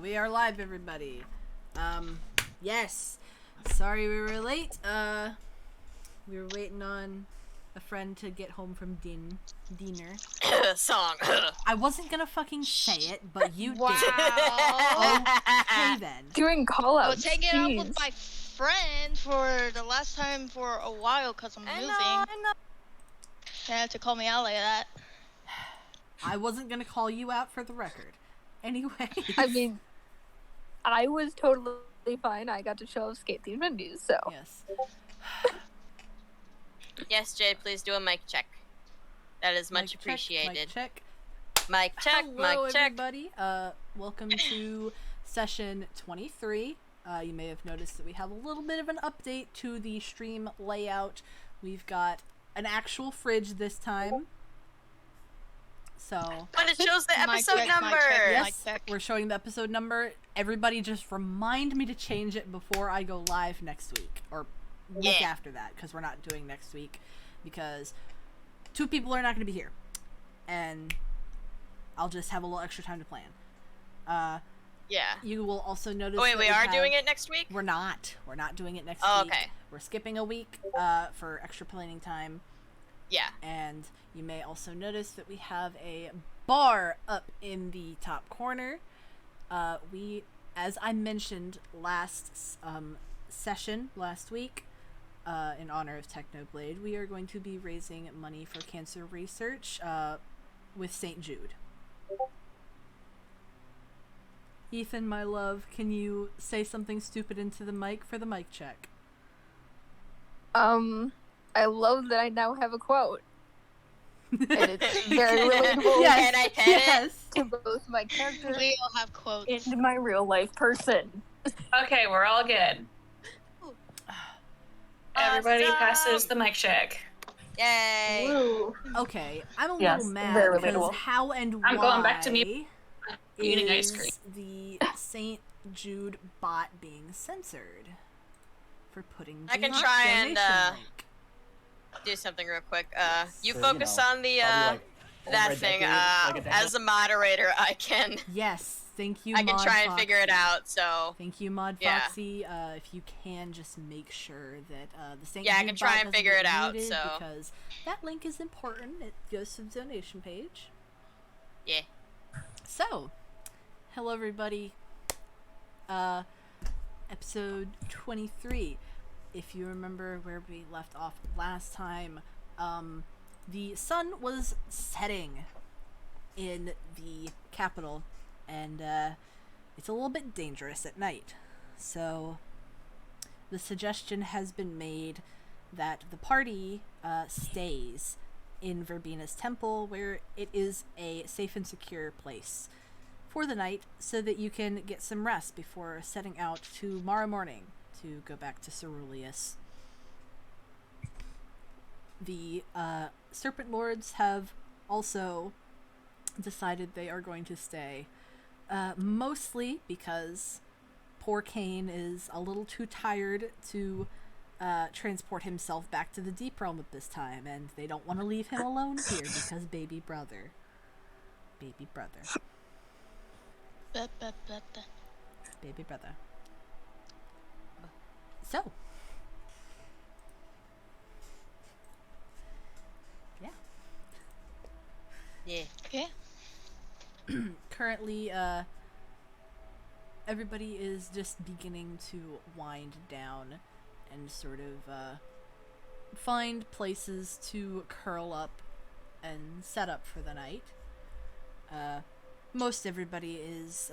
we are live, everybody. Yes. Sorry we were late. We were waiting on a friend to get home from dinner. Song. I wasn't gonna fucking say it, but you Wow. did. Okay then. Doing call I outs. was hanging out with my friend for the last time for a while because I'm moving. I know. You have to call me out like that. I wasn't gonna call you out for the record. Anyway. I mean, I was totally fine. I got to show skate themed menus, so. Yes. Yes, Jade, please do a mic check. That is much Mic appreciated. Check. Mic check, Hello, mic check. everybody. Welcome to session 23. You may have noticed that we have a little bit of an update to the stream layout. We've got an actual fridge this time. So, But it shows the Mic episode check, number. mic check. yes, check. we're showing the episode number. Everybody just remind me to change it before I go live next week. Or week Yeah. after that, because we're not doing next week. Because 2 people are not going to be here. And I'll just have a little extra time to plan. Yeah. You will also notice Oh, wait, that we are doing it next week? We're not. We're not doing it next Oh, week. okay. We're skipping a week for extra planning time. Yeah. And you may also notice that we have a bar up in the top corner. We, as I mentioned last session, last week, in honor of Technoblade, we are going to be raising money for cancer research with St. Jude. Ethan, my love, can you say something stupid into the mic for the mic check? I love that I now have a quote. And it's very relatable Yes, Can I pet it? yes. to both my character We all have quotes. and my real life person. Okay, we're all good. Everybody Awesome. passes the mic check. Yay. Woo. Okay, I'm a Yes, little mad very because relatable. how and I'm why going back to me eating ice cream. is the St. Jude bot being censored for putting I the can try donation and, link? Do something real quick. You So, focus you know, on the, I'll be like, that over a thing. decade, like a As a moderator, I can Yes, thank you, I can Mod try and Foxy. figure it out, so. Thank you, Mod Yeah. Foxy. If you can, just make sure that the St. Yeah, I Jude can try bot and doesn't figure get it out, muted so. because that link is important. It goes to the donation page. Yeah. So, hello everybody. Episode 23. If you remember where we left off last time, the sun was setting in the capital, and it's a little bit dangerous at night. So, the suggestion has been made that the party stays in Verbina's temple, where it is a safe and secure place for the night, so that you can get some rest before setting out tomorrow morning to go back to Ceruleus. The Serpent Lords have also decided they are going to stay, mostly because poor Cain is a little too tired to transport himself back to the Deep Realm at this time, and they don't want to leave him alone here because baby brother. Baby brother. Baby brother. So. Yeah. Yeah. Okay. Currently, everybody is just beginning to wind down and sort of, find places to curl up and set up for the night. Most everybody is,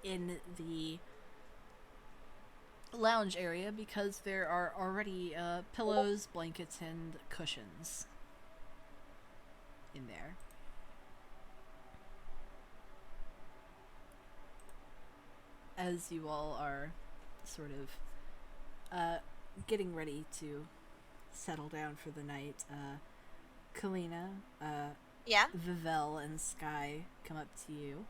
in the lounge area because there are already, pillows, blankets, and cushions in there. As you all are sort of getting ready to settle down for the night, Kalina, Yeah? Vivel, and Sky come up to you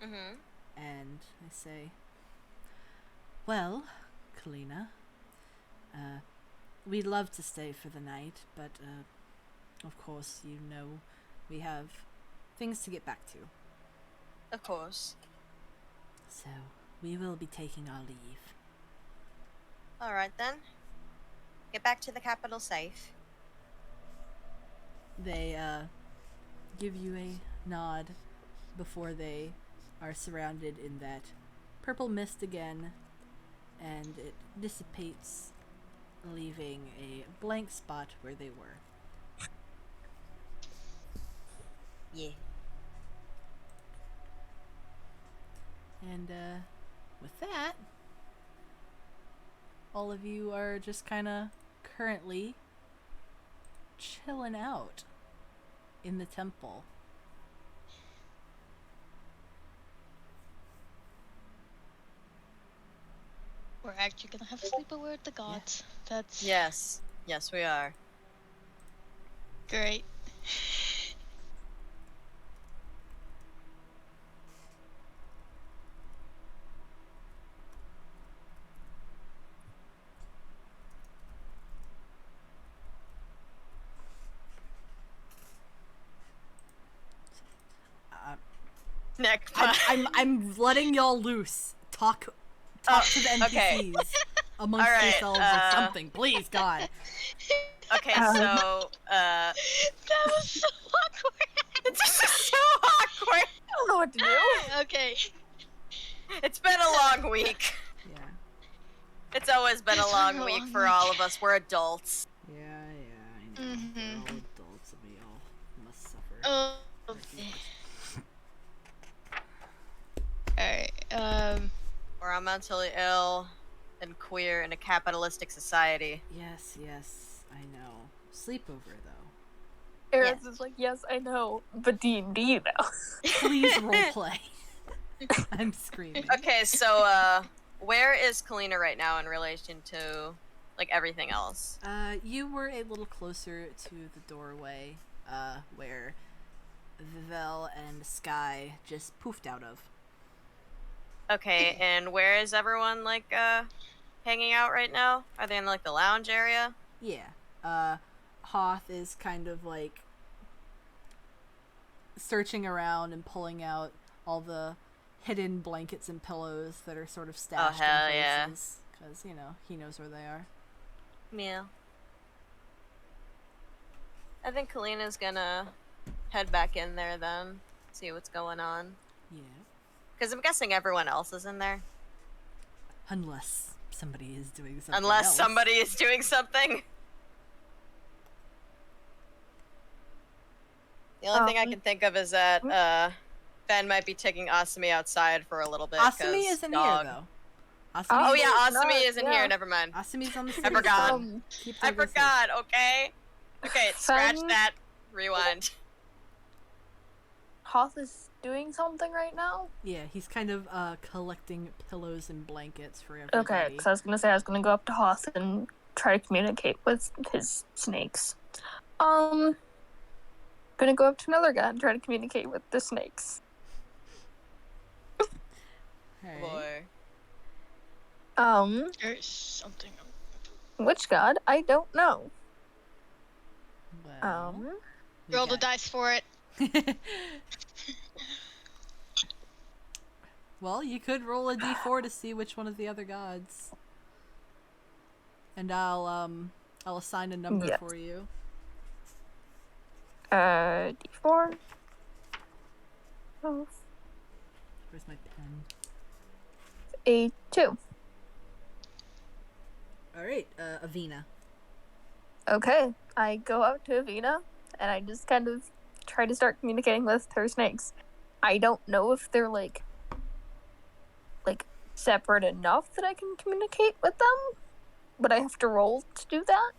Mm-hmm. and they say, "Well, Kalina, we'd love to stay for the night, but of course, you know, we have things to get back to." Of course. So, we will be taking our leave. Alright then. Get back to the capital safe. They give you a nod before they are surrounded in that purple mist again, and it dissipates, leaving a blank spot where they were. Yeah. And with that, all of you are just kind of currently chilling out in the temple. We're actually gonna have a sleepover with the gods. That's Yes. Yes, we are. great. Nick. I'm letting y'all loose. Talk to the NPCs okay. amongst Alright, yourselves or something, please, God. Okay, so, That was so awkward. it's just so awkward. I don't know what to do. Okay. It's been a long week. Yeah, It's always been a It's long been a week long for week. all of us. We're adults. I know. We're all adults and we all must suffer. Oh. Alright. Or I'm mentally ill and queer in a capitalistic society. Yes, I know. Sleepover, though. Eris Yes. is like, yes, I know, but D&D though. Please roleplay. I'm screaming. Okay, so, where is Kalina right now in relation to, like, everything else? You were a little closer to the doorway, where Vivel and Sky just poofed out of. Okay, and where is everyone, like, hanging out right now? Are they in, like, the lounge area? Yeah. Hoth is kind of like searching around and pulling out all the hidden blankets and pillows that are sort of stashed hell in yeah. places. Because, you know, he knows where they are. Yeah. I think Kalina's gonna head back in there then, see what's going on. Yeah. Because I'm guessing everyone else is in there. Unless somebody is doing something Unless else. somebody is doing something. The only thing I can think of is that Ben might be taking Asumi outside for a little bit. Asumi 'cause isn't dog. here, though. Asumi Oh Asumi yeah, is Asumi not, isn't yeah. here. Never mind. Asumi's on the I street. forgot. Keep I her busy. forgot. Okay. Okay. Scratch Fen- that. Rewind. Hoth is doing something right now? Yeah, he's kind of collecting pillows and blankets for everybody. Okay, because I was gonna say I was gonna go up to Hoth and try to communicate with his snakes. Gonna go up to another guy and try to communicate with the snakes. Alright. Boy. There's something. Which god? I don't know. Well, we Roll the got- dice for it. Well, you could roll a d4 to see which one of the other gods. And I'll assign a number Yes. for you. D4. Oh, Where's my pen? a 2. Alright, Avina. Okay, I go up to Avina and I just kind of try to start communicating with her snakes. I don't know if they're like separate enough that I can communicate with them, but I have to roll to do that.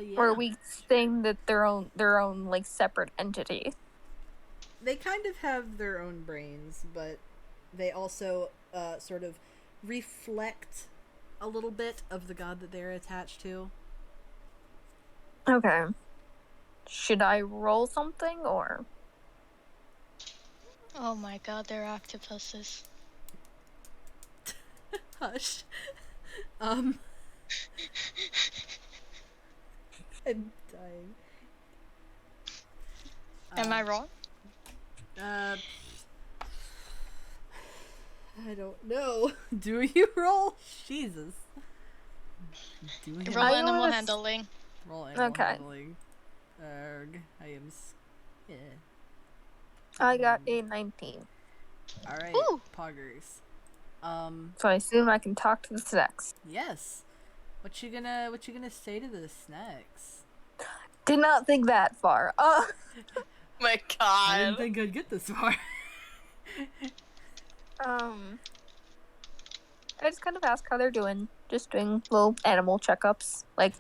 Yeah. Or are we saying that they're own like separate entity? They kind of have their own brains, but they also sort of reflect a little bit of the god that they're attached to. Okay. Should I roll something or? Oh my god, they're octopuses. Hush. I'm dying. Am I wrong? I don't know. Do you roll? Jesus. Do you Roll I animal was- handling. roll animal Okay. handling? Erg. I am. Yeah. I got a 19. All right, Ooh. poggers. So I assume I can talk to the snacks. Yes. What you gonna say to the snacks? Did not think that far. My I didn't God. think I'd get this far. I just kind of ask how they're doing. Just doing little animal checkups. Like,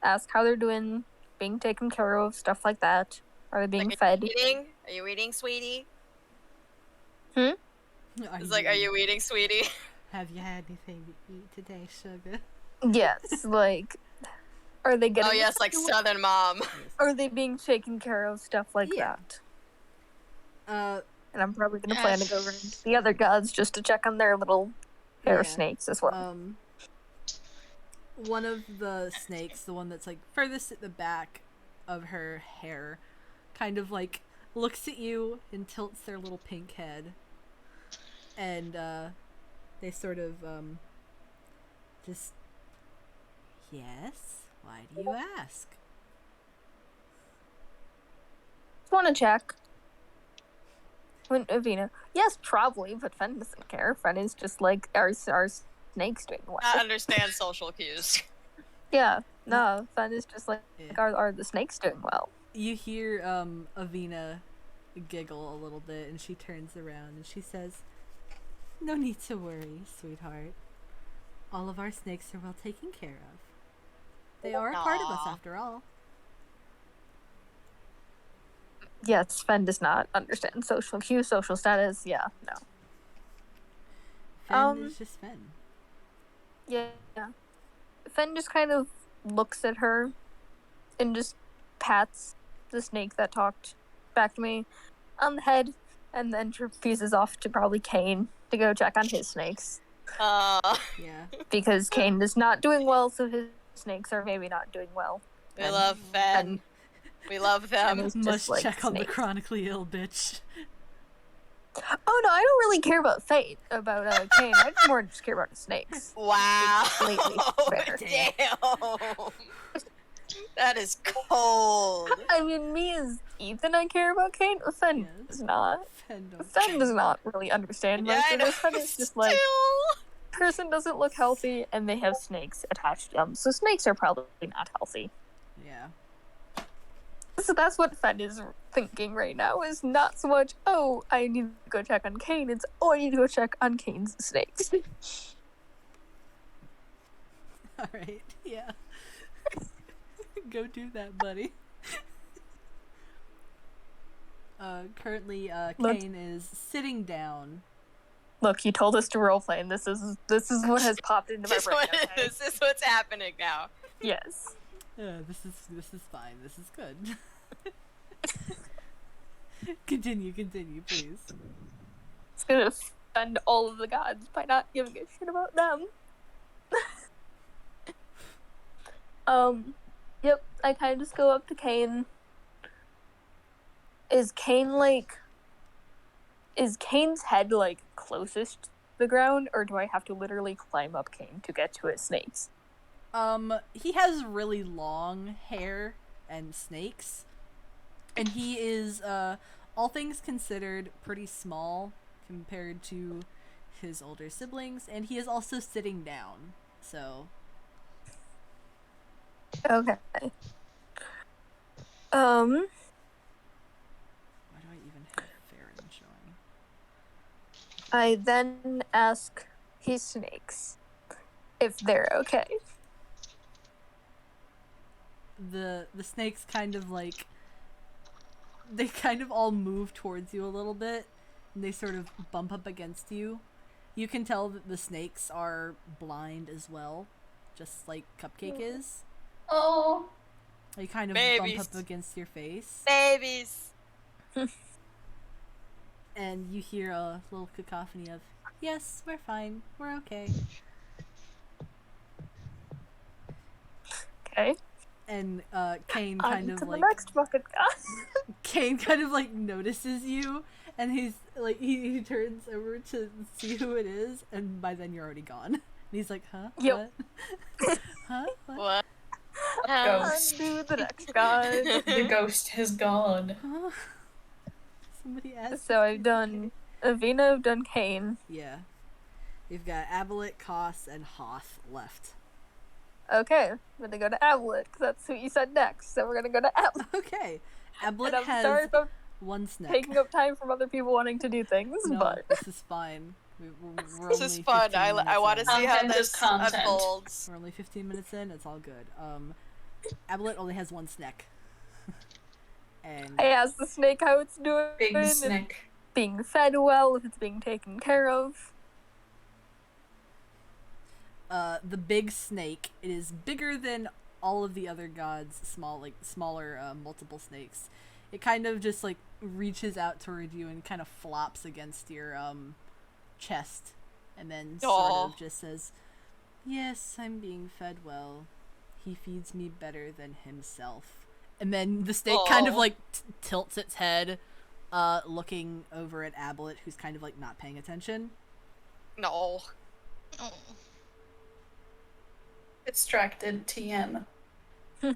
ask how they're doing, being taken care of, stuff like that. Are they being Like, fed? Eating? Are you eating, sweetie? Are It's like, are you eating, sweetie? Have you had anything to eat today, sugar? Yes, like, are they getting? Oh yes, like Southern mom. Are they being taken care of? Stuff like Yeah. that. And I'm probably gonna plan to go around to the other gods just to check on their little hair Yeah. snakes as well. One of the snakes, the one that's like furthest at the back of her hair, kind of like looks at you and tilts their little pink head, and they sort of just, yes, why do you ask? Just want to check. When Avina, yes, probably, but Fen doesn't care. Fen is just like, our snakes doing well? Not understand social cues. Yeah, no, Fen is just like, Yeah. are the snakes doing well? You hear Avina giggle a little bit, and she turns around and she says, "No need to worry, sweetheart. All of our snakes are well taken care of. They are a part of us Aw. after all." Yes, Fen does not understand social cues, social status. Yeah, no. Fen is just Fen. Yeah. Fen just kind of looks at her and just pats the snake that talked back to me on the head, and then pieces off to probably Kane to go check on his snakes. Yeah. Because Kane is not doing well, so his snakes are maybe not doing well. We And- love Fen. and- We love them. It's just Must like check on the snakes. chronically ill bitch. Oh no, I don't really care about Fate, about Kane. I just more just care about the snakes. Wow. completely fair. Damn. That is cold. I mean, me as Ethan, I care about Kane. Fen Yes. does not. Fen don't Fen does not really understand Yeah, most I of know. this. Fen is just like, Still. person doesn't look healthy and they have snakes attached to them, so snakes are probably not healthy. Yeah. So that's what Fen is thinking right now, is not so much, oh, I need to go check on Kane, it's, oh, I need to go check on Kane's snakes. Alright, yeah. Go do that, buddy. Currently, Look. Kane is sitting down. Look, you told us to roleplay, and this is what has popped into my This, brain. what, Okay? this is what's happening now. Yes. This is fine. This is good. Continue, please. It's gonna offend all of the gods by not giving a shit about them. Yep, I kind of just go up to Kane. Is Kane's head, like, closest to the ground, or do I have to literally climb up Kane to get to his snakes? He has really long hair and snakes, and he is, all things considered, pretty small compared to his older siblings, and he is also sitting down, so... Okay. Why do I even have Farron showing? I then ask his snakes if they're okay. The snakes kind of like, they kind of all move towards you a little bit, and they sort of bump up against you. You can tell that the snakes are blind as well, just like Cupcake is. Oh. They kind of Babies. bump up against your face, Babies. and you hear a little cacophony of, "Yes, we're fine, we're okay." Okay. and Kane On kind to of the like next bucket, guys. Kane kind of like notices you, and he's like he turns over to see who it is, and by then you're already gone. And he's like, huh? Yep. What? Huh? What? What? Ghost. On to the next guy. The ghost has gone. Huh? Somebody asked. So I've done Avina, I've done Kane. Yeah. We've got Abelet, Koss, and Hoth left. Okay, I'm gonna go to Avlet, 'cause that's who you said next. So we're gonna go to Avlet. Okay. And Abelet I'm has sorry if I'm one snack. taking up time from other people wanting to do things, No, but this is fine. We're This only is fun. 15 I minutes want to in. see how Content is this content. unfolds. We're only 15 minutes in. It's all good. Abelet only has one snack. And I asked the snake how it's doing, Big if snake. being fed well, if it's being taken care of. the big snake, it is bigger than all of the other gods, smaller multiple snakes. It kind of just like reaches out toward you and kind of flops against your chest, and then sort Aw. of just says, "Yes, I'm being fed well. He feeds me better than himself." And then the snake kind of Aw. like tilts its head, looking over at Abelet, who's kind of like not paying attention. No. Oh. Distracted TM. He's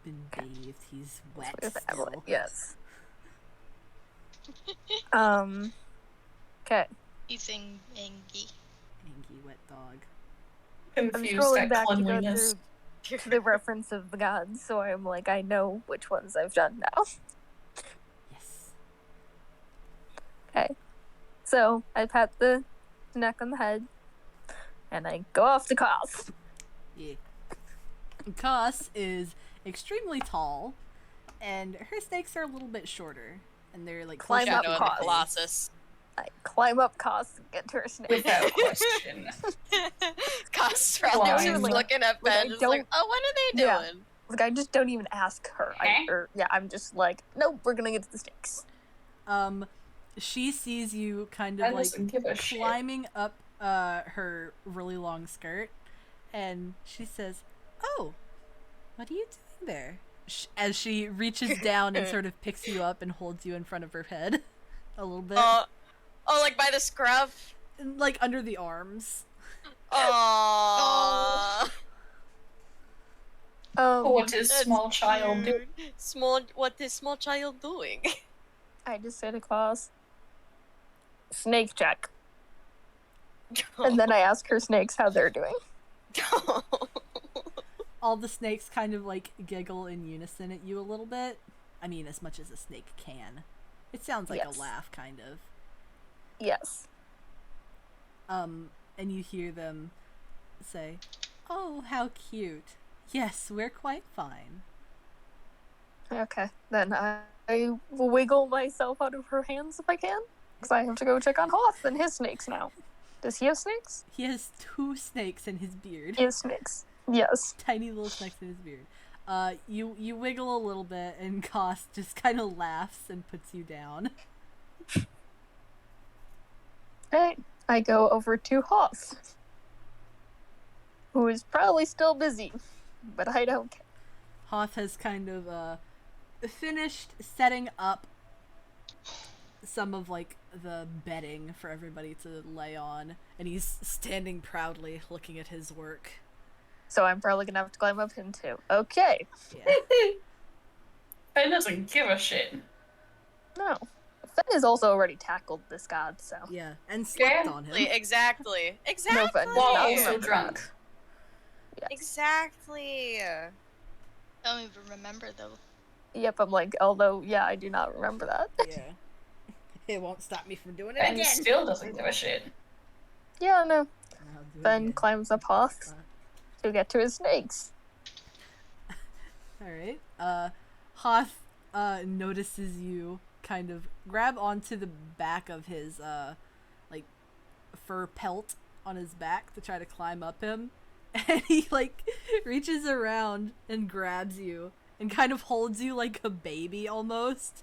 been bathed. He's wet With still. Avlet, yes. Okay. Eating Angie. Angie wet dog. I'm Confused scrolling at back to go cleanliness. through the reference of the gods, so I'm like, I know which ones I've done now. Yes. Okay. So I pat the neck on the head, and I go off to Koss. Yeah. Koss is extremely tall, and her snakes are a little bit shorter, and they're like Climb closer up to Shadow her of the Koss. face. Colossus. I climb up Koss and get to her snake. Without question. Costs probably Why? just looking at Like, I Ben, just like, don't- oh, what are they Yeah. doing? Like, I just don't even ask her. I'm just like, nope, we're gonna get to the snakes. She sees you kind I of like doesn't give a shit. climbing up her really long skirt, and she says, "Oh, what are you doing there?" As she reaches down and sort of picks you up and holds you in front of her head a little bit, Oh, like by the scruff? like under the arms. Aww. What is That's small child do? cute. What is small child doing? I just say to Koss, snake check. And then I ask her snakes how they're doing. All the snakes kind of like giggle in unison at you a little bit. I mean, as much as a snake can. It sounds like Yes. a laugh, kind of. Yes. And you hear them say, "Oh, how cute. Yes, we're quite fine." Okay. Then I wiggle myself out of her hands if I can. Because I have to go check on Hoth and his snakes now. Does he have snakes? He has 2 snakes in his beard. He has snakes. Yes. Tiny little snakes in his beard. You wiggle a little bit, and Koss just kind of laughs and puts you down. Alright. I go over to Hoth. Who is probably still busy. But I don't care. Hoth has kind of finished setting up some of like the bedding for everybody to lay on, and he's standing proudly looking at his work. So I'm probably gonna have to climb up him too. Okay. Yeah. Ben doesn't give a shit. No. Fen has also already tackled this god, so. Yeah, and slept Yeah. on him. Exactly. No Exactly. offense. While not also remember drunk. that. Yes. Exactly. I don't even remember though. Yep, I'm like, although, yeah, I do not remember that. Yeah. It won't stop me from doing it Ben again. still doesn't give a shit. Yeah, no. I'll do it Fen again. climbs up Hoth to get to his snakes. Alright. Hoth notices you kind of grab onto the back of his like fur pelt on his back to try to climb up him. And he like reaches around and grabs you and kind of holds you like a baby almost.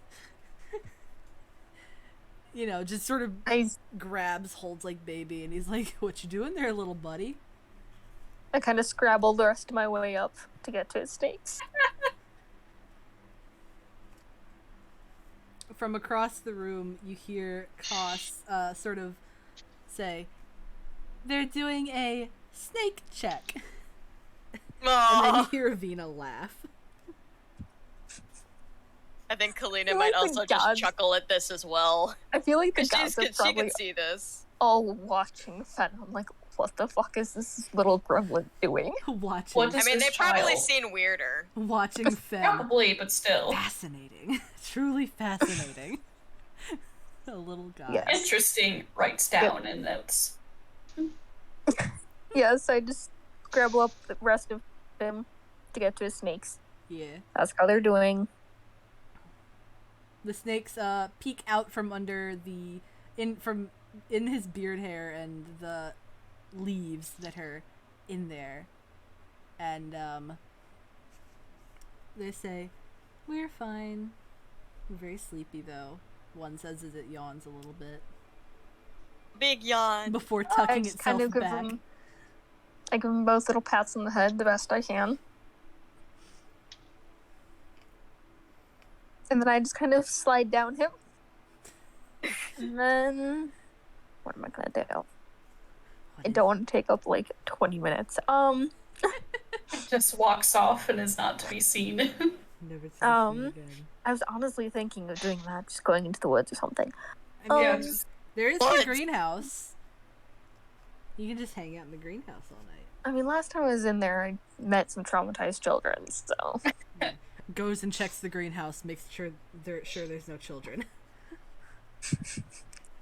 You know, just sort of I grabs, holds like baby, and he's like, "What you doing there, little buddy?" I kind of scrabble the rest of my way up to get to his snakes. From across the room, you hear Koss sort of say, "They're doing a snake check." And then you Aw. hear Avina laugh. I think Kalina feel might like the also just gods- chuckle at this as well. I feel like the Because gods are she probably can see this. all watching Fen. I'm like, what the fuck is this little gremlin doing? Watching, What I is mean, this they've probably child? seen weirder. watching Fen. Probably, but still. Fascinating. Truly fascinating. A little guy. Yeah. Interesting. Writes down in notes. Yes, I just scrabble up the rest of him to get to his snakes. Yeah. That's how they're doing. The snakes peek out from under the in his beard hair and the leaves that are in there. And they say, "We're fine. We're very sleepy though." One says as it yawns a little bit Big yawn. before I tucking just itself kind of give back. him, I give him both little pats on the head the best I can. And then I just kind of slide down him. And then, what am I gonna do? What I is- don't want to take up like 20 minutes. Just walks off and is not to be seen. Never to Um, see again. I was honestly thinking of doing that, just going into the woods or something. I mean, yeah, um, just there is the What? greenhouse. You can just hang out in the greenhouse all night. I mean, last time I was in there, I met some traumatized children, so. Goes and checks the greenhouse, makes sure there's no children.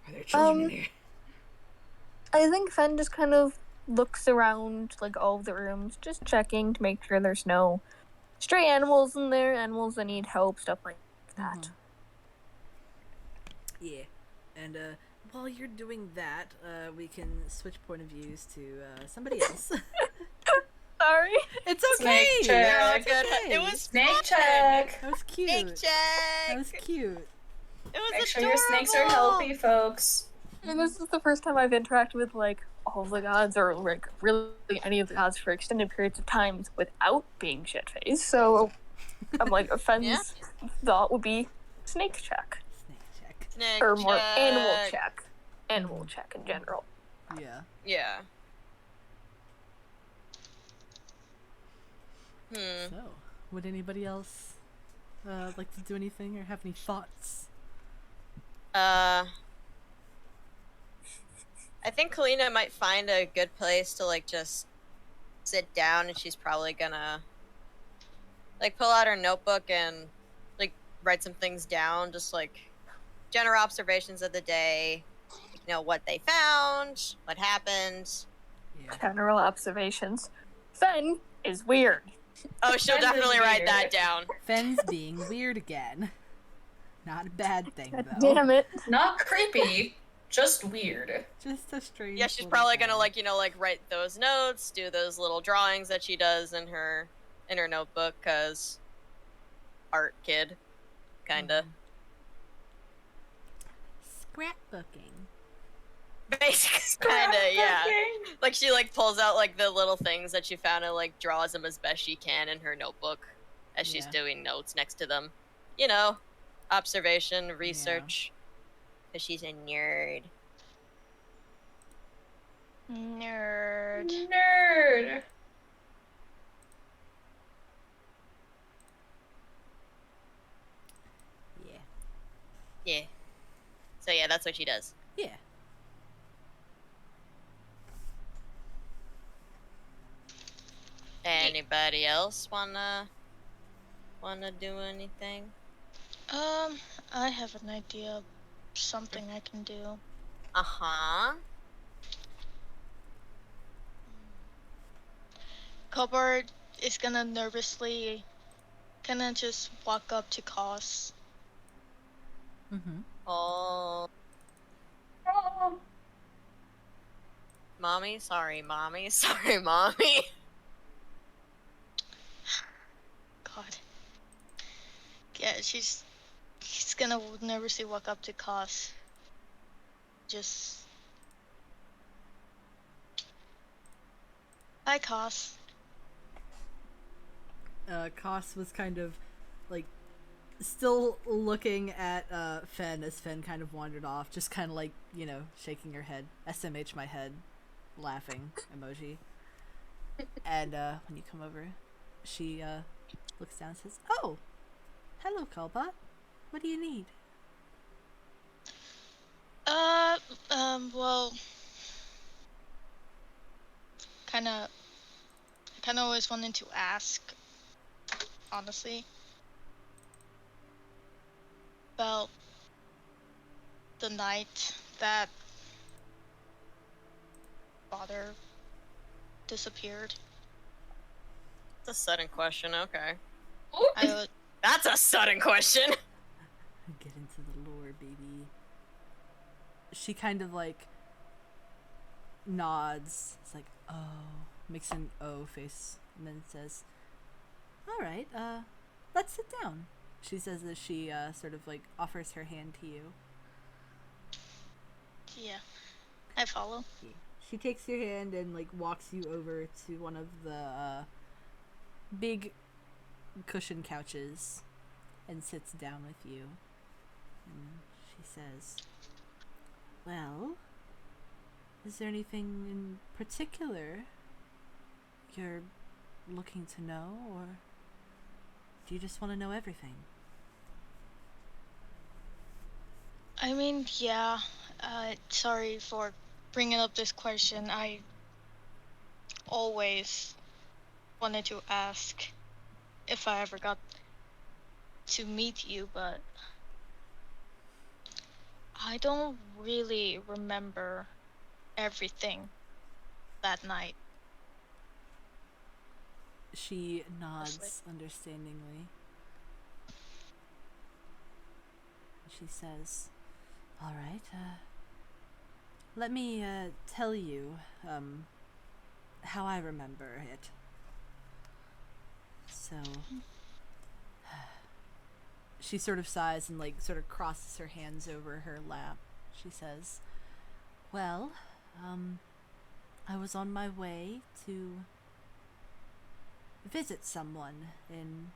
Are there children in here? I think Fen just kind of looks around, like, all of the rooms, just checking to make sure there's no stray animals in there, animals that need help, stuff like that. Yeah. And while you're doing that, we can switch point of views to somebody else. Sorry. It's okay. Snake check. Yeah, It's good. okay. It was snake fun. check. That was cute. Snake That check. was cute. It was Make sure your snakes are adorable. healthy, folks. And this is the first time I've interacted with, like, all the gods, or, like, really any of the gods for extended periods of time without being shit-faced, so I'm like, Fen's Yeah. thought would be snake check. Snake check. Snake Or more animal check. check. Animal check in general. Yeah. Yeah. Hmm. So, would anybody else like to do anything or have any thoughts? I think Kalina might find a good place to like just sit down, and she's probably gonna like pull out her notebook and like write some things down, just like general observations of the day, you know, what they found, what happened. Yeah. General observations. Fen is weird. Oh, she'll That is definitely write weird. that down. Fen's being weird again. Not a bad thing God though. damn it. Not creepy, just weird. Just a strange. Yeah, she's little probably guy. gonna like, you know, like write those notes, do those little drawings that she does in her notebook, cause art kid, kinda. Scrapbooking. Basically, kinda, yeah. Like she like pulls out like the little things that she found and like draws them as best she can in her notebook as she's Yeah. doing notes next to them. You know, observation, research. Cause she's a nerd. Nerd. Nerd. Yeah. Yeah. So yeah, that's what she does. Yeah. Anybody else wanna do anything? I have an idea of something I can do. Uh-huh. Cobart is gonna nervously kinda just walk up to Cos. Mm-hmm. Oh, Oh, mommy, sorry, mommy, sorry, mommy. God. Yeah, she's gonna nervously walk up to Cos. Just Hi, Cos. Koss was kind of like still looking at Fen as Fen kind of wandered off, just kind of like, you know, shaking her head. SMH my head, laughing emoji. And when you come over, she looks down and says, "Oh, hello, Kalbot. What do you need?" Well, kinda, I kinda always wanted to ask, honestly, about the night that father disappeared. That's a sudden question. Okay. I was, That's a sudden question. Get into the lore, baby. She kind of like nods. It's like, oh, makes an O face, and then says, "All right, let's sit down." She says as she sort of like offers her hand to you. yeah, I follow. She takes your hand and like walks you over to one of the big cushion couches and sits down with you. And she says, "Well, is there anything in particular you're looking to know, or do you just want to know everything?" I mean, yeah. Sorry for bringing up this question. I always wanted to ask if I ever got to meet you, but I don't really remember everything that night. She nods Honestly. understandingly. She says, "All right, let me tell you how I remember it." So she sort of sighs and like sort of crosses her hands over her lap. She says, "Well, I was on my way to visit someone in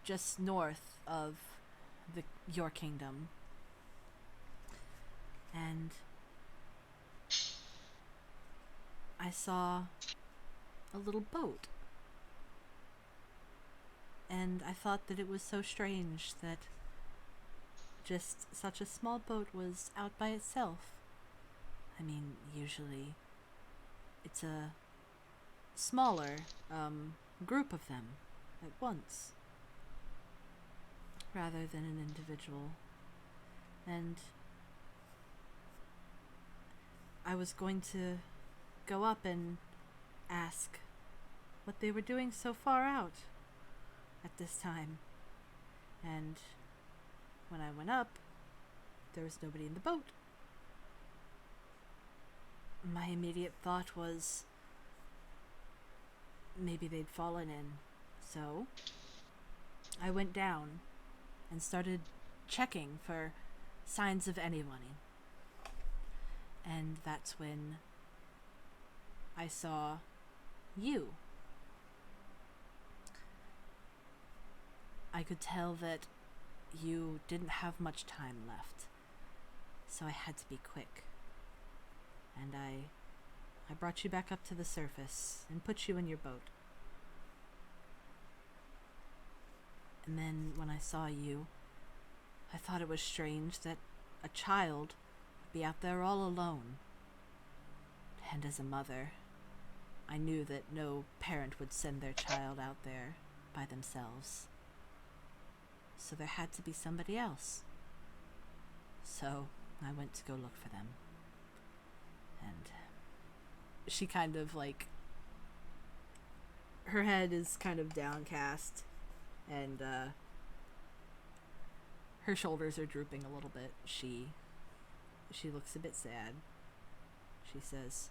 just north of your kingdom, and I saw a little boat, and I thought that it was so strange that just such a small boat was out by itself. I mean, usually it's a smaller group of them at once, rather than an individual. And I was going to go up and ask what they were doing so far out at this time. And when I went up, there was nobody in the boat. My immediate thought was maybe they'd fallen in. So I went down and started checking for signs of anyone. And that's when I saw you. I could tell that you didn't have much time left, so I had to be quick. And I brought you back up to the surface and put you in your boat. And then when I saw you, I thought it was strange that a child would be out there all alone. And as a mother, I knew that no parent would send their child out there by themselves. So there had to be somebody else. So I went to go look for them. And she kind of like, her head is kind of downcast, and her shoulders are drooping a little bit. She looks a bit sad. She says,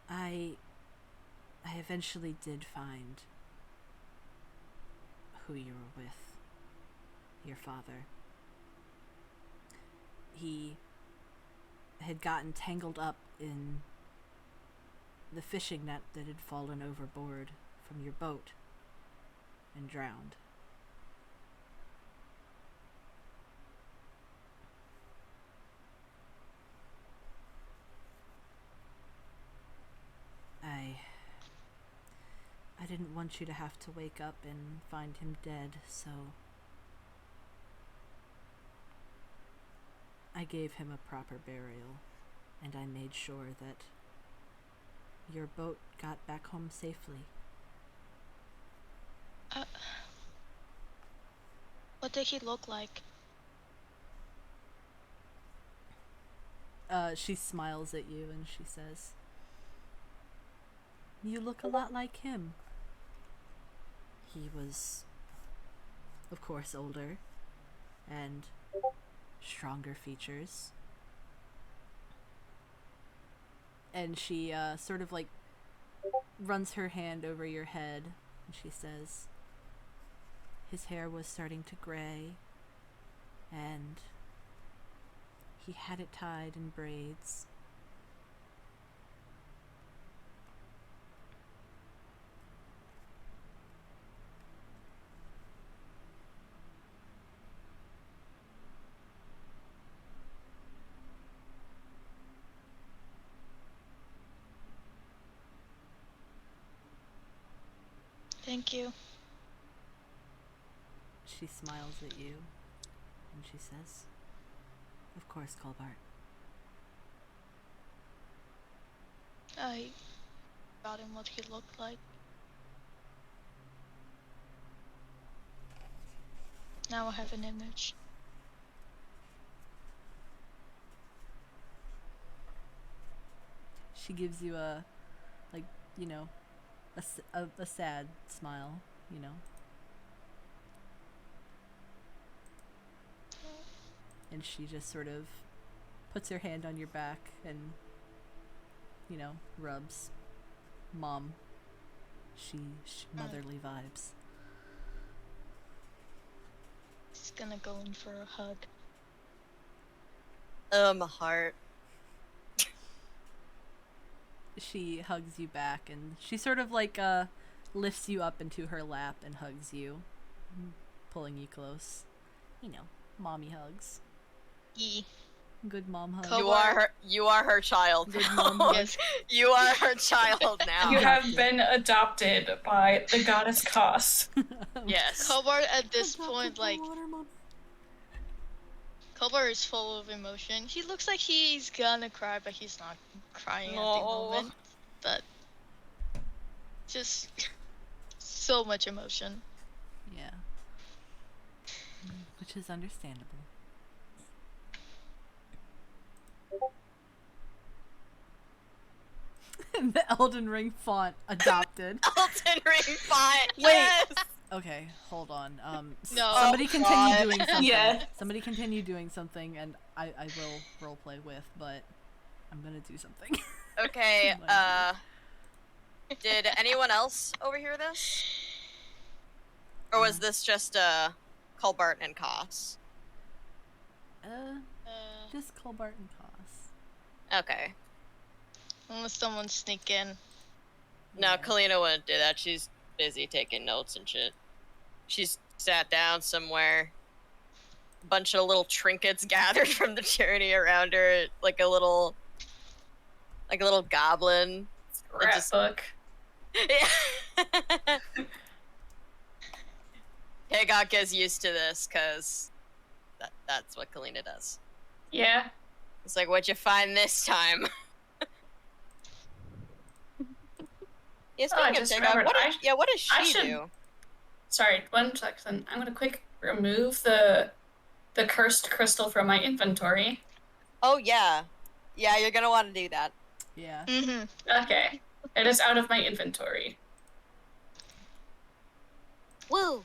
I eventually did find who you were with. Your father. He had gotten tangled up in the fishing net that had fallen overboard from your boat and drowned. I didn't want you to have to wake up and find him dead, so I gave him a proper burial, and I made sure that your boat got back home safely. What did he look like? She smiles at you and she says, "You look a lot like him." He was, of course, older and stronger features. And she sort of like runs her hand over your head and she says, his hair was starting to gray and he had it tied in braids. Thank you. She smiles at you and she says, "Of course, Colbart." I got him what he looked like. Now I have an image. She gives you a, like, you know, a sad smile, you know. And she just sort of puts her hand on your back and, you know, rubs. Mom. She motherly vibes. He's gonna go in for a hug. My heart. She hugs you back and she sort of like lifts you up into her lap and hugs you, pulling you close. You know, mommy hugs. Good mom hug. You are her child. Good mom now. hug. Yes. You are her child now. You have been adopted by the goddess Koss. Yes. Colbart at this Adopt point, the like, water, Mom. Colbart is full of emotion. He looks like he's gonna cry, but he's not crying at the Aw. moment. But just so much emotion. Yeah. Which is understandable. The Elden Ring font adopted. Elden Ring font. Wait. Yes. Okay, hold on. No. Somebody Oh, continue God. doing something. Yeah. Somebody continue doing something, and I will roleplay with, but I'm gonna do something. Okay. Whatever. Did anyone else overhear this, or was this just Colbart and Koss? Just Colbart and Koss. Okay. Unless someone sneak in. No, Yeah. Kalina wouldn't do that. She's busy taking notes and shit. She's sat down somewhere. Bunch of little trinkets gathered from the journey around her, like a little goblin. Scrapbook. Yeah. Hagok gets used to this because that's what Kalina does. Yeah. It's like, what'd you find this time? Yeah, Oh, I speaking of just Hagok, remembered, what does I she should- do? Sorry, 1 second. I'm gonna quick remove the cursed crystal from my inventory. Oh yeah, yeah, you're gonna want to do that. Yeah. Mm-hmm. Okay. It is out of my inventory. Woo!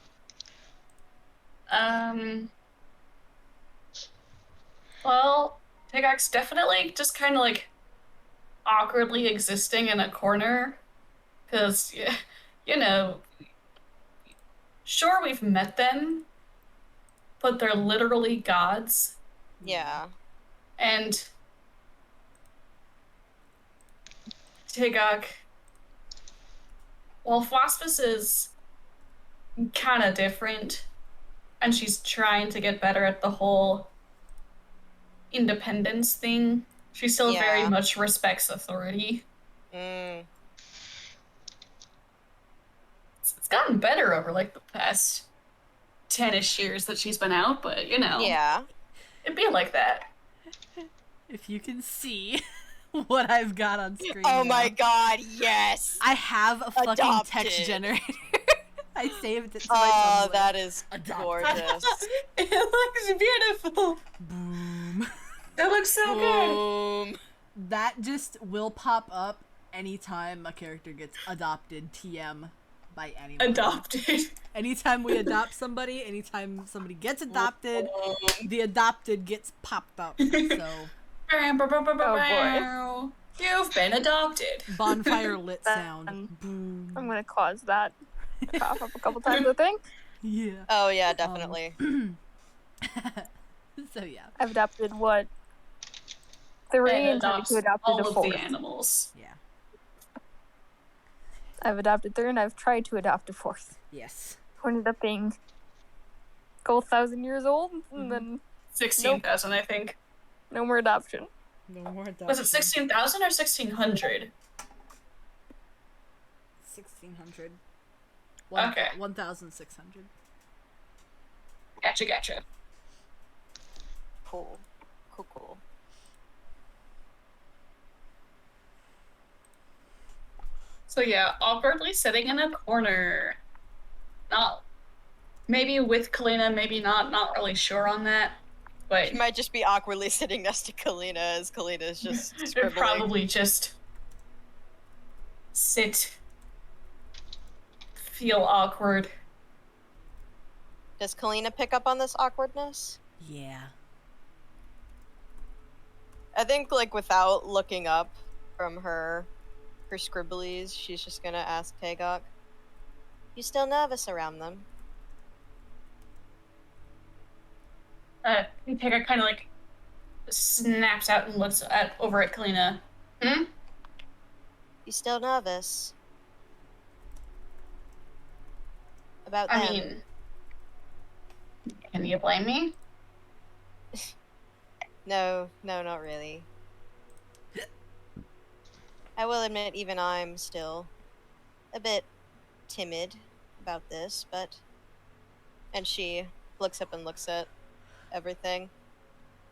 Well, Tigak's definitely just kind of like awkwardly existing in a corner. Because, you know, sure, we've met them, but they're literally gods. Yeah. And Tigok, while Phosphus is kind of different, and she's trying to get better at the whole independence thing, she still very Yeah. much respects authority. Mm. It's gotten better over like the past 10-ish years that she's been out, but you know, Yeah. it'd be like that. If you can see what I've got on screen. Oh now. my god, yes! I have a fucking text Adopted. generator. I saved it to my Oh, Tumblr. that is Adopted. gorgeous. It looks beautiful. Boom. It looks so good. Boom. That just will pop up anytime a character gets adopted TM by anyone. Adopted. Anytime we adopt somebody, anytime somebody gets adopted, the adopted gets popped up. So, boy. You've been adopted. bonfire lit sound. Boom. I'm gonna cause that to pop up a couple times, I think. Yeah. Oh yeah, definitely. So yeah. I've adopted what? 3 And and tried adopts to adopt all a of fourth. the animals. Yeah. I've adopted 3 and I've tried to adopt a fourth. Yes. Who ended up being a couple thousand years old, and then 16,000, I think. no more adoption. No more adoption. Was it 16,000 or 1,600? 1600. Okay. 1,600. Gotcha. Cool. Cool. So yeah, awkwardly sitting in a corner. Not, maybe with Kalina, maybe not. Not really sure on that. But She might just be awkwardly sitting next to Kalina as Kalina's just they'd scribbling. probably just sit, feel awkward. Does Kalina pick up on this awkwardness? Yeah. I think, like, without looking up from her scribblies, she's just gonna ask Tagok, "You still nervous around them?" Tega kind of like snaps out and looks over at Kalina. You still nervous? About them? I mean, can you blame me? No, not really. I will admit, even I'm still a bit timid about this, but... And she looks up and looks at everything.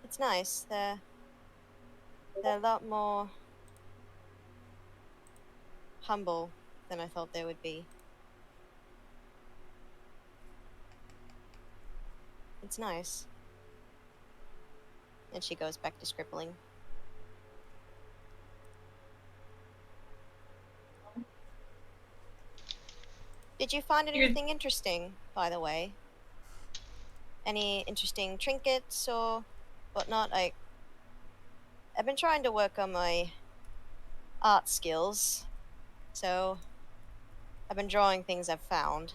It's nice. They're a lot more humble than I thought they would be. It's nice. And she goes back to scribbling. Did you find anything interesting, by the way? Any interesting trinkets or whatnot? I've been trying to work on my art skills, so I've been drawing things I've found.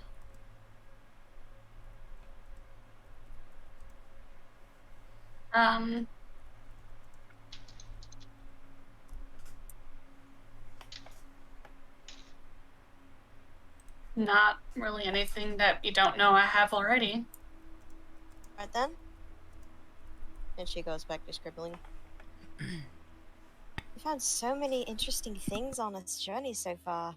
Not really anything that you don't know I have already. Right then? And she goes back to scribbling. We found so many interesting things on this journey so far.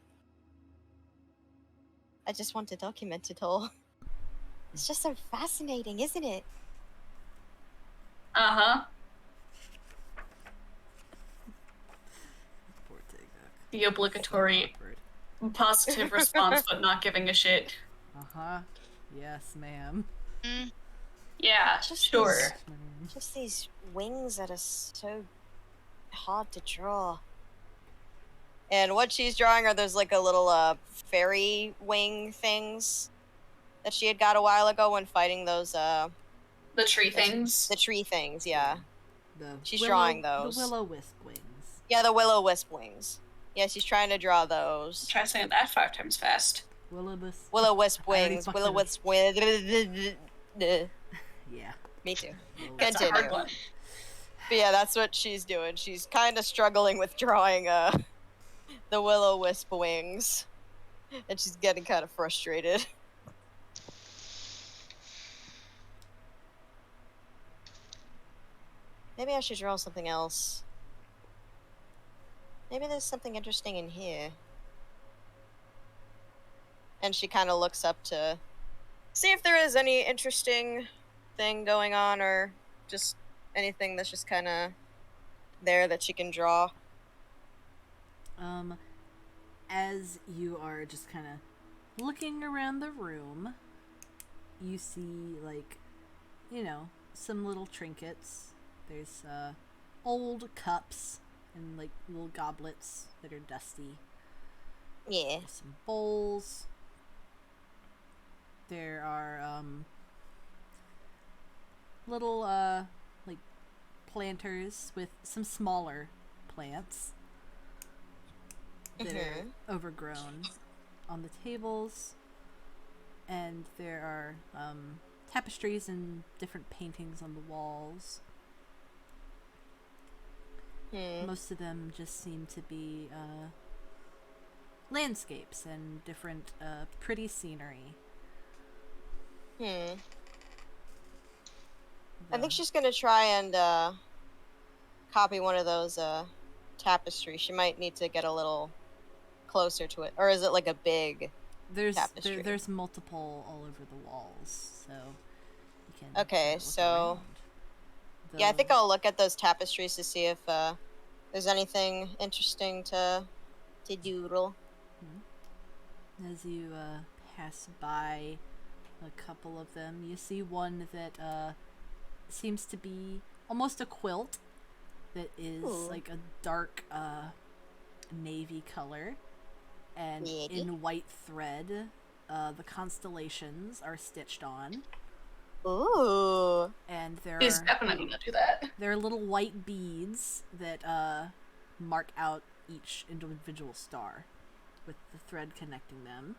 I just want to document it all. It's just so fascinating, isn't it? Uh-huh. Poor Tigok. The obligatory Awkward. positive response, but not giving a shit. Uh-huh. Yes, ma'am. Yeah, Just sure. this- Just these wings that are so hard to draw. And what she's drawing are those like a little fairy wing things that she had got a while ago when fighting those The tree things. the tree things, yeah. She's Willow- drawing those. The will-o-wisp wings. Yeah, the willow-wisp wings. Yeah, she's trying to draw those. Try saying that 5 times fast. Will-o-wisp. Willow-wisp I already wings. fucked it up. Willow-wisp wings. Yeah. Me too. Will-o-wisp. That's a hard Continue. one. But yeah, that's what she's doing. She's kind of struggling with drawing the will-o-wisp wings. And she's getting kind of frustrated. Maybe I should draw something else. Maybe there's something interesting in here. And she kind of looks up to see if there is any interesting thing going on or just anything that's just kind of there that she can draw. As you are just kind of looking around the room, you see, like, you know, some little trinkets. There's old cups and like little goblets that are dusty. Yeah. There's some bowls. There are little like planters with some smaller plants that are overgrown on the tables, and there are tapestries and different paintings on the walls. Most of them just seem to be landscapes and different pretty scenery. I think she's gonna try and copy one of those tapestries. She might need to get a little closer to it, or is it like a big tapestry? There's multiple all over the walls, so you can Okay, look so around. yeah, I think I'll look at those tapestries to see if there's anything interesting to doodle. As you pass by a couple of them, you see one that seems to be almost a quilt that is like a dark navy color, and in white thread the constellations are stitched on. Ooh. And He's definitely gonna do that. there are little white beads that mark out each individual star with the thread connecting them.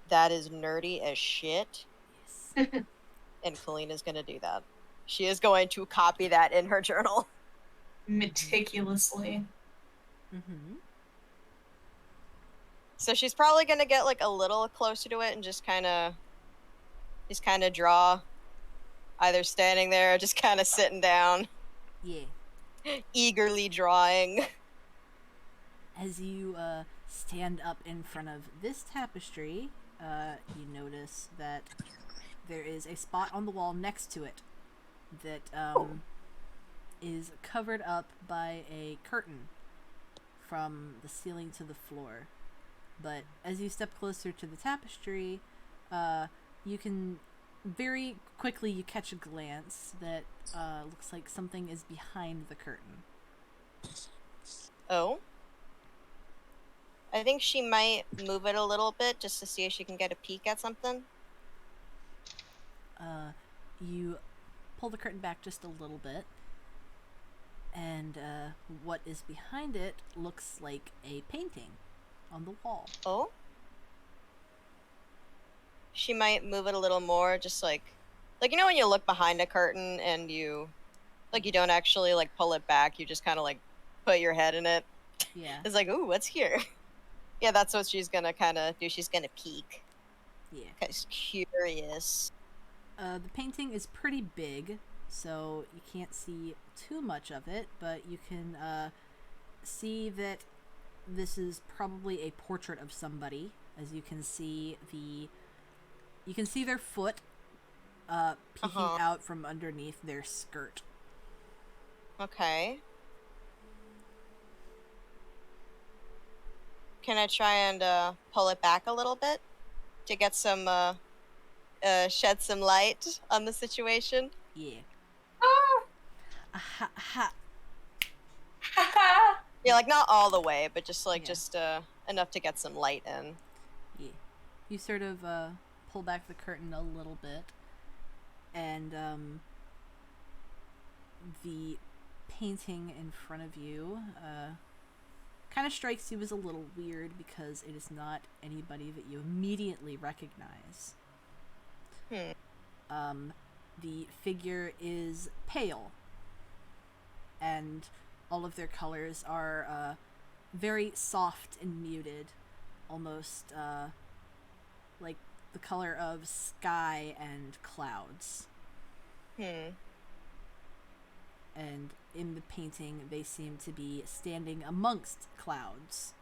That is nerdy as shit. Yes. And Kalina's gonna do that. She is going to copy that in her journal. Meticulously. So she's probably gonna get like a little closer to it and just kind of draw, either standing there or just kind of sitting down, Yeah. eagerly drawing. As you stand up in front of this tapestry, you notice that there is a spot on the wall next to it that is covered up by a curtain from the ceiling to the floor. But as you step closer to the tapestry, you can very quickly you catch a glance that looks like something is behind the curtain. Oh. I think she might move it a little bit just to see if she can get a peek at something. You pull the curtain back just a little bit, and what is behind it looks like a painting on the wall. Oh? She might move it a little more, just like you know when you look behind a curtain and you don't actually like pull it back, you just kind of like put your head in it. Yeah. It's like, ooh, what's here? Yeah, that's what she's gonna kind of do. She's gonna peek. Yeah. Cause curious. The painting is pretty big, so you can't see too much of it, but you can see that this is probably a portrait of somebody. As you can see their foot peeking out from underneath their skirt. Okay. Can I try and pull it back a little bit to get some shed some light on the situation? Yeah. Ah! Ha. Yeah, like not all the way, but just like Yeah. enough to get some light in. Yeah. You sort of pull back the curtain a little bit, and the painting in front of you kind of strikes you as a little weird because it is not anybody that you immediately recognize. The figure is pale, and all of their colors are very soft and muted, almost like the color of sky and clouds. Hmm. And in the painting, they seem to be standing amongst clouds.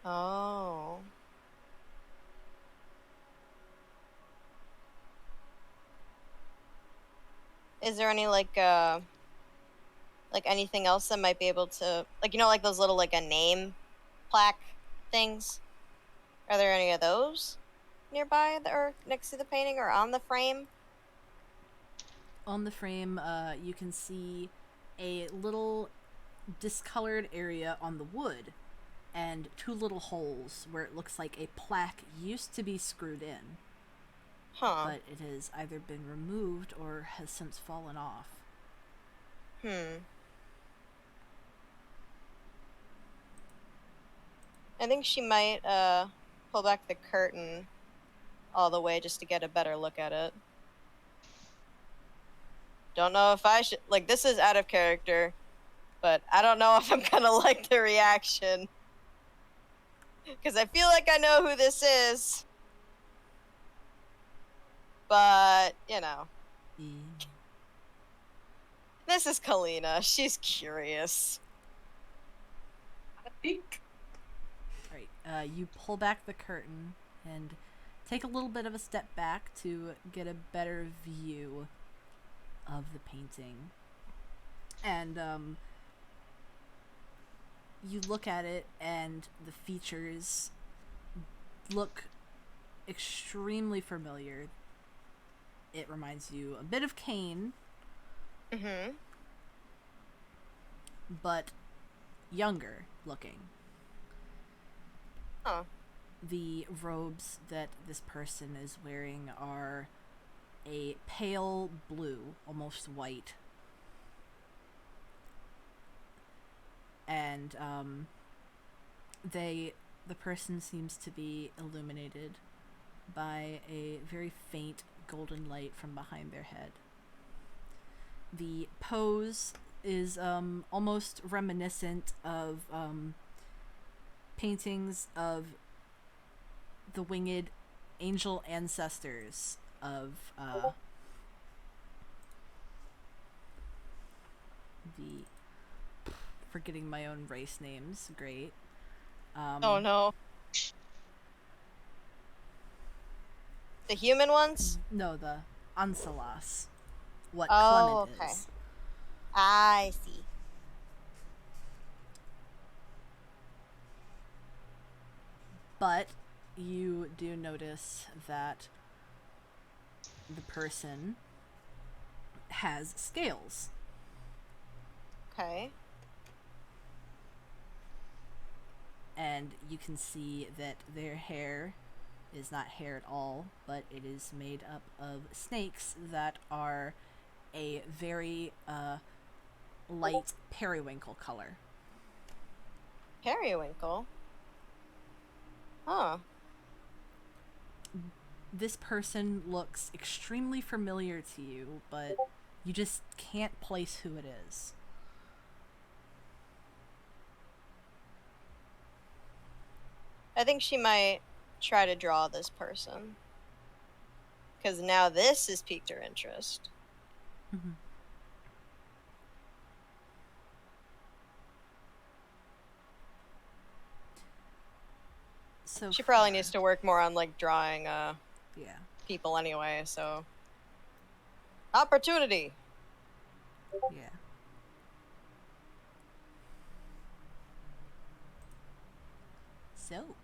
Oh. Is there any like anything else that might be able to, like, you know, like those little like a name plaque things? Are there any of those nearby that are next to the painting or on the frame? On the frame, you can see a little discolored area on the wood and two little holes where it looks like a plaque used to be screwed in, Huh. but it has either been removed or has since fallen off. I think she might pull back the curtain all the way just to get a better look at it. Don't know if I should, like, this is out of character, but I don't know if I'm gonna like the reaction. Because I feel like I know who this is. But, you know. This is Kalina. She's curious. I think. Right. You pull back the curtain and take a little bit of a step back to get a better view of the painting. And you look at it, and the features look extremely familiar. It reminds you a bit of Cain, Mm-hmm. but younger looking. Oh. The robes that this person is wearing are a pale blue, almost white. And the person seems to be illuminated by a very faint golden light from behind their head. The pose is almost reminiscent of paintings of the winged angel ancestors of the forgetting my own race names. Great. Oh no. The human ones? No, the Ansalas. What Oh, Clement okay. is. I see. But you do notice that the person has scales. Okay. And you can see that their hair is not hair at all, but it is made up of snakes that are a very light periwinkle color. Periwinkle? Huh. This person looks extremely familiar to you, but you just can't place who it is. I think she might try to draw this person. Because now this has piqued her interest. Mm-hmm. So She probably far- needs to work more on, like, drawing Yeah. people anyway, so... Opportunity! Yeah. So.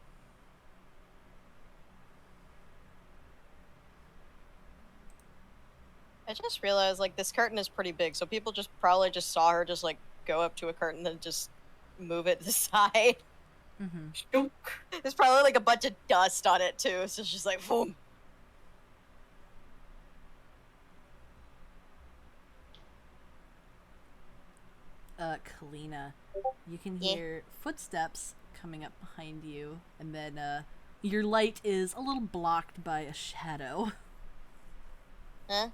I just realized, like, this curtain is pretty big, so people just probably just saw her just, like, go up to a curtain and just move it to the side. Mm-hmm. Shook. There's probably, like, a bunch of dust on it, too, so it's just like, boom. Kalina, you can Yeah. hear footsteps coming up behind you, and then your light is a little blocked by a shadow. Huh?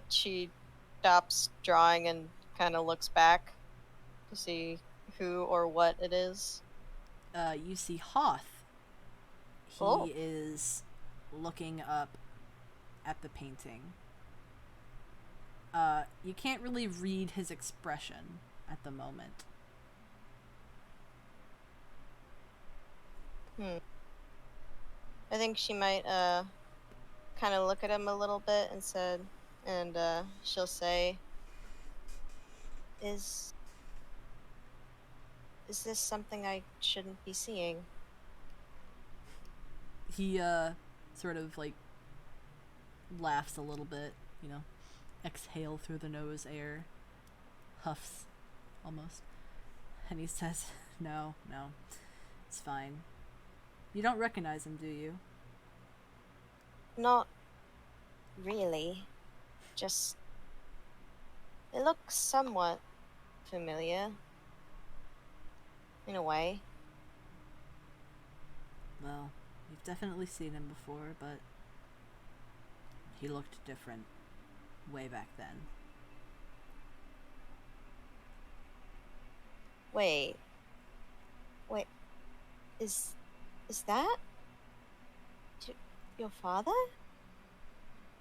She stops drawing and kind of looks back to see who or what it is. You see Hoth. He Oh. is looking up at the painting. You can't really read his expression at the moment. I think she might kind of look at him a little bit and she'll say, Is this something I shouldn't be seeing? He sort of like laughs a little bit, you know, exhale through the nose air, huffs almost, and he says, no, it's fine. You don't recognize him, do you? Not really. Just it looks somewhat familiar in a way. Well, you've definitely seen him before, but he looked different way back then. Wait, is that your father?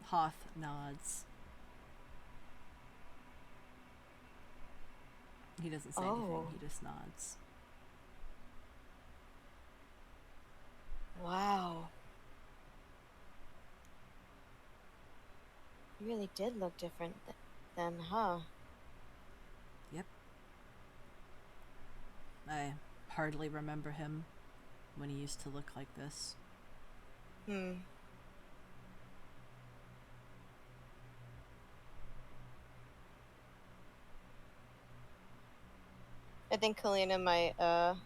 Hoth nods. He doesn't say anything, Oh. he just nods. Wow. You really did look different then, huh? Yep. I hardly remember him when he used to look like this. I think Kalina might, out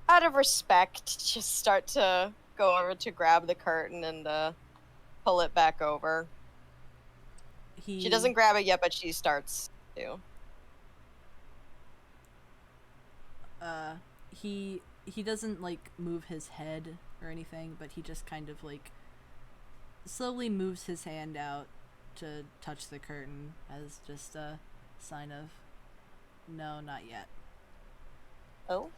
of respect, just start to go over to grab the curtain and, pull it back over. She doesn't grab it yet, but she starts to. He doesn't like move his head or anything, but he just kind of like slowly moves his hand out to touch the curtain as just a sign of no, not yet. Oh?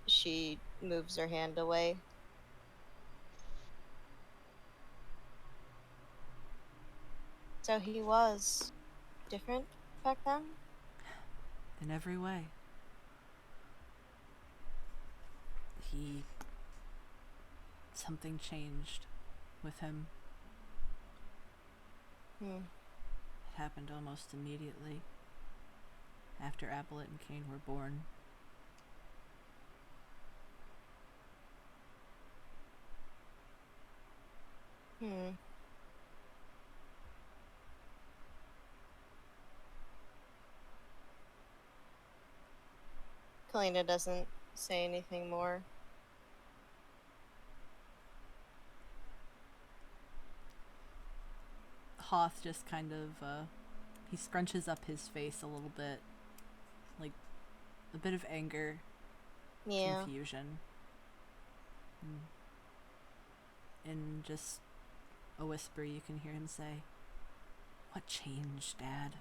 She moves her hand away. So he was different back then? In every way. Something changed with him. It happened almost immediately after Abelet and Cain were born. Kalina doesn't say anything more. Hoth just kind of, he scrunches up his face a little bit. Like, a bit of anger, Yeah. confusion. In just a whisper, you can hear him say, "What changed, Dad?"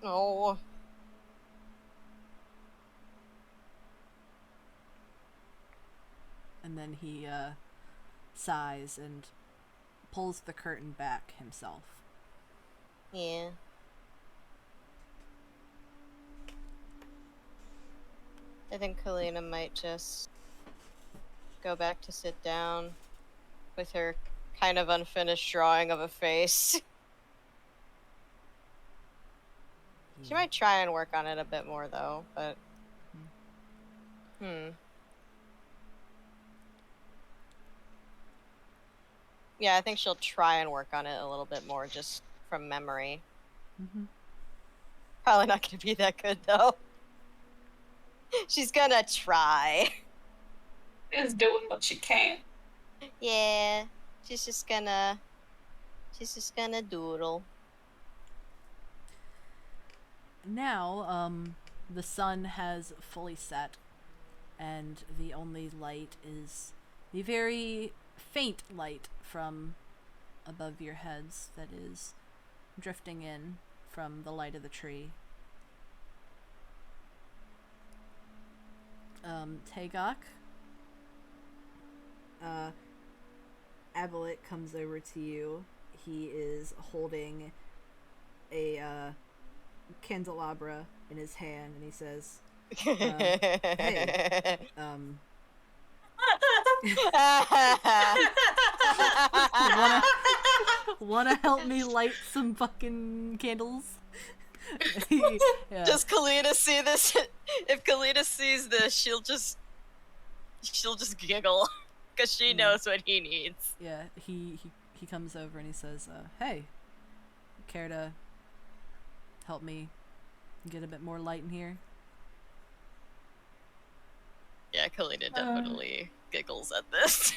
Oh. And then he, sighs and pulls the curtain back himself. Yeah. I think Kalina might just go back to sit down with her kind of unfinished drawing of a face. She might try and work on it a bit more though, but Yeah, I think she'll try and work on it a little bit more just from memory. Probably not gonna be that good though. She's gonna try. Is doing what she can. Yeah, she's just gonna doodle. Now, the sun has fully set, and the only light is the very faint light from above your heads that is drifting in from the light of the tree. Tagok. Abelet comes over to you. He is holding a candelabra in his hand, and he says, "Hey, wanna help me light some fucking candles?" Yeah. Does Kalina see this? If Kalina sees this, she'll just giggle because she knows what he needs. Yeah, he comes over and he says, "Hey, care to help me get a bit more light in here?" Yeah, Kalina definitely giggles at this.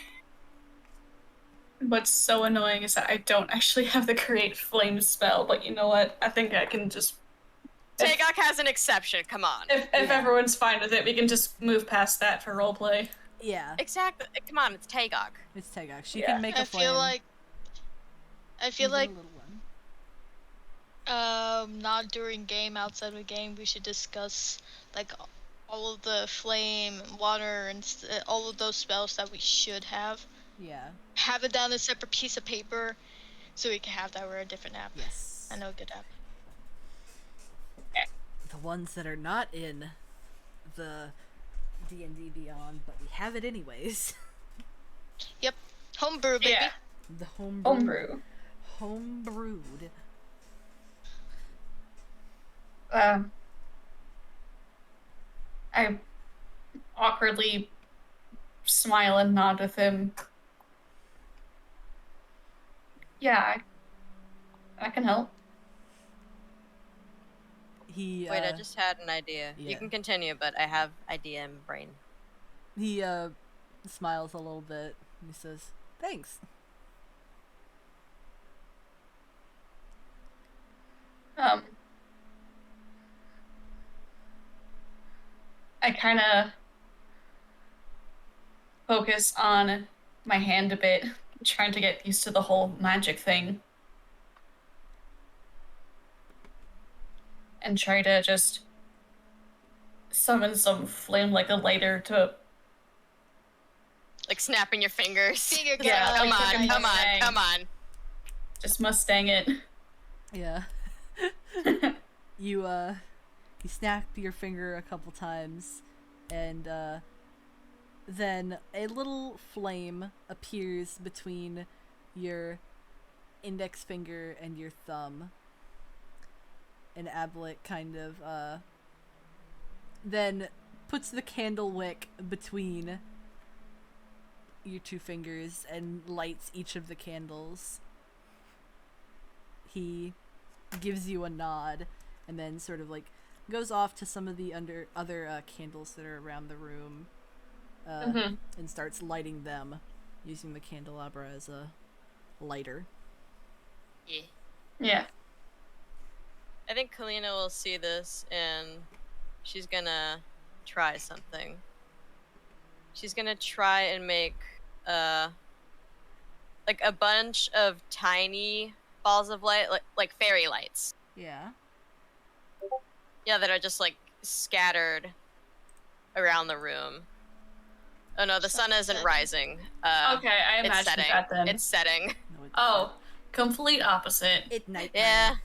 What's so annoying is that I don't actually have the create flame spell, but you know what? I think I can just. Tagok has an exception. Come on. If everyone's fine with it, we can just move past that for roleplay. Yeah, Exactly. Come on, it's Tagok. it's Tagok. She Yeah. can make a I flame. feel like Even a little one. not during game, outside of game, we should discuss like all of the flame, water, and all of those spells that we should have. Yeah. Have it down a separate piece of paper, so we can have that for a different app. Yes. I know a good app. The ones that are not in the D&D Beyond, but we have it anyways. Yep, homebrew, baby. Yeah. The Homebrew. Homebrewed. I awkwardly smile and nod with him. Yeah, I can help. He Wait, I just had an idea. yeah. You can continue, but I have idea in brain. he smiles a little bit and he says, "Thanks." I kind of focus on my hand a bit, trying to get used to the whole magic thing. And try to just summon some flame like a lighter to. Like snapping your fingers. Finger Yeah, gun. Come like on, fucking come on, Mustang. come on. Just Mustang it. Yeah. You snap your finger a couple times, and then a little flame appears between your index finger and your thumb. And Abelet kind of then puts the candle wick between your two fingers and lights each of the candles. He gives you a nod and then sort of like goes off to some of the other candles that are around the room and starts lighting them using the candelabra as a lighter. Yeah. Yeah. I think Kalina will see this and she's gonna try something. She's gonna try and make like a bunch of tiny balls of light, like fairy lights. Yeah. Yeah, that are just like scattered around the room. Oh no, the sun isn't rising. Okay, I It's imagined setting. that then. It's setting. No, it's Oh, complete opposite. at nighttime. Yeah.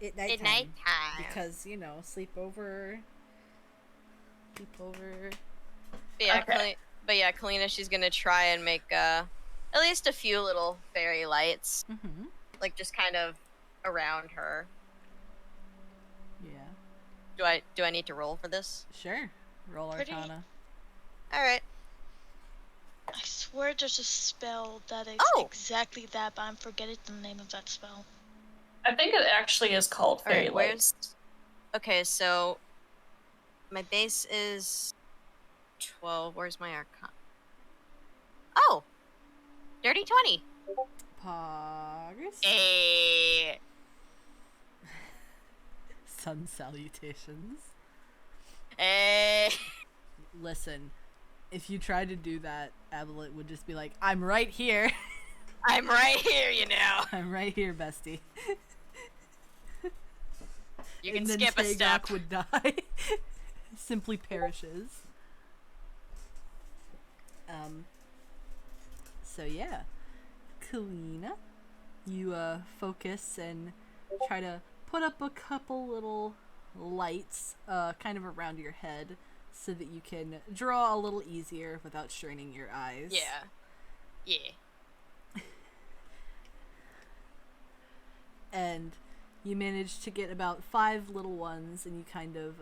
At nighttime. At nighttime. Because, you know, sleepover. But yeah, Okay. Kalina, she's gonna try and make at least a few little fairy lights, Mm-hmm. like just kind of around her. Yeah. Do I need to roll for this? Sure. Roll Pretty- Arcana. All right. I swear there's a spell that is Oh! exactly that, but I'm forgetting the name of that spell. I think it actually is called All fairy right. lights. Okay, so my base is 12. Where's my Arcana? Oh, dirty 20. Poggers. Hey. Sun salutations. Hey. Listen, if you tried to do that, Abelet would just be like, "I'm right here. I'm right here, you know. I'm right here, bestie." You can and then skip a Tagok step. would die. Simply perishes. So yeah. Kalina, you focus and try to put up a couple little lights kind of around your head so that you can draw a little easier without straining your eyes. Yeah. Yeah. And you manage to get about 5 little ones, and you kind of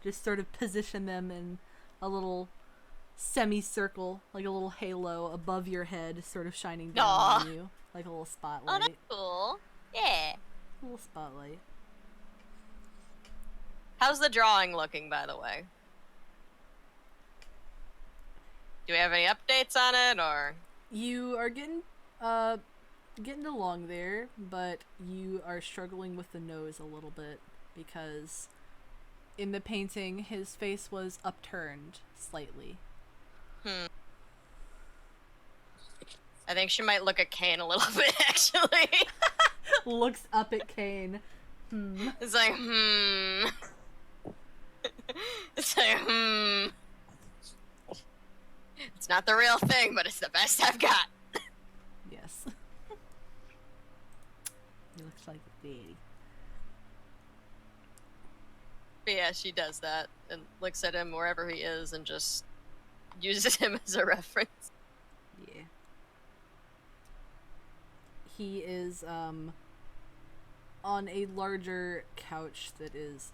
just sort of position them in a little semicircle, like a little halo above your head, sort of shining down Aw. on you, like a little Oh, spotlight. that's cool. Yeah. A little spotlight. How's the drawing looking, by the way? Do we have any updates on it, or? You are getting along there, but you are struggling with the nose a little bit because in the painting his face was upturned slightly. I think she might look at Kane a little bit, actually. Looks up at Kane. It's like, It's like, It's not the real thing, but it's the best I've got. Yes. He looks like a daddy. But yeah, she does that and looks at him wherever he is and just uses him as a reference. Yeah. He is on a larger couch that is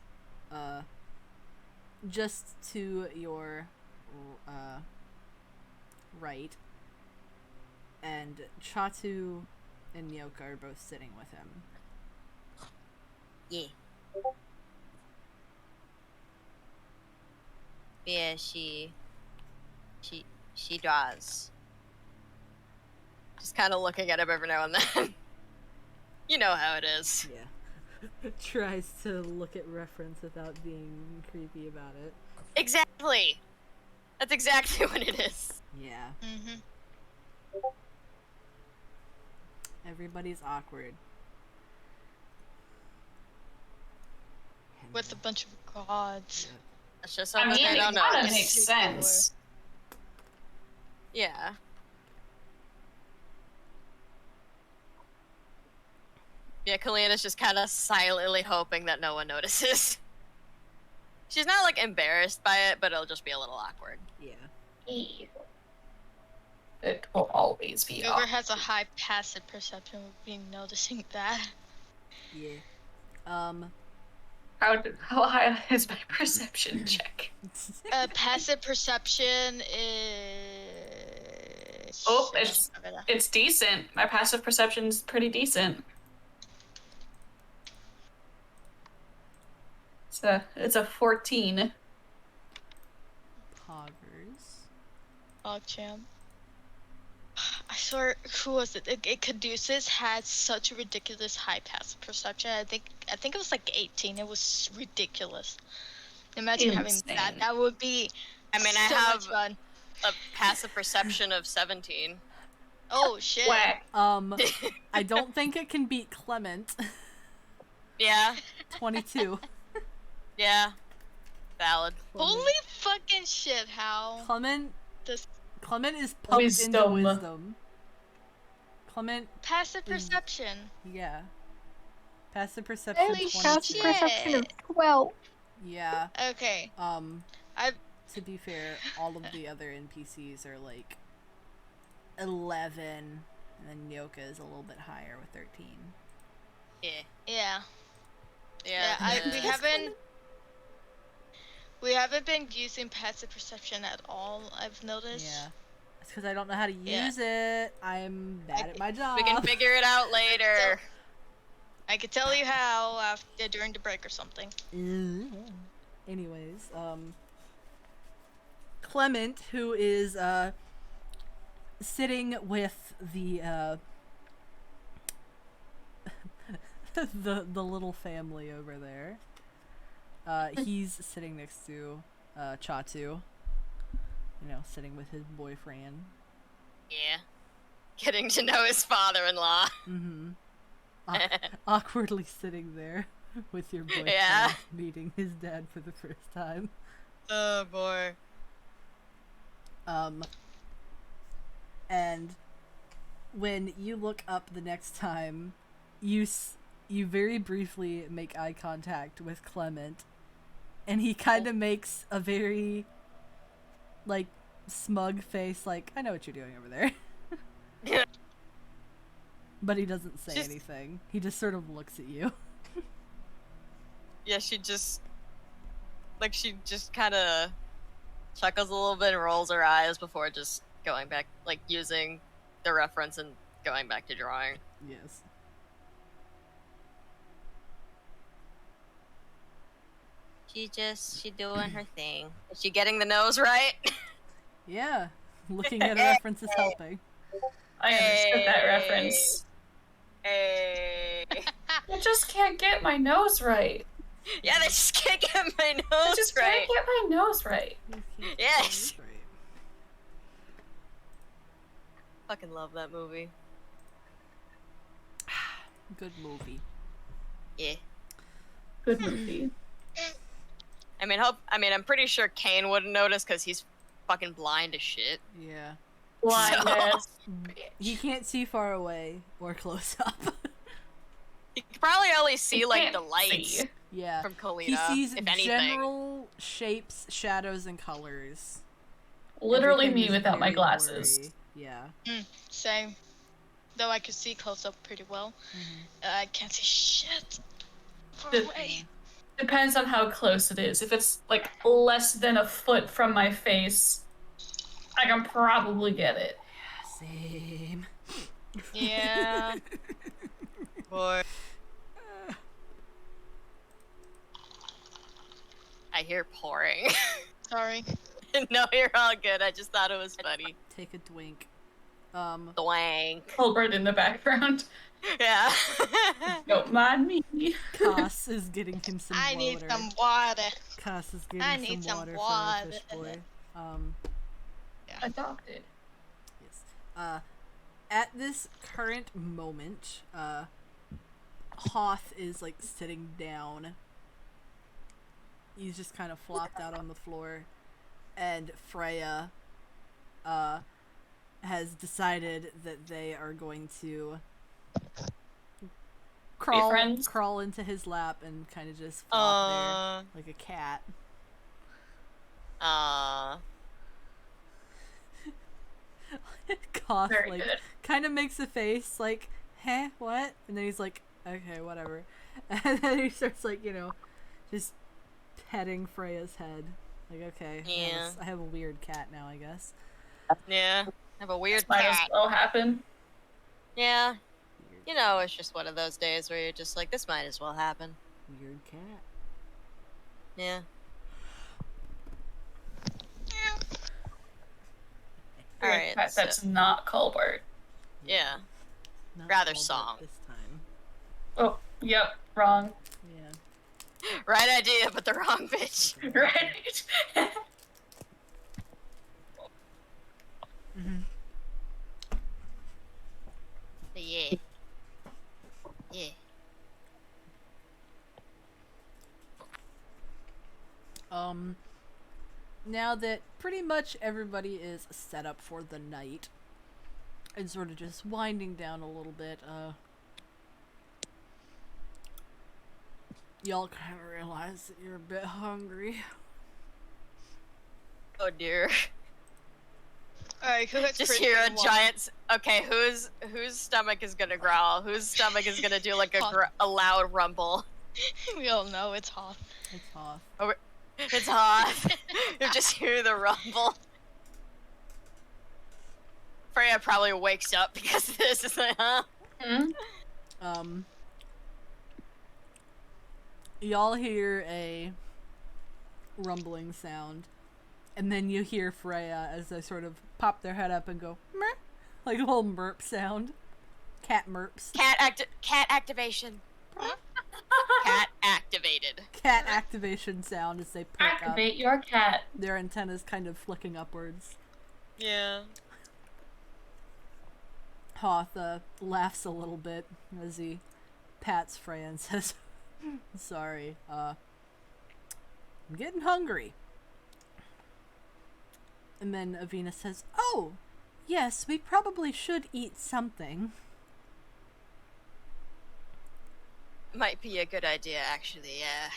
just to your right, and Chatu and Nyoka are both sitting with him. Yeah. Yeah, she draws. Just kind of looking at him every now and then. You know how it is. Yeah. Tries to look at reference without being creepy about it. Exactly. That's exactly what it is. Yeah. Mm-hmm. Everybody's awkward. With a bunch of gods. That's just I something mean, I it don't know. kind of makes sense. Yeah. Yeah, Kalena's just kind of silently hoping that no one notices. She's not, like, embarrassed by it, but it'll just be a little awkward. Yeah. It will always be Whoever has a high passive perception will be noticing that. Yeah. How high is my perception check? Passive perception is. Oh, it's decent. My passive perception's pretty decent. It's a 14. Poggers. PogChamp. I swear, who was it? Caduceus had such a ridiculous high passive perception. I think it was like 18. It was ridiculous. Imagine having Insane. that. That would be. I mean, so I have much fun. a passive perception of 17. Oh shit. Whack. I don't think it can beat Clement. Yeah, 22. yeah. Valid. Holy fucking shit! How Clement this is pumped into Wisdom. wisdom. Clement, passive perception? yeah. Passive perception Holy 22. Passive shit. perception of 12. Yeah. Okay. To be fair, all of the other NPCs are like 11, and then Nyoka is a little bit higher with 13. Yeah. Yeah. Yeah. We haven't been using passive perception at all. I've noticed. Yeah. It's because I don't know how to Yeah. use it. I'm bad at my job. We can figure it out later. I could tell you how after during the break or something. Anyways, Clement, who is sitting with the the little family over there. He's sitting next to Chatu. You know, sitting with his boyfriend. Yeah. Getting to know his father-in-law. Mm-hmm. Awkwardly sitting there. with your boyfriend Yeah. meeting his dad for the first time. Oh boy. And when you look up the next time, you very briefly make eye contact with Clement, and he kind of makes a very, like, smug face, like, I know what you're doing over there. But he doesn't say Just- anything. He just sort of looks at you. Yeah, she just kind of chuckles a little bit and rolls her eyes before just going back, like using the reference and going back to drawing. Yes. She doing her thing. Is she getting the nose right? Yeah. Looking at a reference is helping. I understood that reference. Hey. I just can't get my nose right. Yeah, they just can't get my nose I just right. can't get my nose right. Yes. Right. Fucking love that movie. Good movie. Yeah. Good movie. I'm pretty sure Kane wouldn't notice because he's fucking blind as shit. Yeah. Blindness. He can't see far away or close up. He could probably only see He like can't the lights Yeah. from Kalina. He sees if anything. general shapes, shadows, and colors. Literally Everything me is without my very glasses. blurry. Yeah. Same. Though I could see close up pretty well. Mhm. I can't see shit. Far The- away. Depends on how close it is. If it's like less than a foot from my face, I can probably get it. Same. Yeah. Boy. I hear pouring. Sorry. No, you're all good. I just thought it was funny. Take a drink. Dwang. Colbert in the background. Yeah. Don't mind me. Cass is getting him some I water. need some water. Cass is I getting need some some water for our water. fish boy. Adopted. Yes. At this current moment, Hoth is like sitting down. He's just kind of flopped out on the floor, and Freya, has decided that they are going to friends? crawl into his lap and kind of just flop there like a cat. Cough, Very like, good. kind of makes a face like, "Huh, what?" And then he's like, "Okay, whatever." And then he starts like, just petting Freya's head. Like, okay, Yeah. I have a weird cat now, I guess. Yeah. I have a weird Might as cat. well happen. Yeah. Weird, It's just one of those days where you're just like, this might as well happen. weird cat. Yeah. Alright. That's not Colbert. Yeah. Not Rather Albert song. this time. Oh, yep, wrong. Yeah. Right idea, but the wrong bitch. Right? Mhm. Yeah. Yeah. Now that pretty much everybody is set up for the night and sort of just winding down a little bit, y'all kind of realize that you're a bit hungry. Oh dear. Alright, who has Just pretty hear a good one? giant. Okay, whose stomach is gonna growl? Whose stomach is gonna do like a loud rumble? We all know it's hot. It's Hoth. It's hot. You just hear the rumble. Freya probably wakes up because of this. Is like, huh? Hmm? Y'all hear a rumbling sound, and then you hear Freya as they sort of pop their head up and go, meh, like a little merp sound. Cat merps. Cat activation. Cat activated. Cat activation sound as they perk up. Activate your cat. Their antennas kind of flicking upwards. Yeah. Hoth laughs a little bit as he pats Freya and says, Sorry. I'm getting hungry. And then Avina says, "Oh, yes, we probably should eat something." Might be a good idea, actually, yeah.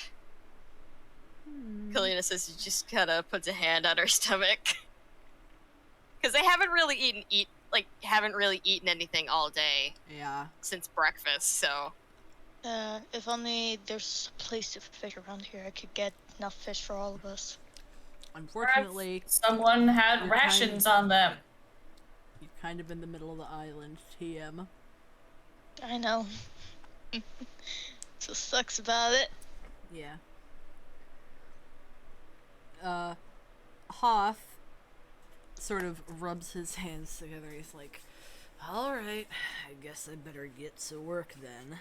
Kalina says she just kind of puts a hand on her stomach. Because they haven't really haven't really eaten anything all day Yeah. since breakfast, so... If only there's a place to fish around here, I could get enough fish for all of us. Unfortunately, Someone had You're rations kind- on them. you're kind of in the middle of the island, TM. I know. So sucks about it. Yeah. Hoth sort of rubs his hands together. He's like, "Alright, I guess I better get to work then."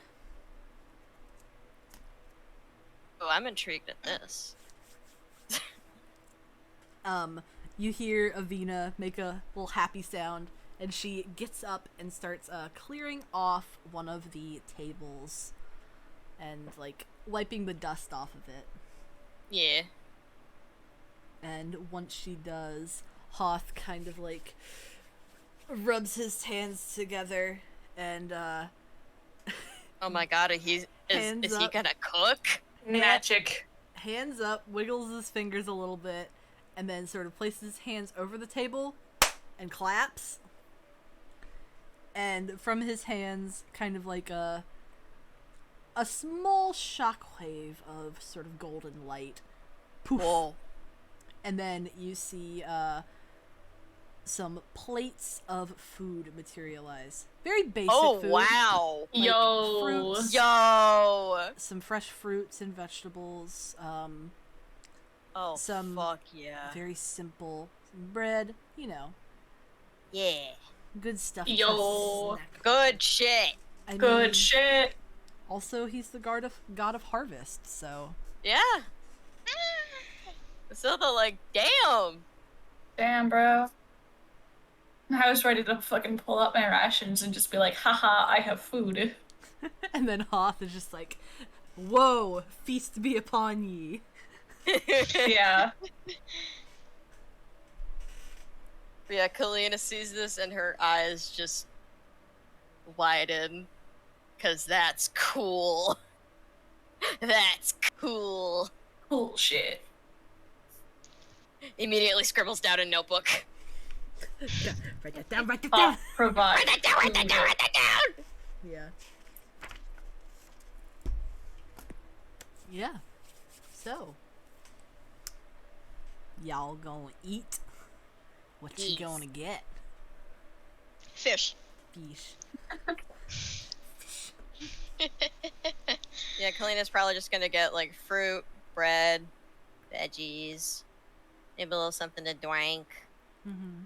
Oh, I'm intrigued at this. You hear Avina make a little happy sound, and she gets up and starts clearing off one of the tables and like wiping the dust off of it. Yeah. And once she does, Hoth kind of like rubs his hands together and Oh my god, is he Hands up. gonna cook? Magic. hands up, wiggles his fingers a little bit, and then sort of places his hands over the table and claps. And from his hands, kind of like a small shockwave of sort of golden light. Poof. Whoa. And then you see some plates of food materialize. Very basic Oh, food. wow. Like Yo. fruits. Yo. Some fresh fruits and vegetables. Oh, Some fuck yeah. Very simple bread. You know, Yeah. good stuff. to Yo. snack. Good shit. I Good mean, shit. Also, he's the god of harvest. So Yeah. So the like, damn. Damn, bro. I was ready to fucking pull out my rations and just be like, haha, I have food. and then Hoth is just like, "Whoa, feast be upon ye." Yeah. Yeah, Kalina sees this and her eyes just widen. Cause that's cool. That's cool. Cool shit. Immediately scribbles down a notebook. Write that down. Write that Pop, provide. Write that down, write that down, write that down! Yeah. Yeah. So, y'all gonna eat? What you Yes. gonna get? Fish. Fish. Yeah, Kalina's probably just gonna get like fruit, bread, veggies, maybe a little something to drink. Mm-hmm.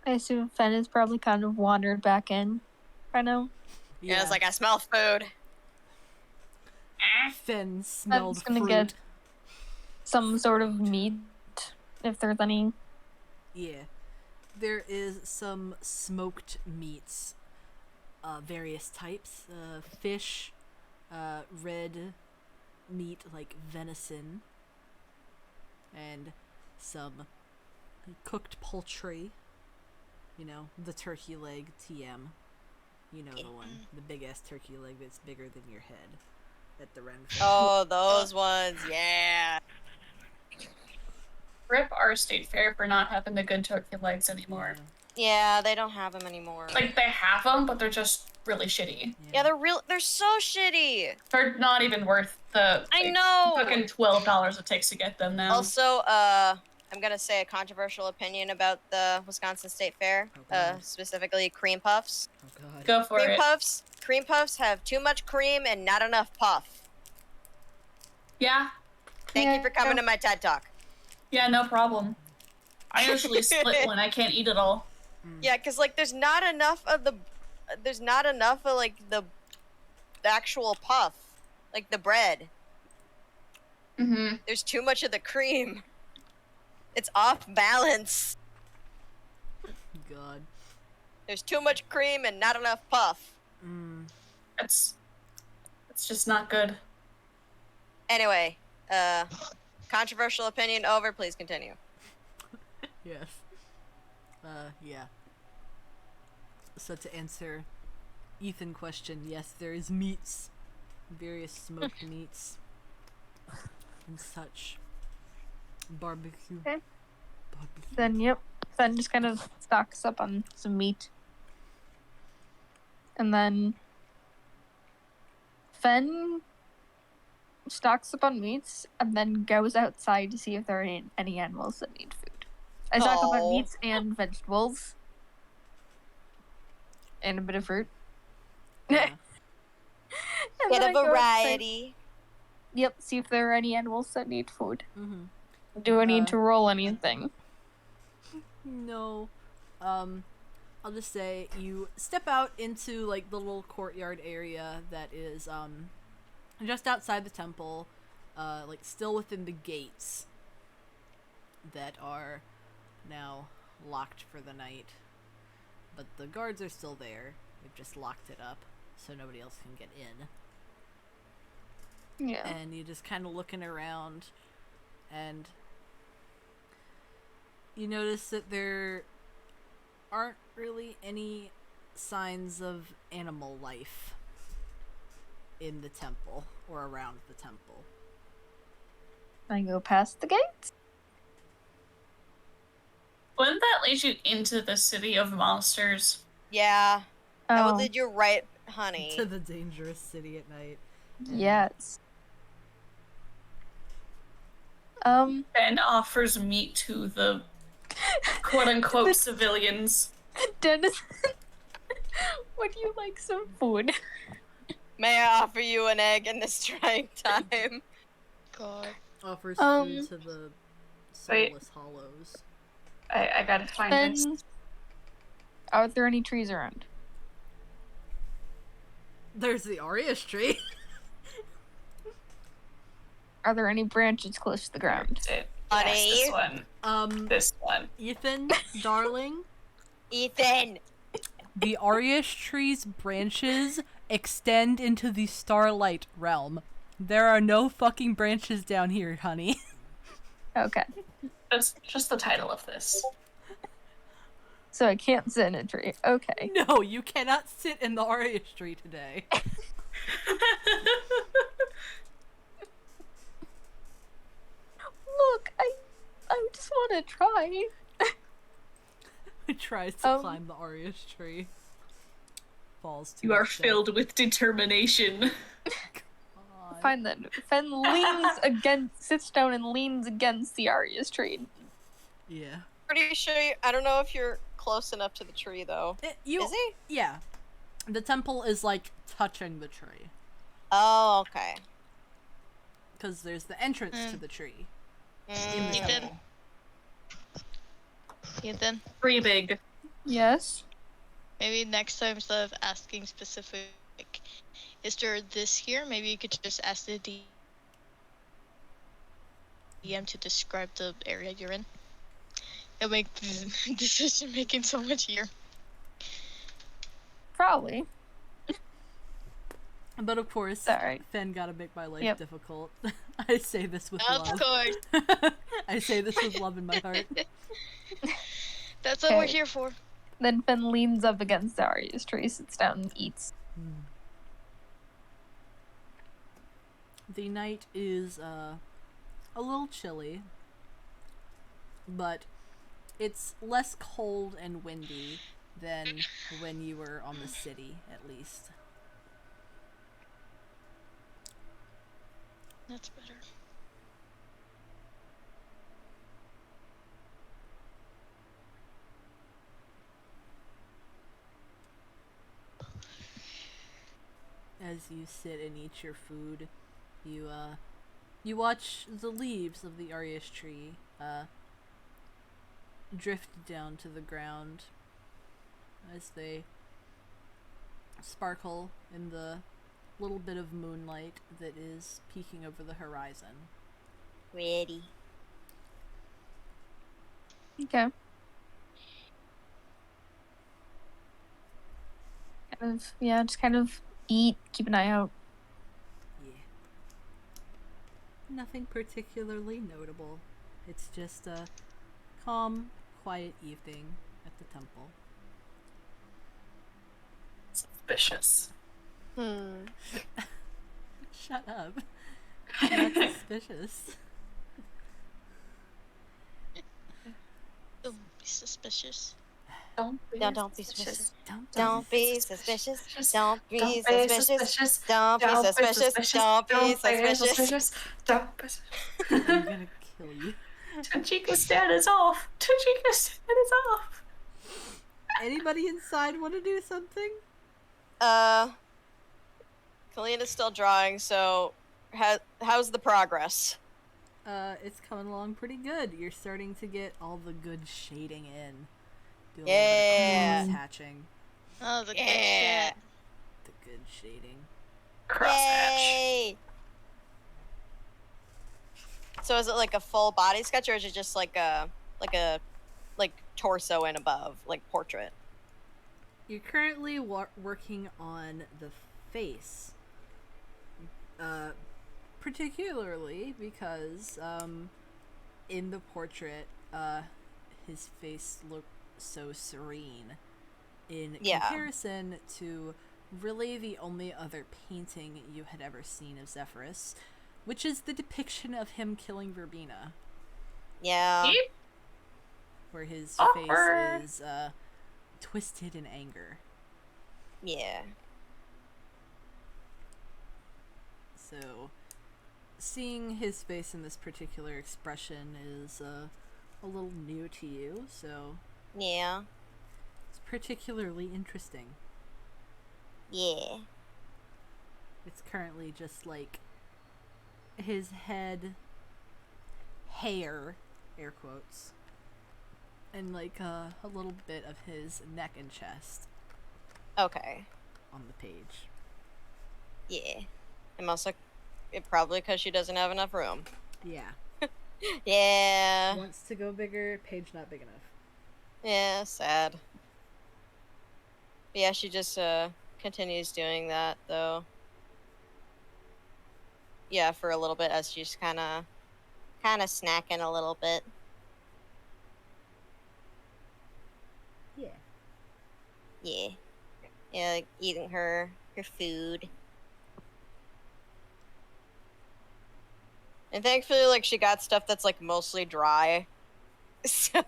I assume Fen is probably kind of wandered back in right now. Yeah, it's like I smell food. Finn smelled just gonna fruit. get some sort of meat, if there's any. Yeah. There is some smoked meats. Various types. Fish, red meat like venison, and some cooked poultry. You know, the turkey leg TM. You know the one. The big ass turkey leg that's bigger than your head. At the Renfrew. Oh, those ones, yeah. Rip our state fair for not having the good turkey legs anymore. Yeah, they don't have them anymore. Like, they have them, but they're just really shitty. Yeah, they're so shitty. They're not even worth the I like, know. fucking $12 it takes to get them now. Also, I'm gonna say a controversial opinion about the Wisconsin State Fair, Oh, God. specifically cream puffs. Oh god. Go for it. Cream puffs have too much cream and not enough puff. Yeah. Thank you for coming to my TED Talk. Yeah, no problem. I usually split when I can't eat it all. Yeah, cause like there's not enough of like the actual puff, like the bread. Mm-hmm. There's too much of the cream. It's off balance. God. There's too much cream and not enough puff. Mm. It's just not good. Anyway, controversial opinion over. Please continue. Yes. Yeah. So to answer Ethan question, yes, there is meats. Various smoked meats. And such. Barbecue. Okay. Barbecue. Then, yep. Fen just kind of stocks up on some meat. And then Fen stocks up on meats and then goes outside to see if there are any animals that need food. I stock up on Aw. meats and vegetables. And a bit of fruit. Yeah. And Get then a I go outside- variety. Yep, see if there are any animals that need food. Mm-hmm. Do I need to roll anything? No. I'll just say you step out into like the little courtyard area that is just outside the temple, like still within the gates that are now locked for the night. But the guards are still there. They've just locked it up so nobody else can get in. Yeah. And you just kind of looking around, and you notice that there aren't really any signs of animal life in the temple or around the temple. I go past the gates. Wouldn't that lead you into the city of monsters? Yeah, that Oh, would lead you right, honey. To the dangerous city at night. And yes. Ben offers meat to the quote-unquote civilians. Dennis, would you like some food? May I offer you an egg in this trying time? God. offers Um, food to the Wait. soulless hollows. I gotta find Ben, this. are there any trees around? There's the Arius tree. Are there any branches close to the ground? That's it. Honey. Yes, this one. This one. Ethan, darling, Ethan! the Arius tree's branches extend into the starlight realm. There are no fucking branches down here, honey. Okay. That's just the title of this. So I can't sit in a tree. Okay. No, you cannot sit in the Arius tree today. Look, I just want to try. He tries to Um, climb the Arius tree. Falls to You are his death. filled with determination. God. Fine then. Fen sits down and leans against the Aria's tree. Yeah. Pretty sure I don't know if you're close enough to the tree, though. You, Is he? Yeah. The temple is like touching the tree. Oh, okay. Because there's the entrance to the tree. In the Mm. temple. Ethan, Pretty big. Yes. maybe next time instead of asking specific, is there this here? Maybe you could just ask the DM to describe the area you're in. It'll make decision making so much easier. Probably. But of course, Sorry. Fen gotta make my life Yep. difficult. I say this with Of love. course. I say this with love in my heart. That's what we're Okay. here for. Then Fen leans up against the Aria's tree, sits down, and eats. The night is a little chilly, but it's less cold and windy than when you were on the city, at least. That's better. As you sit and eat your food, you watch the leaves of the Arius tree drift down to the ground as they sparkle in the little bit of moonlight that is peeking over the horizon. Ready. Okay. Just kind of eat, keep an eye out. Yeah. Nothing particularly notable. It's just a calm, quiet evening at the temple. Suspicious. Shut up. Not suspicious. Don't be suspicious. Don't Don't be suspicious. Don't Don't be suspicious. Don't be Don't be suspicious. suspicious. Don't be suspicious. Don't be suspicious. Don't be I'm gonna kill you. Tachika's dad is off. Tachika's dad is off. Anybody inside want to do something? Kalina's still drawing, so how's the progress? It's coming along pretty good. You're starting to get all the good shading in. Do a Yeah. little bit of cross hatching. Oh, the good Yeah. shit. The good shading. Crosshatch. Yay! So is it like a full body sketch, or is it just like a torso and above, like portrait? You're currently working on the face. Particularly because, in the portrait, his face looked so serene in Yeah. comparison to really the only other painting you had ever seen of Zephyrus, which is the depiction of him killing Verbena, Yeah. Yep. where his Awkward. face is twisted in anger. Yeah. So, seeing his face in this particular expression is a little new to you, so Yeah. it's particularly interesting. Yeah. It's currently just like his head, hair, air quotes, and like a little bit of his neck and chest Okay. on the page. Yeah. And also, probably because she doesn't have enough room. Yeah. Yeah. Wants to go bigger, page not big enough. Yeah, sad. But yeah, she just continues doing that though. Yeah, for a little bit as she's kind of snacking a little bit. Yeah. Yeah. Yeah, like eating her food. And thankfully, like, she got stuff that's like mostly dry. So,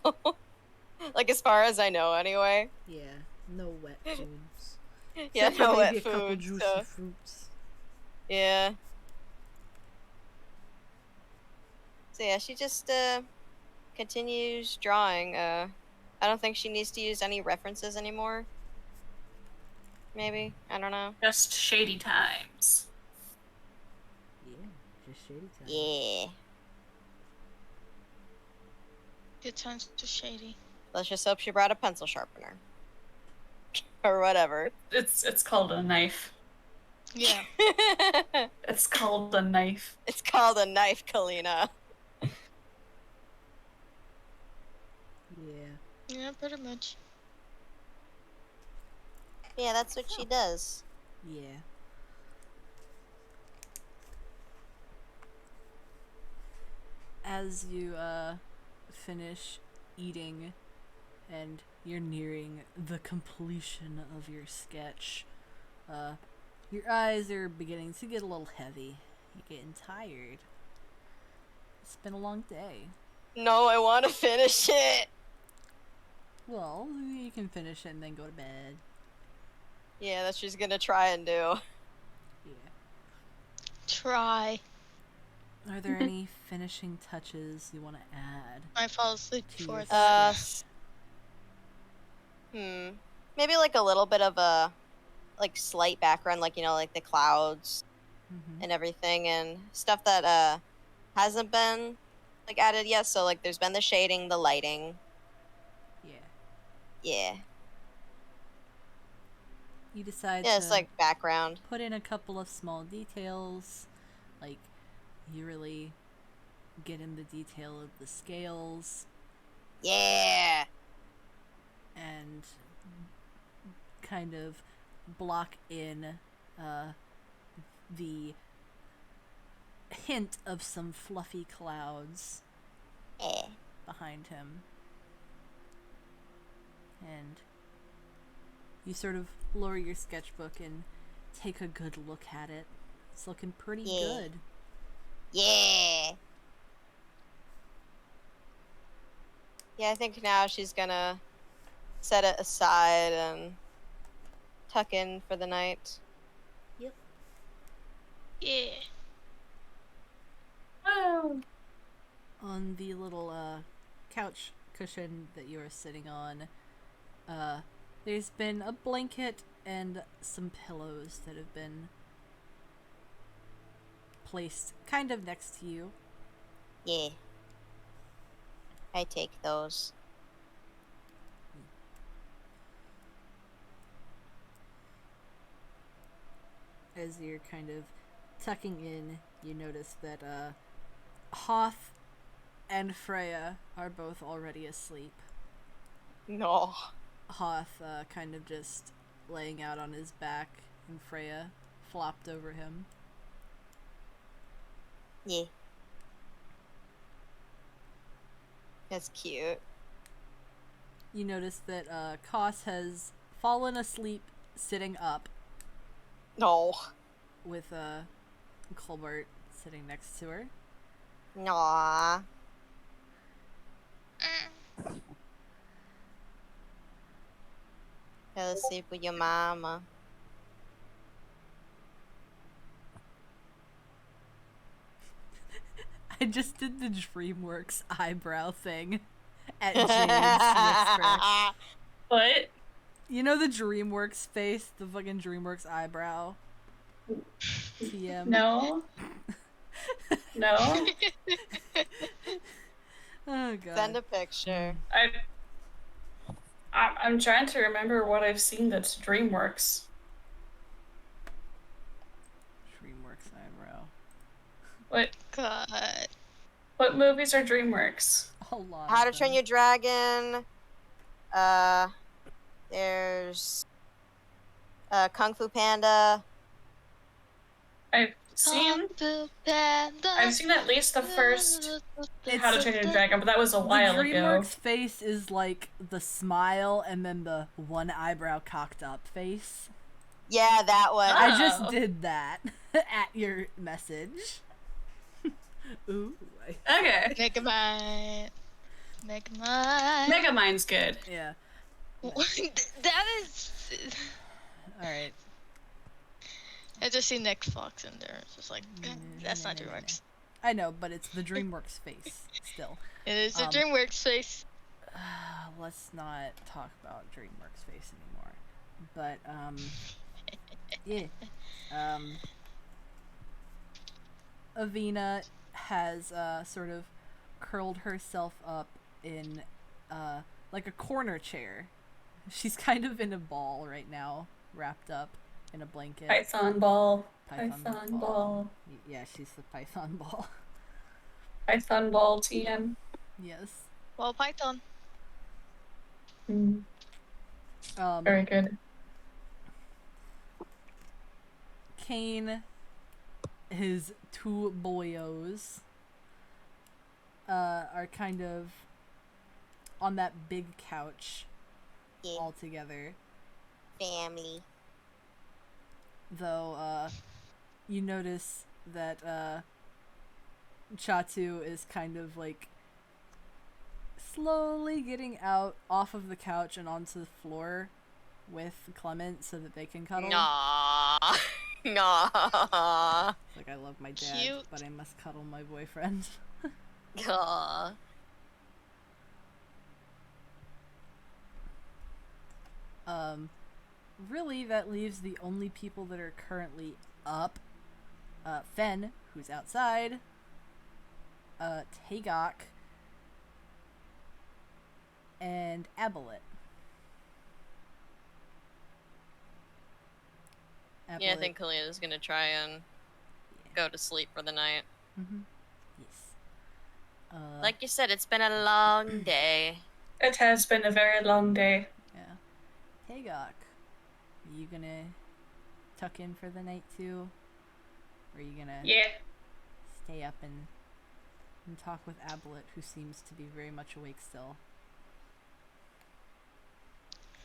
like, as far as I know, anyway. Yeah. No wet foods. Yeah, Except for no maybe wet a couple food. juicy So, fruits. yeah. So yeah, she just continues drawing. I don't think she needs to use any references anymore. Maybe, I don't know. Just shady times. Yeah. Just shady time. Yeah. Good times to shady. Let's just hope she brought a pencil sharpener. Or whatever. It's called a knife. Yeah. It's called a knife. It's called a knife, Kalina. Yeah. Yeah, pretty much. Yeah, that's what she does. Yeah. As you finish eating and you're nearing the completion of your sketch, your eyes are beginning to get a little heavy. You're getting tired. It's been a long day. No, I want to finish it. Well, you can finish it and then go to bed. Yeah, that's what she's gonna try and do. Yeah. Try. Are there any finishing touches you want to add? I fall asleep To before your that. Maybe like a little bit of a, like, slight background, like, you know, like the clouds Mm-hmm. and everything, and stuff that hasn't been like added yet. So like, there's been the shading, the lighting. Yeah. Yeah, You decide yeah, to it's like background. put in a couple of small details, like you really get in the detail of the scales Yeah, and kind of block in the hint of some fluffy clouds Eh. behind him. And you sort of lower your sketchbook and take a good look at it. It's looking pretty Yeah. good. Yeah. Yeah, I think now she's gonna set it aside and tuck in for the night. Yeah. Wow. On the little couch cushion that you are sitting on, there's been a blanket and some pillows that have been placed kind of next to you. Yeah. I take those. As you're kind of tucking in, you notice that Hoth and Freya are both already asleep. No. Hoth kind of just laying out on his back, and Freya flopped over him. Yeah. That's cute. You notice that Koss has fallen asleep sitting up, No. with Colbert sitting next to her. Aww. Fell asleep with your mama. I just did the DreamWorks eyebrow thing at Jade's whisper. What? You know the DreamWorks face? The fucking DreamWorks eyebrow? TM. No. No. Oh god. Send a picture. I'm trying to remember what I've seen that's DreamWorks. DreamWorks eyebrow. God. What movies are DreamWorks? A lot. How of to Train them. Your Dragon. There's Kung Fu Panda. I've seen at least the first How to Train Your Dragon, but that was a while the ago. DreamWorks face is like the smile and then the one eyebrow cocked up face. Yeah, that one. I just Oh. did that at your message. Ooh. Okay. Megamind. Megamind. Megamind's good. Yeah. That is. Alright. I just see Nick Fox in there. It's just like, that's not DreamWorks. I know, but it's the DreamWorks face still. It is a Um, DreamWorks face. Let's not talk about DreamWorks face anymore. But, yeah. Avina has, sort of curled herself up in, like a corner chair. She's kind of in a ball right now, wrapped up in a blanket. Python ball. Python Python ball. Yeah, she's the Python ball. Python ball TM. Yes. Well, Python. Very good. Kane, his two boyos, are kind of on that big couch Yeah, all together. family. Though, you notice that, Chatu is kind of like slowly getting out off of the couch and onto the floor with Clement so that they can cuddle. Nah. Nah. It's like, I love my dad, Cute. but I must cuddle my boyfriend. Aw. Really, that leaves the only people that are currently up. Fen, who's outside. Tagok. And Abelet. Yeah, I think Kalena's gonna try and go to sleep for the night. Mm-hmm. Yes. Like you said, it's been a long day. It has been a very long day. Yeah. Tagok, are you gonna tuck in for the night too? Or are you gonna Yeah. pay up and talk with Abelet, who seems to be very much awake still.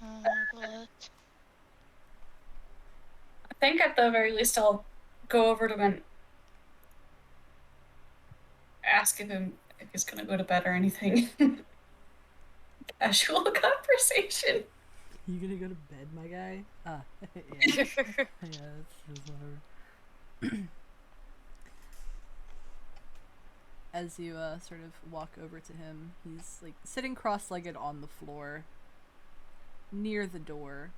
But I think at the very least I'll go over to him and ask if he's gonna go to bed or anything. Casual conversation. You gonna go to bed, my guy? Yeah. Yeah, that's whatever. As you sort of walk over to him, he's like sitting cross-legged on the floor near the door,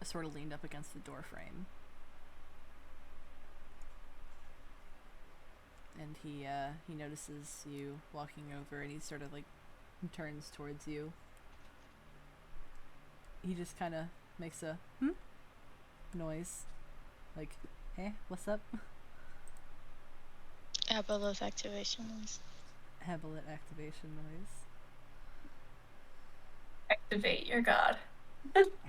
sort of leaned up against the door frame. And he notices you walking over, and he sort of like turns towards you. He just kind of makes a noise, like, "Hey, what's up?" Abelet activation is. Abelet activation noise. Activate your god. Activated.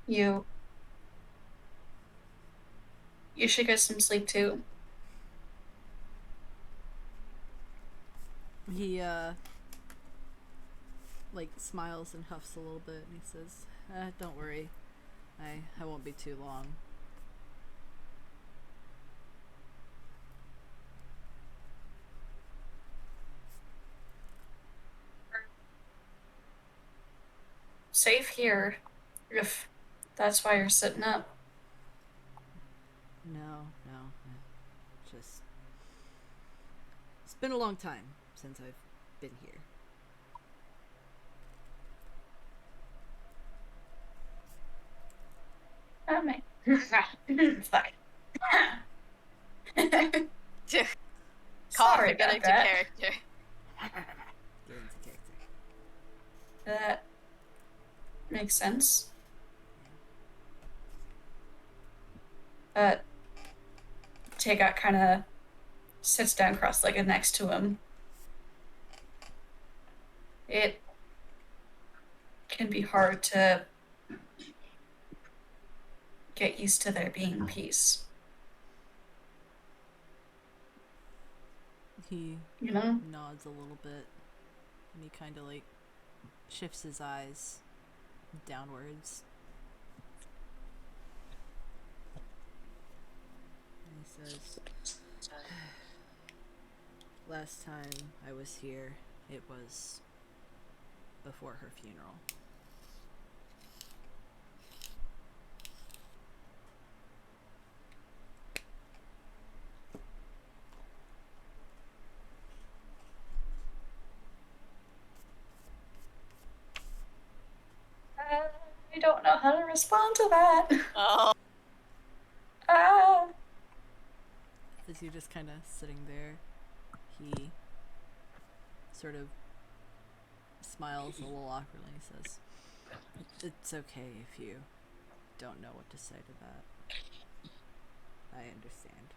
You should get some sleep too. He like smiles and huffs a little bit, and he says, "Don't worry, I won't be too long." Safe here, if that's why you're sitting up. No. Just it's been a long time since I've been here. Oh my. Fuck. Cough Sorry and get about into that. character. Get into character. That makes sense. Taegeuk kind of sits down cross-legged next to him. It can be hard to get used to there being peace. He You know? nods a little bit, and he kind of like shifts his eyes downwards. And he says, "Last time I was here, it was before her funeral." I don't know how to respond to that. Oh, As you're just kind of sitting there, he sort of smiles a little awkwardly and says, "It's okay if you don't know what to say to that. I understand."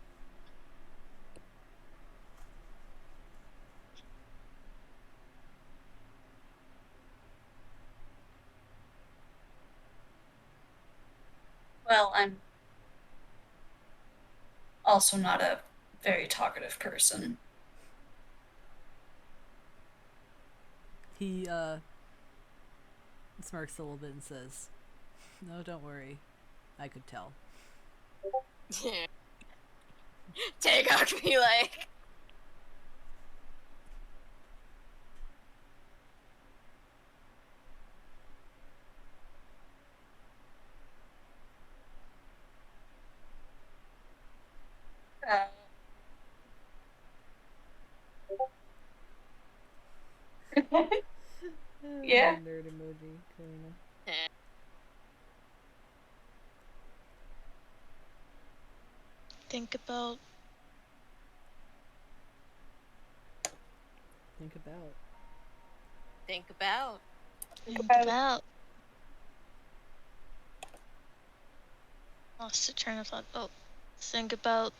Well, I'm also not a very talkative person. He smirks a little bit and says, "No, don't worry. I could tell." Taegeuk be like, Yeah. Nerd emoji, Karina. Think about Think about. think about. lost the train of thought. Oh, think about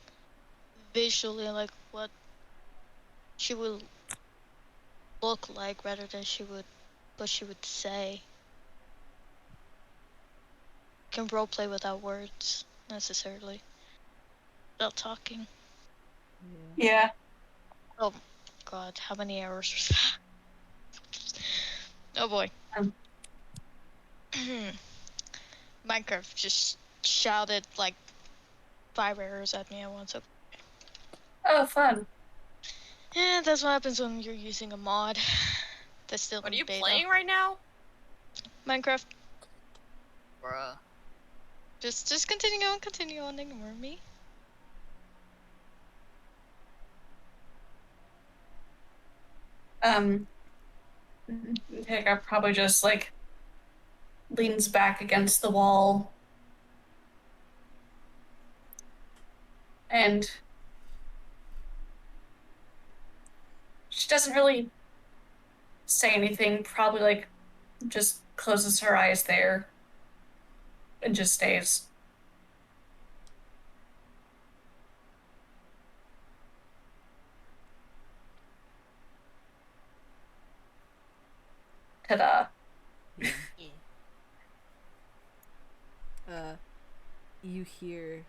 visually like what she would look like rather than what she would say. can roleplay without words necessarily. Without talking. Yeah. Oh god, how many hours was that? Oh boy. Um. Minecraft just shouted like 5 errors at me at once. So, Oh, fun. yeah, that's what happens when you're using a mod that's still What are in you beta. playing right now? Minecraft. Bruh. Just continue on, ignore me. Hagar probably just like leans back against the wall and she doesn't really say anything, probably like just closes her eyes there and just stays. Ta-da. Yeah. Yeah. You hear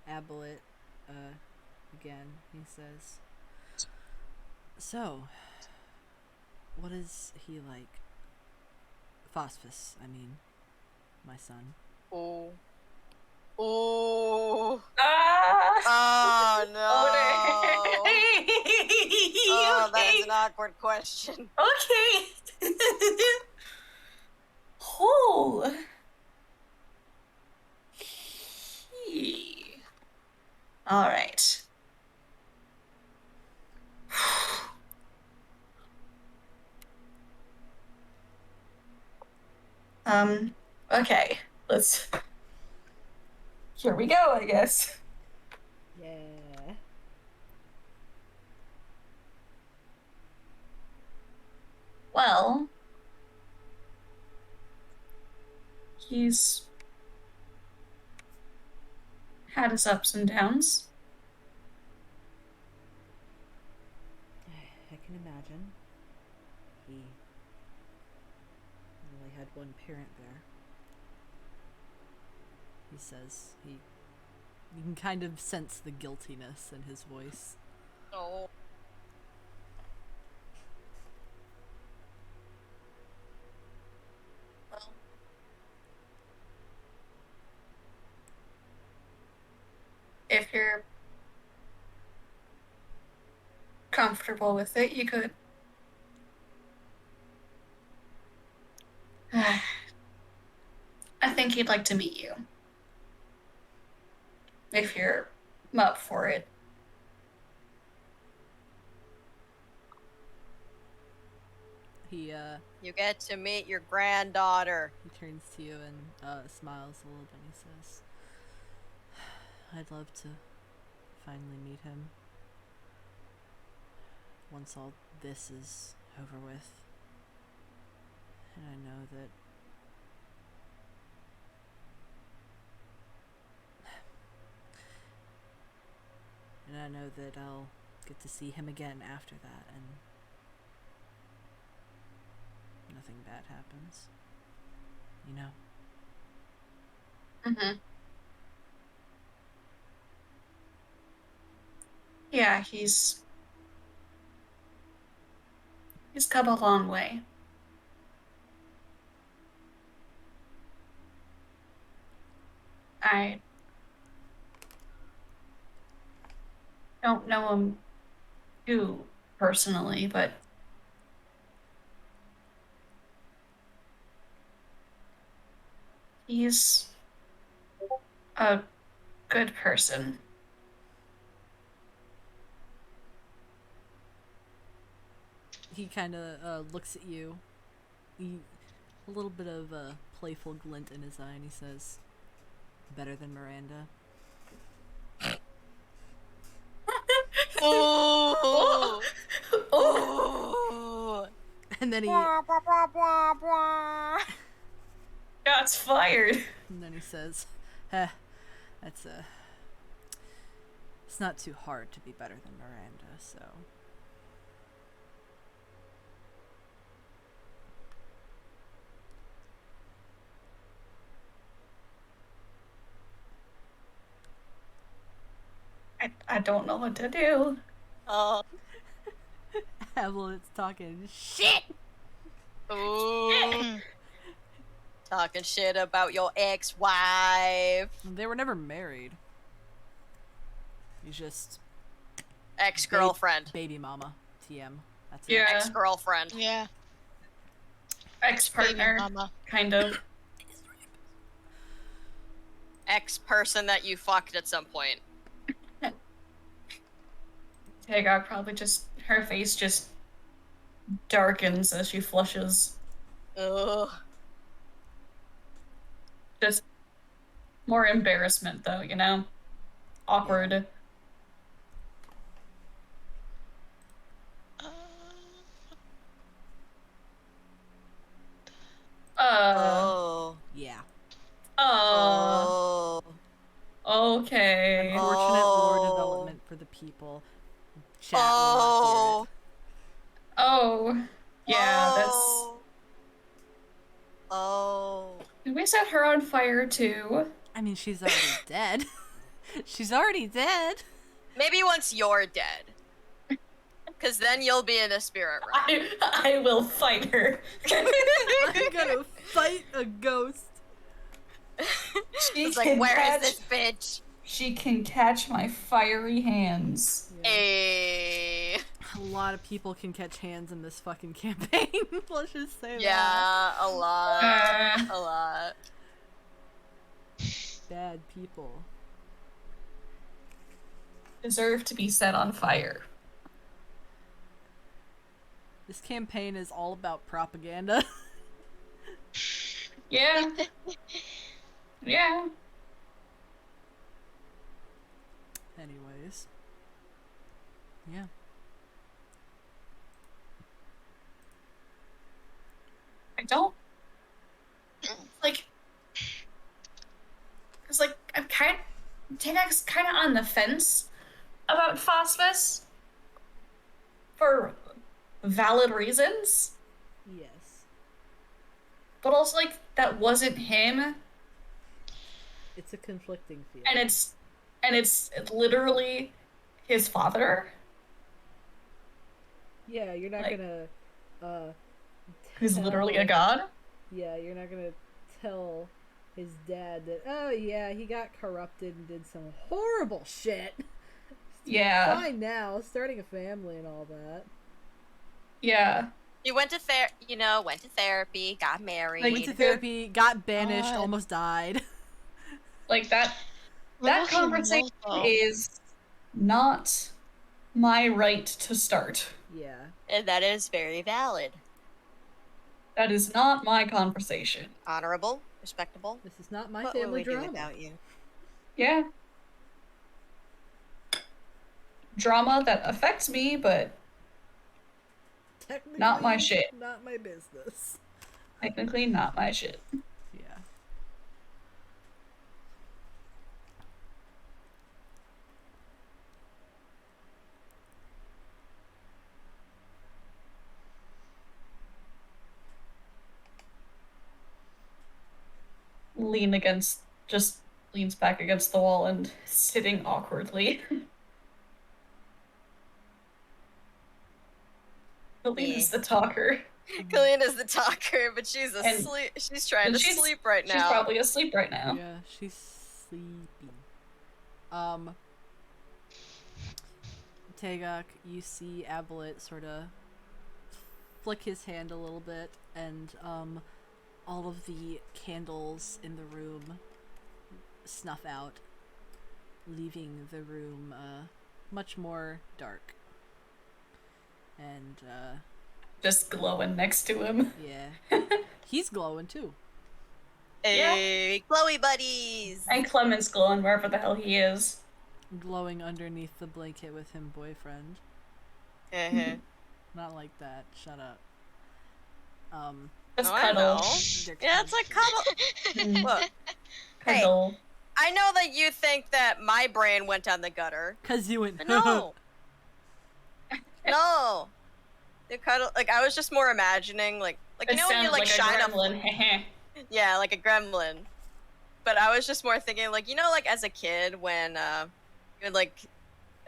Abelet, again. He says, "So, what is he like? Phosphus, I mean, my son." Oh. Oh. Ah! Oh no. Oh, that is an awkward question. Okay. Oh. All right. Okay. Let's. Here we go, I guess. Yeah. Well, he's had his ups and downs. I can imagine. He only had one parent there. He says you can kind of sense the guiltiness in his voice. Oh. If you're comfortable with it, you could. I think he'd like to meet you. If you're up for it. He You get to meet your granddaughter. he turns to you and smiles a little bit and he says, "I'd love to finally meet him. Once all this is over with. And I know that I'll get to see him again after that and nothing bad happens. You know?" Mm-hmm. Yeah, he's come a long way. I don't know him too personally, but he's a good person. He kind of looks at you. A little bit of a playful glint in his eye, and he says, "Better than Miranda." Oh. Oh, And then he shots fired. and then he says, that's it's not too hard to be better than Miranda, so." I don't know what to do. Oh. Hamlet's talking shit. Ooh. Talking shit about your ex-wife. They were never married. He's just Ex-girlfriend. baby mama. TM. That's Yeah. it. Ex-girlfriend. Yeah. Ex-partner, Baby mama. kind of. Ex-person that you fucked at some point. Tagok probably her face just darkens as she flushes. Ugh. Just more embarrassment, though, you know? Awkward. Oh. Yeah. Oh. Okay. Unfortunate lore Oh. development for the people. Chat will not Oh. Oh. Yeah, that's... Oh. Oh. Did we set her on fire, too? hear it. I mean, she's already dead. She's already dead. Maybe once you're dead. Because then you'll be in a spirit realm. I will fight her. I'm gonna fight a ghost. She It's like, where is this bitch? She can catch my fiery hands. Yeah. A. A lot of people can catch hands in this fucking campaign. Let's just say that. Yeah, a lot. A lot. Bad people. Deserve to be set on fire. This campaign is all about propaganda. Yeah. Yeah. Anyways. Yeah. I don't like, cause like Tagok's kind of on the fence about Phosphus for valid reasons, Yes. but also like that wasn't him, It's a conflicting feeling. and it's literally his father. Yeah, you're not like- gonna Who's literally a god. Yeah, you're not gonna tell his dad that, oh yeah, he got corrupted and did some horrible shit. Yeah. Fine now, starting a family and all that. Yeah. You went to therapy, got married. Like, Went to therapy, got banished, God. almost died. Like that Little conversation Himoto. is not my right to start. Yeah. And that is very valid. That is not my conversation. Honorable, respectable. This is not my What will family we do drama. without you? Yeah. Drama that affects me, but Technically, Not my shit. Not my business. technically not my shit. Yeah. Just leans back against the wall and sitting awkwardly. Lean's the talker. Colleen is the talker, but she's And- asleep. She's trying and to she's- sleep right now. She's probably asleep right now. Yeah, she's sleepy. Tagok, you see Abelet sort of flick his hand a little bit, and all of the candles in the room snuff out, leaving the room much more dark. And Just glowing next to him. yeah, he's glowing too. Hey, glowy buddies. And Clement's glowing wherever the hell he is. Glowing underneath the blanket with him boyfriend. Uh-huh. Not like that. Shut up. Just Oh, I cuddle. know. They're Yeah, it's like cuddle. Look, Hey. Cuddle. I know that you think that my brain went down the gutter, Cause you went but no. No. The cuddle, like I was just more imagining, like It you know when you sounds like like shine a a gremlin. yeah, like a gremlin. But I was just more thinking, like, you know, like as a kid when you would like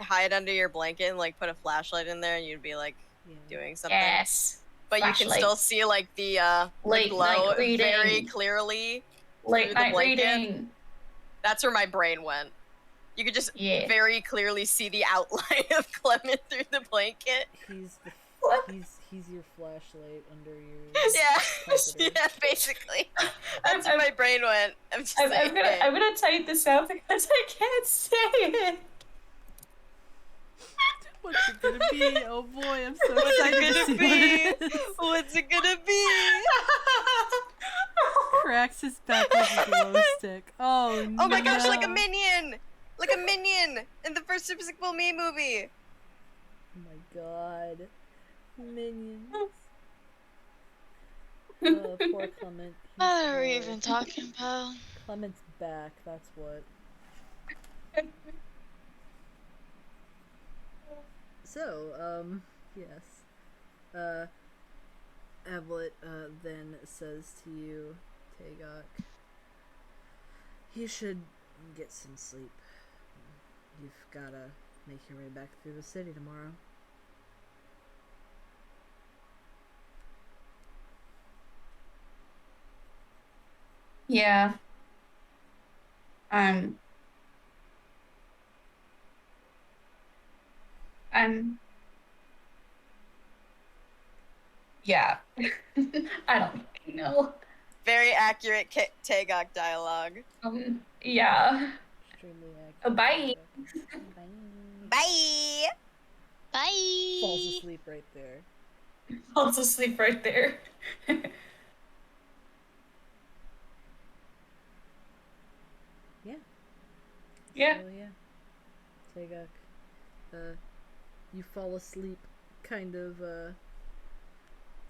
hide under your blanket and like put a flashlight in there, and you'd be like Yeah. doing something. Yes. But you can Flashlight. still see like the Late glow night reading. very clearly. Late through the night blanket. reading. That's where my brain went. You could just Yeah. very clearly see the outline of Clement through the blanket. He's your flashlight under your Yeah, comforter. yeah, basically. That's I'm- where my brain went. I'm just saying. I'm gonna type this out because I can't say it. What's it gonna be? Oh boy, I'm so What's excited it to gonna see be? what it is. What's it gonna be? Cracks his back with a glow stick. Oh no. Oh my gosh, like a minion! Like a minion in the first Despicable Me movie. Oh my god. Minions. Poor Clement. He's What are we bored. even talking about? Clement's back, that's what. So, yes. Ablett, then says to you, Tagok, you should get some sleep. You've gotta make your way back through the city tomorrow. Yeah. Yeah. I don't know. Very accurate Tagok dialogue. Yeah. Extremely Bye. Bye. Bye! Bye. Falls asleep right there. Falls asleep right there. Yeah. Yeah. So yeah. Tagok, you fall asleep kind of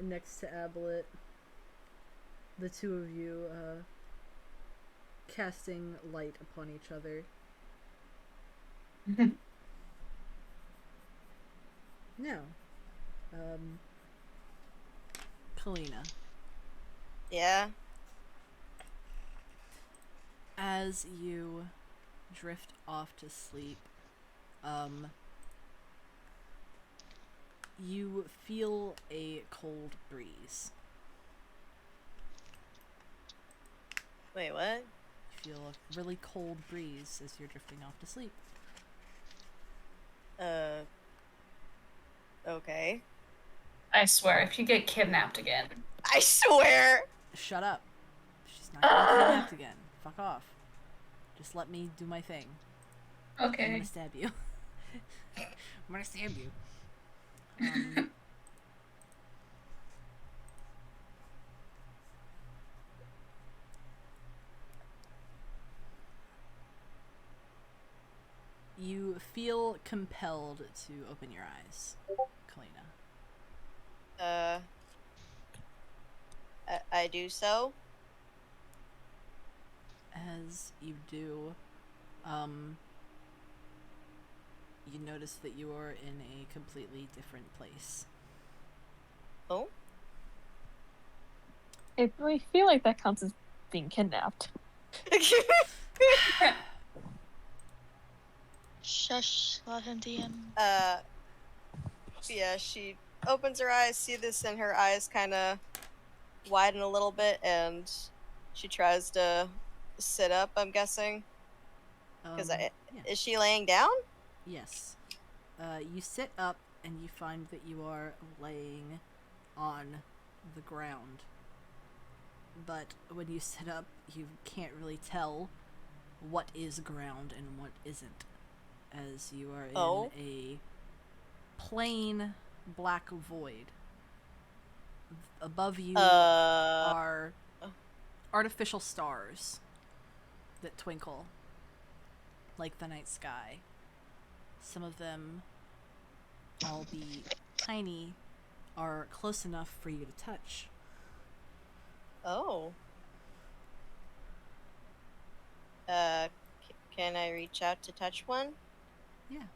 next to Ablett. The two of you casting light upon each other. Now, Kalina, Yeah? as you drift off to sleep, you feel a cold breeze. Wait, what? You feel a really cold breeze as you're drifting off to sleep. Okay. I swear, if you get kidnapped again. I swear! Shut up. She's not gonna get kidnapped again. Fuck off. Just let me do my thing. I'm Okay. gonna stab you. I'm gonna stab you. You feel compelled to open your eyes, Kalina. I do so. As you do, you notice that you are in a completely different place. Oh? I really feel like that counts as being kidnapped. Shush. Let him DM. Yeah, she opens her eyes, see this, and her eyes kind of widen a little bit, and she tries to sit up, I'm guessing. Because Yeah. is she laying down? Yes. You sit up and you find that you are laying on the ground. But when you sit up, you can't really tell what is ground and what isn't, as you are in Oh. a plain black void. Above you are artificial stars that twinkle like the night sky. Some of them, albeit tiny, are close enough for you to touch. Oh. Can I reach out to touch one? Yeah.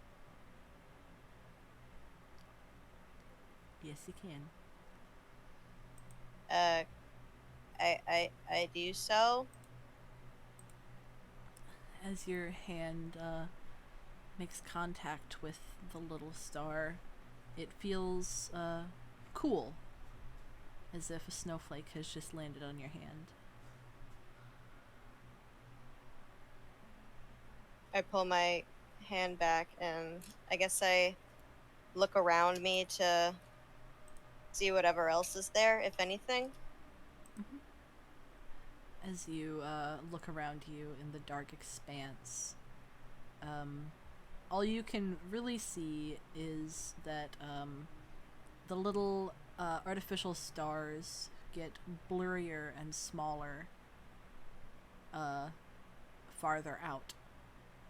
Yes, you can. I do so. As your hand makes contact with the little star, it feels cool, as if a snowflake has just landed on your hand. I pull my hand back and I guess I look around me to see whatever else is there, if anything. As you look around you in the dark expanse, all you can really see is that the little artificial stars get blurrier and smaller farther out,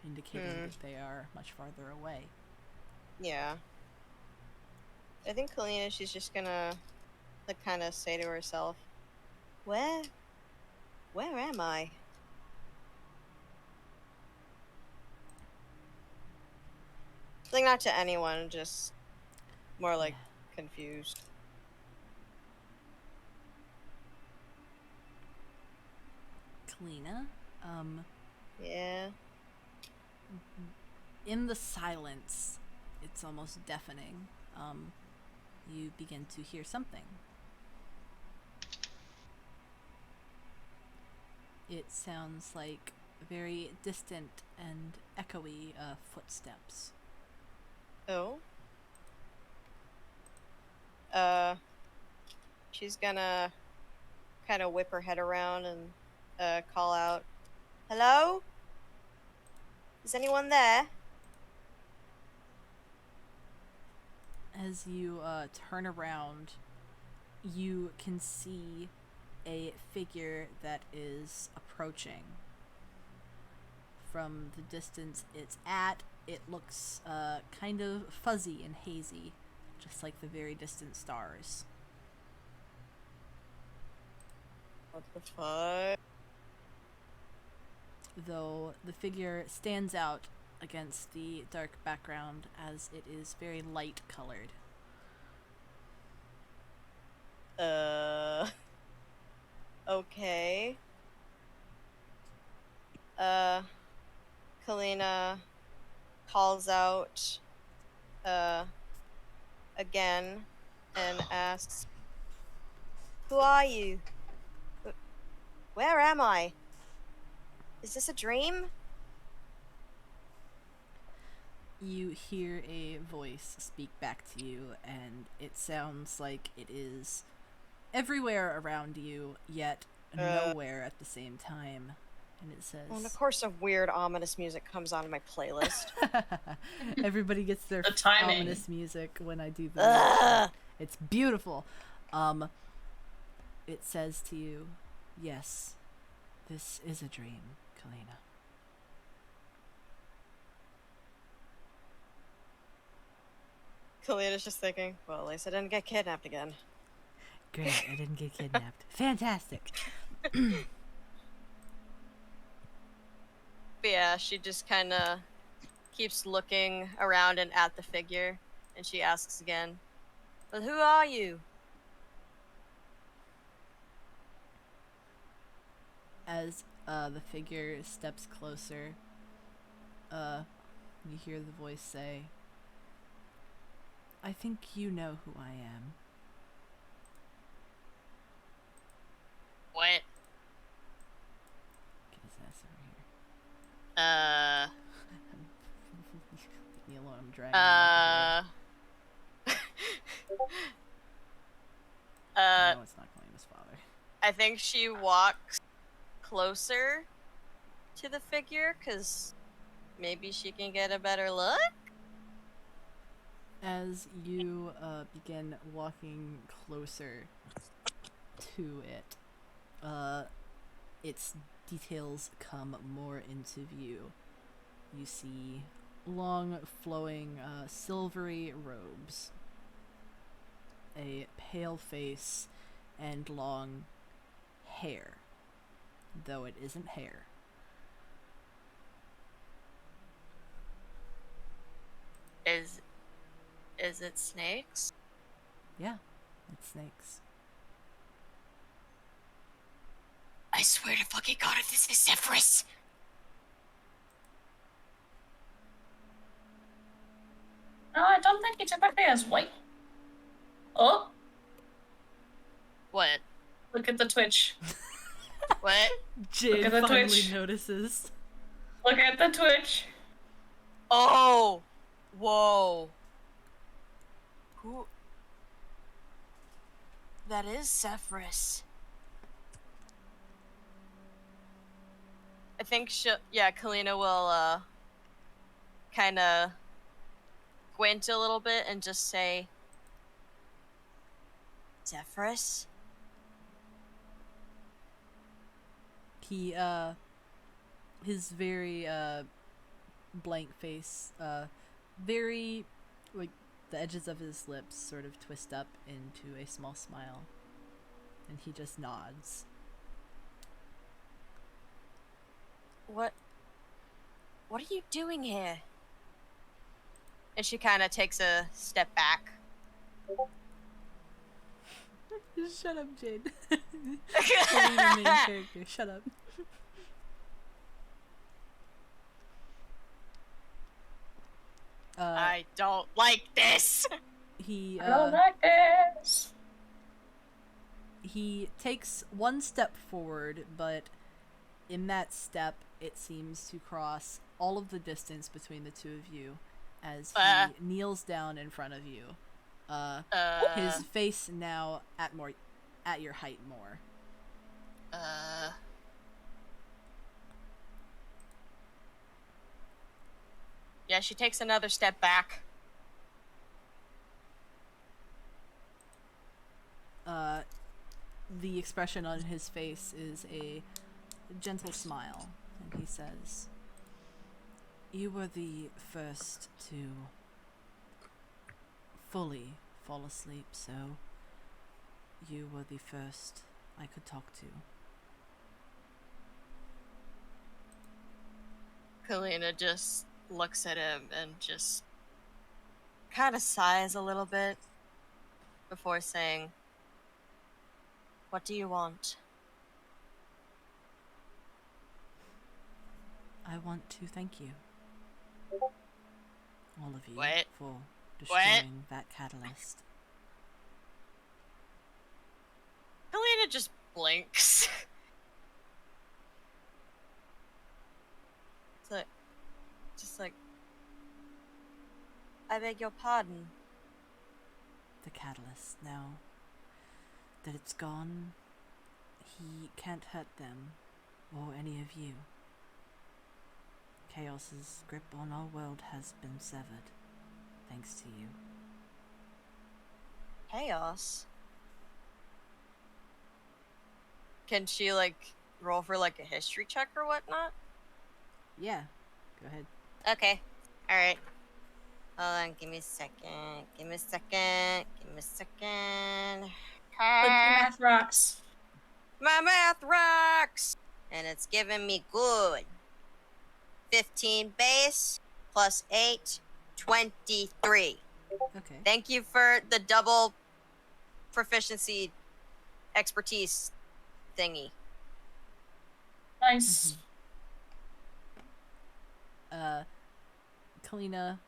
indicating that they are much farther away. Yeah. I think Kalina, she's just gonna like kind of say to herself, Where am I? Like, not to anyone, just more like confused. Kalina, Yeah. in the silence, it's almost deafening, you begin to hear something. It sounds like very distant and echoey footsteps. Oh. She's gonna kind of whip her head around and call out, Hello? Is anyone there? As you turn around, you can see a figure that is approaching. From the distance it's at, it looks kind of fuzzy and hazy, just like the very distant stars. What the fuck? Though the figure stands out against the dark background as it is very light colored. Okay. Kalina calls out, again and asks, Who are you? Where am I? Is this a dream? You hear a voice speak back to you, and it sounds like it is everywhere around you, yet nowhere at the same time. And it says... And of course a weird ominous music comes on my playlist. Everybody gets their The timing. ominous music when I do that. It's beautiful. It says to you, yes, this is a dream, Kalina. Kalina's just thinking, well, at least I didn't get kidnapped again. Great, I didn't get kidnapped. Fantastic. But yeah, she just kind of keeps looking around and at the figure, and she asks again, Well, who are you? As the figure steps closer, you hear the voice say, I think you know who I am. What? Get his ass over here. Leave me alone, I'm dragging him out the door. No, it's not Kalena's father. I think she walks closer to the figure, because maybe she can get a better look? As you begin walking closer to it, its details come more into view. You see long, flowing, silvery robes, a pale face, and long hair, though it isn't hair. Is it snakes? Yeah, it's snakes. I swear to fucking God, if this is Zephyrus! Wait, Sebastian's white. Oh, What? look at the Twitch. What? Jade at the finally Twitch. notices. Look at the Twitch. Oh! Whoa. Who? That is Zephyrus. I think Kalina will, kinda squint a little bit and just say, Zephyrus? He, his very, blank face, very, like, the edges of his lips sort of twist up into a small smile. And he just nods. What are you doing here? And she kind of takes a step back. Shut up, Jade. Kalina, main character. Shut up. I don't like this. He, I don't like this. he takes one step forward, but in that step, it seems to cross all of the distance between the two of you as he kneels down in front of you. His face now at your height more. Yeah, she takes another step back. The expression on his face is a gentle smile, and he says, "You were the first to fully fall asleep, so you were the first I could talk to." Kalina just looks at him and just kind of sighs a little bit before saying, "What do you want?" I want to thank you, all of you, What? for destroying that catalyst. Kalina just blinks. Just like, I beg your pardon. The catalyst. Now that it's gone, he can't hurt them or any of you. Chaos's grip on our world has been severed, thanks to you. Chaos? Can she, like, roll for, like, a history check or whatnot? Yeah, go ahead. Okay. Alright. Hold on, give me a second. Give me a second. But your math rocks. My math rocks! And it's giving me good. 15 base plus 8, 23. Okay. Thank you for the double proficiency expertise thingy. Nice. Kalina,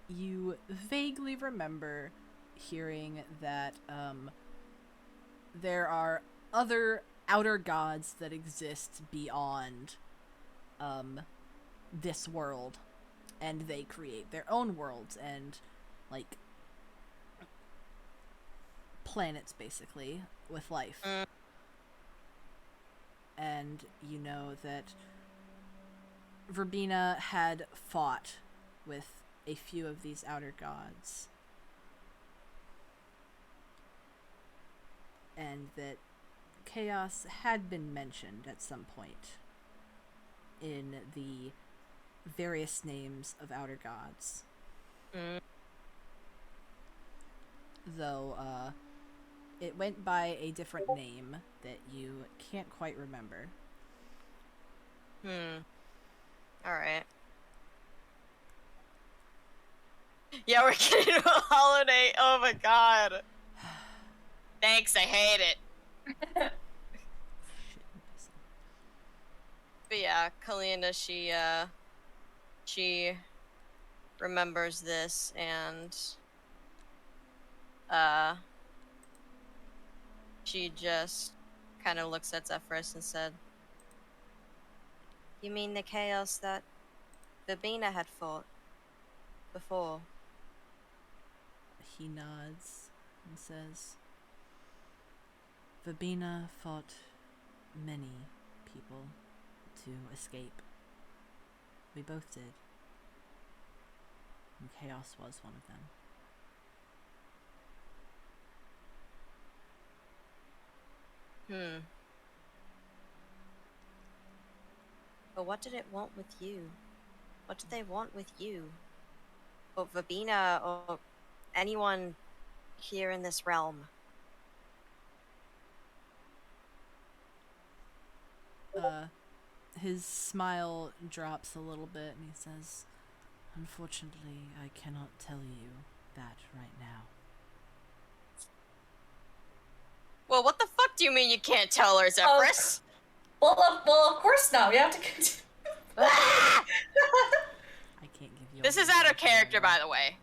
you vaguely remember hearing that there are other outer gods that exist beyond this world, and they create their own worlds and like planets basically with life. And you know that Verbena had fought with a few of these outer gods, and that chaos had been mentioned at some point in the various names of outer gods. Though it went by a different name that you can't quite remember. Alright. Yeah, we're getting to a holiday. Oh my god. Thanks, I hate it. But yeah, Kalina, she remembers this and She just kind of looks at Zephyrus and said, "You mean the chaos that Verbena had fought before?" He nods and says, Verbena fought many people to escape. We both did. And chaos was one of them. But what did it want with you? What did they want with you? Or Verbena, or anyone here in this realm? His smile drops a little bit and he says, Unfortunately, I cannot tell you that right now. Well, what the fuck do you mean you can't tell her, Zephyrus? Well, of course not. We have to continue. I can't give you This all is the out of information character, right by the way.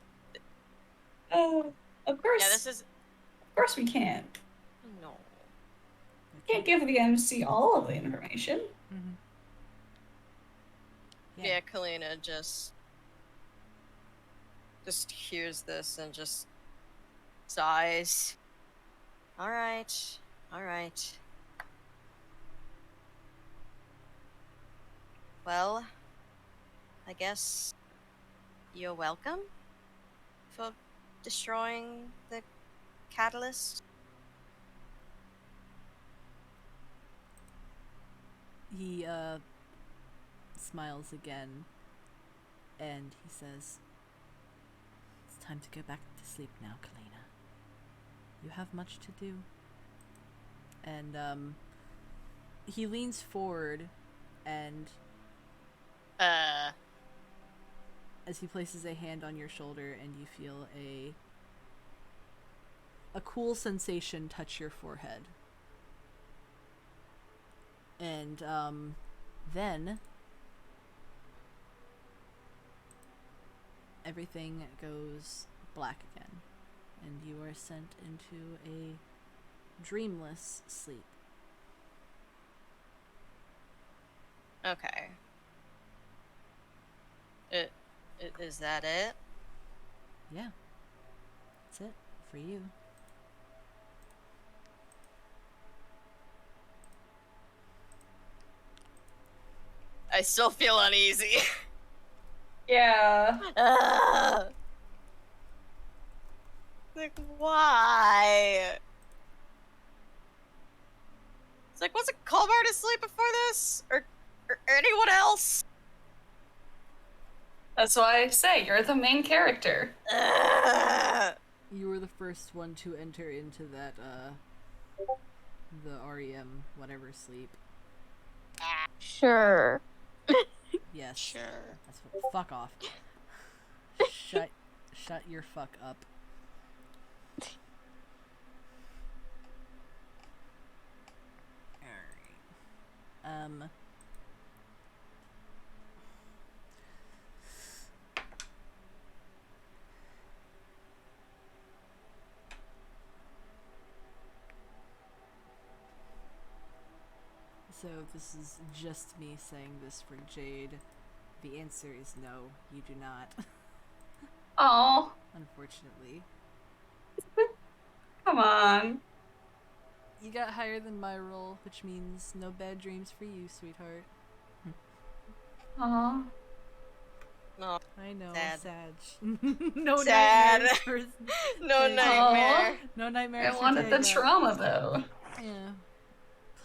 Of course. Yeah, this is... Of course we can't. No. now. Can't give the MC all of the information. Mm-hmm. Yeah, Kalina just hears this and just sighs. Alright. Well, I guess you're welcome for destroying the catalyst. He smiles again and he says, It's time to go back to sleep now, Kalina. You have much to do. And he leans forward and as he places a hand on your shoulder and you feel a cool sensation touch your forehead. And then everything goes black again and you are sent into a dreamless sleep. Okay. Is that it? Yeah. That's it for you. I still feel uneasy. Yeah. Like, why? It's like, wasn't Colmar asleep before this? Or anyone else? That's why I say you're the main character. You were the first one to enter into that, the REM whatever sleep. Sure. Yes. Sure. That's what. Fuck off. Shut your fuck up. Alright. So this is just me saying this for Jade. The answer is no, you do not. Oh, Unfortunately. come on. You got higher than my roll, which means no bad dreams for you, sweetheart. Aw. No. I know, Sad. sad. No Sad. nightmares for No Jade. nightmare. No nightmares I for wanted the Jade. trauma, though. Yeah.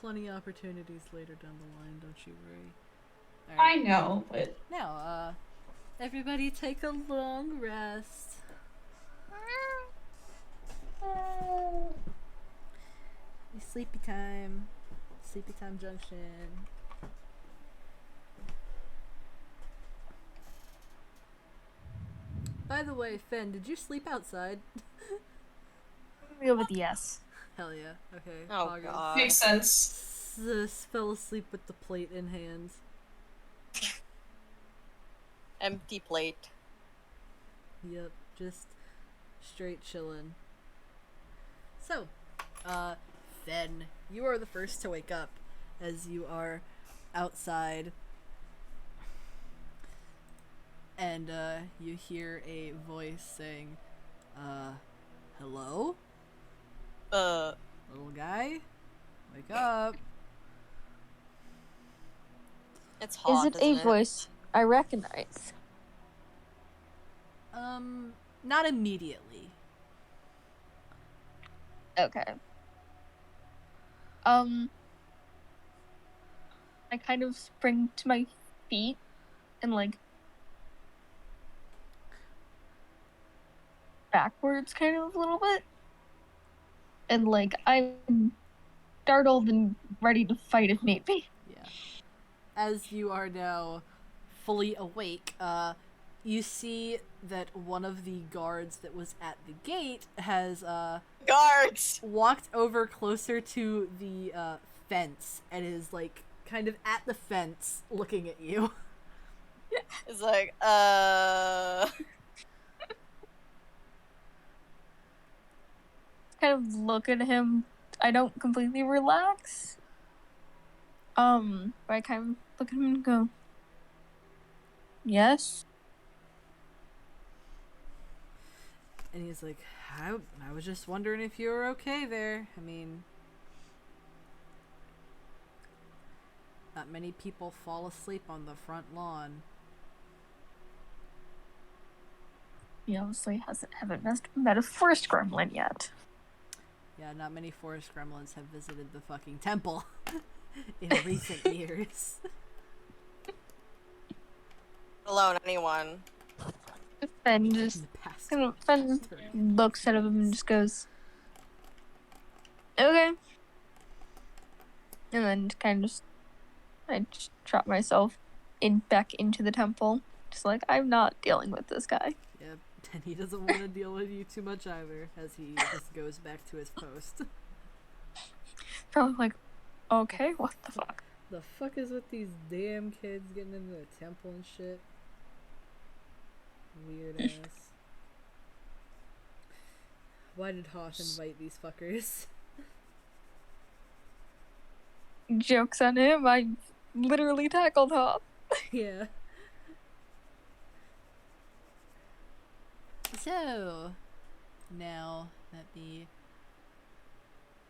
Plenty opportunities later down the line, don't you worry. I know, but... Now, everybody take a long rest. Sleepy time. Sleepy time junction. By the way, Fen, did you sleep outside? I'm gonna go with yes. Hell yeah. Okay. Oh, Poggers. God. Makes sense. Fell asleep with the plate in hand. Empty plate. Yep, just straight chillin'. So, Fen, you are the first to wake up as you are outside. And, you hear a voice saying, hello? Little guy? Wake up. It's hot. Is it isn't a voice I recognize? Not immediately. Okay. I kind of spring to my feet and like backwards kind of a little bit. And like I'm startled and ready to fight if need be. Yeah. As you are now fully awake, you see that one of the guards that was at the gate has, Guards! walked over closer to the, fence and is, like, kind of at the fence looking at you. It's like, Kind of look at him. I don't completely relax. But I kind of look at him and go, yes? And he's like, I was just wondering if you were okay there. I mean, not many people fall asleep on the front lawn. He obviously haven't met a forest gremlin yet. Yeah, not many forest gremlins have visited the fucking temple in recent years. alone anyone. Fen In just the past. Fen looks at him and just goes, okay. And then I just drop myself back into the temple. Just like, I'm not dealing with this guy. Yep, and he doesn't want to deal with you too much either, as he just goes back to his post. Probably like, okay, what the fuck? The fuck is with these damn kids getting into the temple and shit? Weird ass. Why did Hoth invite these fuckers? Joke's on him, I literally tackled Hop. Yeah. So, now that the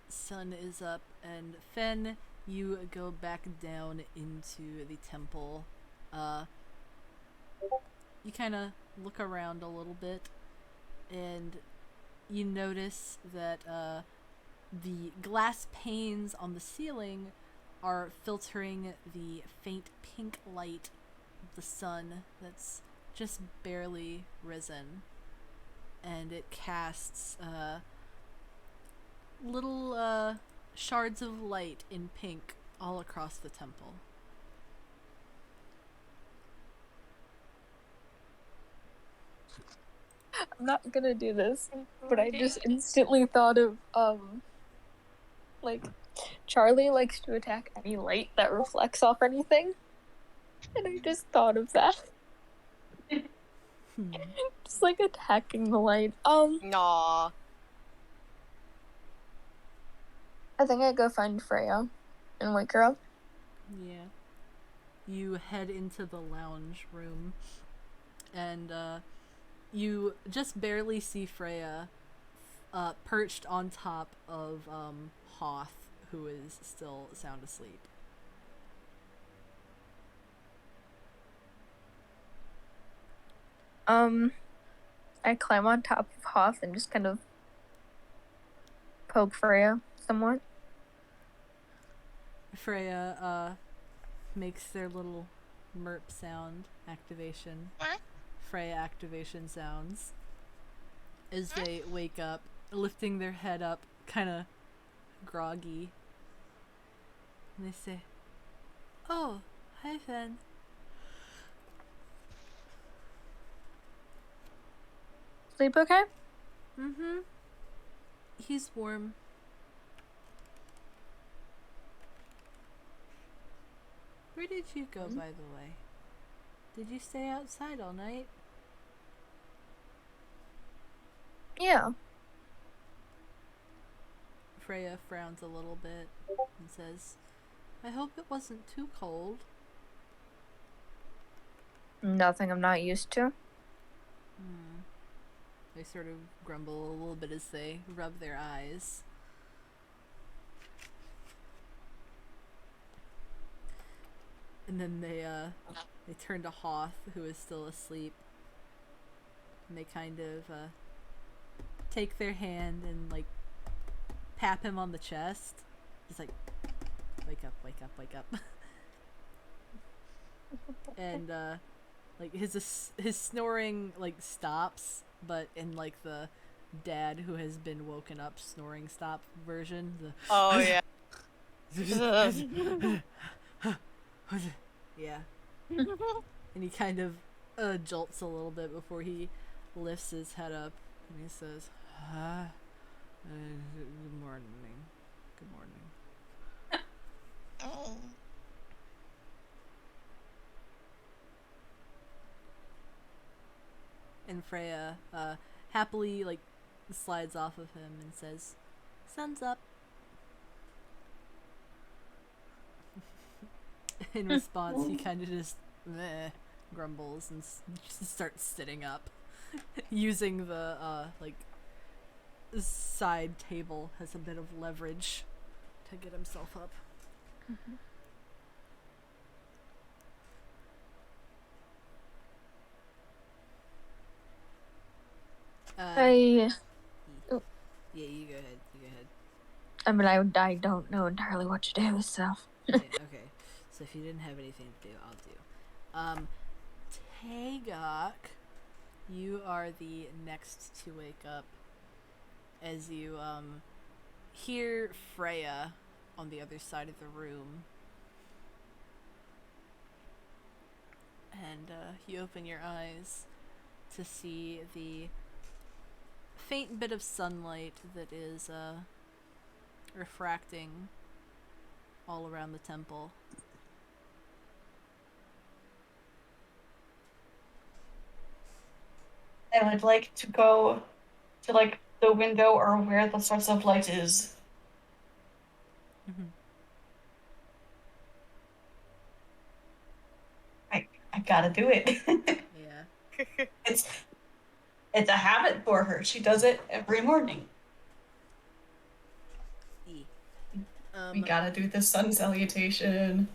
sun is up and Fen, you go back down into the temple. You kind of look around a little bit and you notice that the glass panes on the ceiling are filtering the faint pink light of the sun that's just barely risen, and it casts little shards of light in pink all across the temple. I'm not gonna do this, but I just instantly thought of, like, Charlie likes to attack any light that reflects off anything. And I just thought of that. Just like attacking the light. Aw. I think I'd go find Freya and wake her up. Yeah. You head into the lounge room, and you just barely see Freya perched on top of Hoth, who is still sound asleep. I climb on top of Hoth and just kind of poke Freya somewhat. Freya makes their little merp sound activation. What? Freya activation sounds as they wake up, lifting their head up, kind of groggy. And they say, "Oh, hi, Fen." Sleep okay? Mm-hmm. He's warm. Where did you go, by the way? Did you stay outside all night? Yeah. Freya frowns a little bit and says, I hope it wasn't too cold. Nothing I'm not used to. They sort of grumble a little bit as they rub their eyes. And then they turn to Hoth, who is still asleep. And they kind of take their hand and like tap him on the chest. He's like, wake up, wake up, wake up. And like his snoring like stops, but in like the dad who has been woken up snoring stop version. Oh yeah. Yeah. And he kind of jolts a little bit before he lifts his head up and he says, good morning. Good morning. Oh. And Freya happily like slides off of him and says, sun's up. In response, he kind of just grumbles and just starts sitting up, using the like side table as a bit of leverage to get himself up. I You go ahead. I mean, I don't know entirely what to do, so. Okay. So if you didn't have anything to do, I'll do. Tagok, you are the next to wake up as you hear Freya on the other side of the room. And you open your eyes to see the faint bit of sunlight that is refracting all around the temple. I would like to go to like the window or where the source of light is. I gotta do it. Yeah. It's a habit for her. She does it every morning. We gotta do the sun salutation.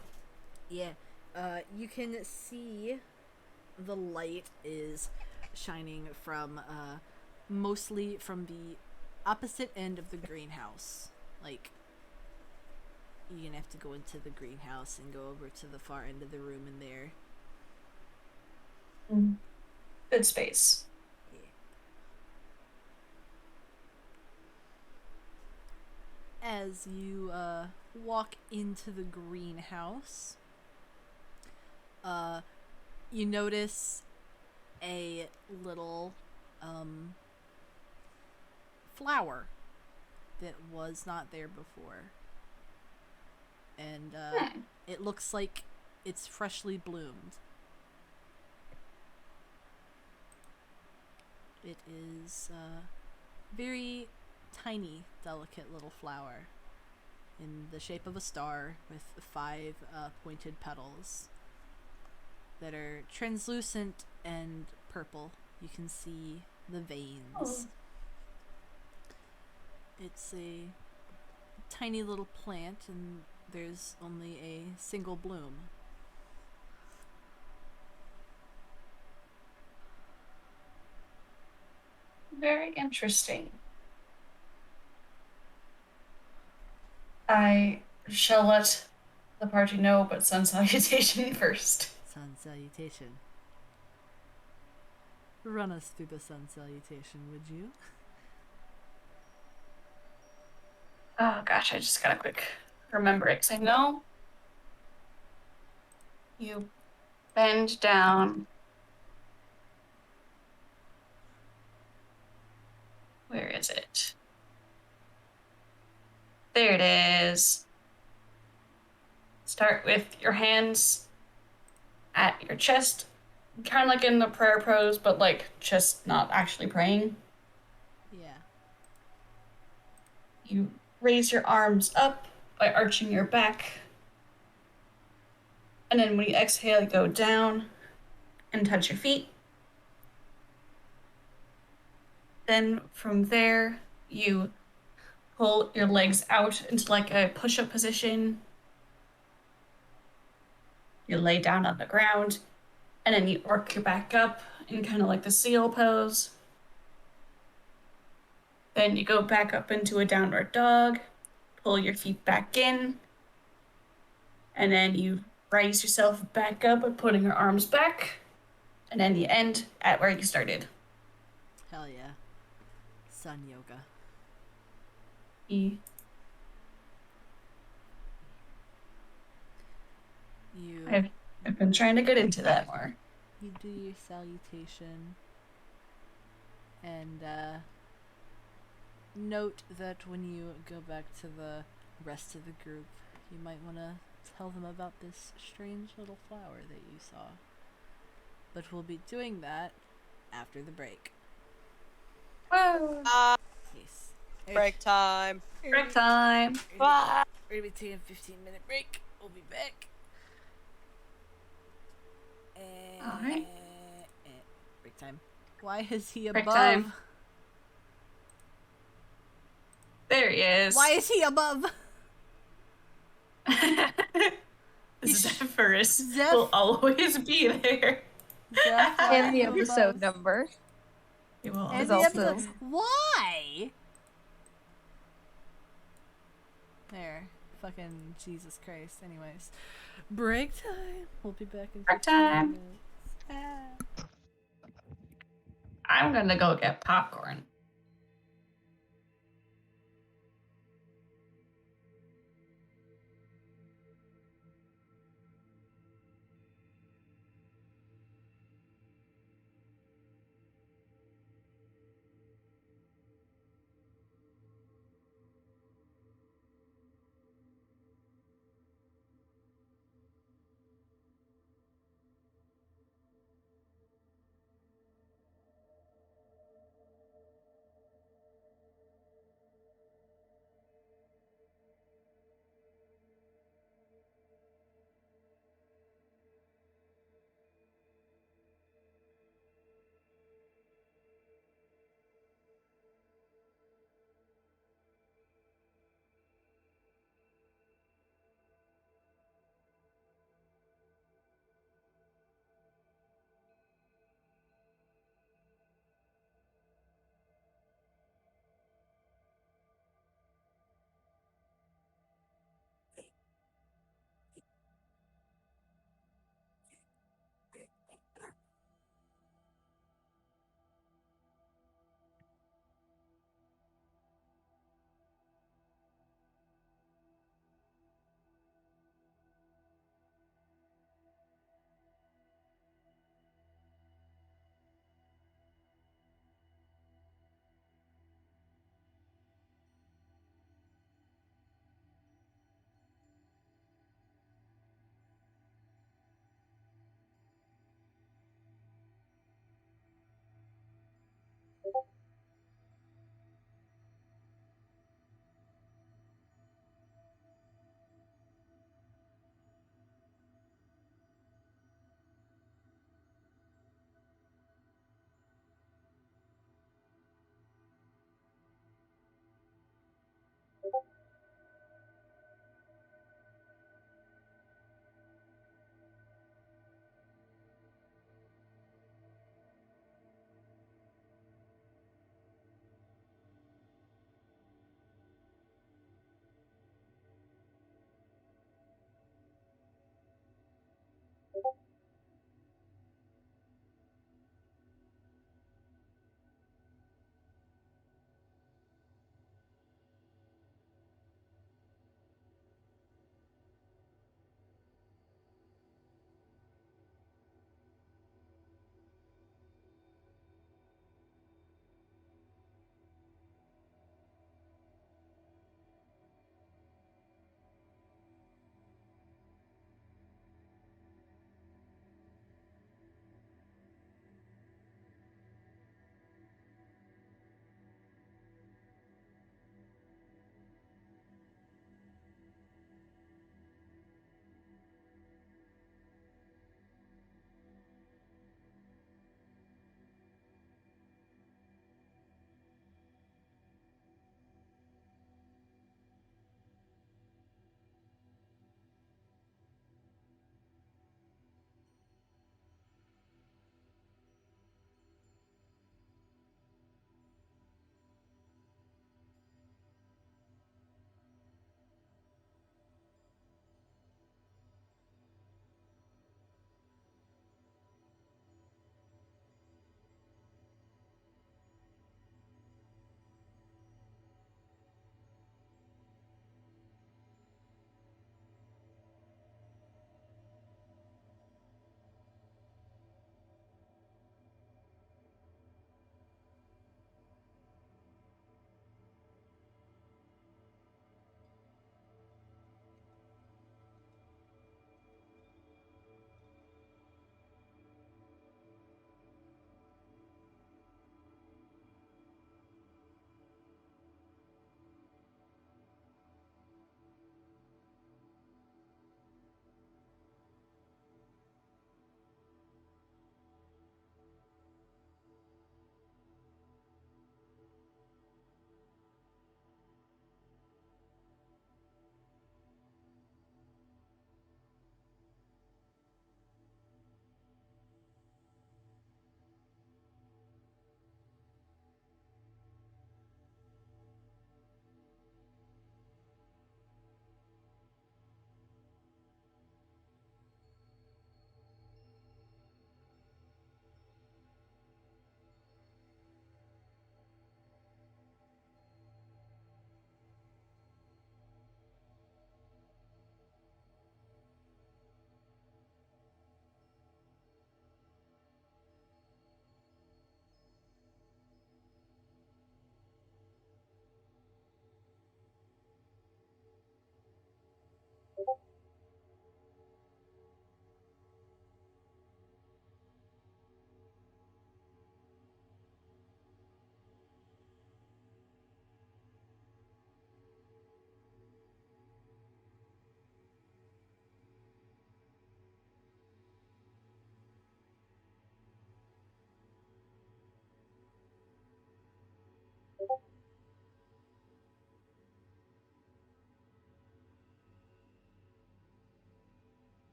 Yeah. You can see the light is shining from mostly from the opposite end of the greenhouse. Like, you're gonna have to go into the greenhouse and go over to the far end of the room in there. Good space. As you walk into the greenhouse, you notice a little flower that was not there before. And it looks like it's freshly bloomed. It is very tiny, delicate little flower in the shape of a star with 5 pointed petals that are translucent and purple. You can see the veins. It's a tiny little plant and there's only a single bloom. Very interesting. I shall let the party know, but sun salutation first. Sun salutation. Run us through the sun salutation, would you? Oh gosh, I just gotta quick remember it, 'cause I know you bend down. Where is it? There it is. Start with your hands at your chest, kind of like in the prayer pose, but like just not actually praying. Yeah. You raise your arms up by arching your back. And then when you exhale, you go down and touch your feet. Then from there, you pull your legs out into like a push-up position. You lay down on the ground, and then you arc your back up in kind of like the seal pose. Then you go back up into a downward dog, pull your feet back in, and then you raise yourself back up by putting your arms back, and then you end at where you started. Hell yeah. Sun yoga. E. You I've been trying to get into that more. you do your salutation, and note that when you go back to the rest of the group, you might want to tell them about this strange little flower that you saw. But we'll be doing that after the break. Whoa! Yes. Break time. Break time. Ah. We're gonna be taking a 15-minute break. We'll be back. Alright. Break time. Why is he Break above? time. There he is. Why is he above? Zephyrus Zeph- will always be there. Zeph, why And are the you episode above? number. He will And Is the always also- episode. Why? There. Fucking Jesus Christ. Anyways. Break time. We'll be back in Break 15 time. minutes. Ah. I'm gonna go get popcorn.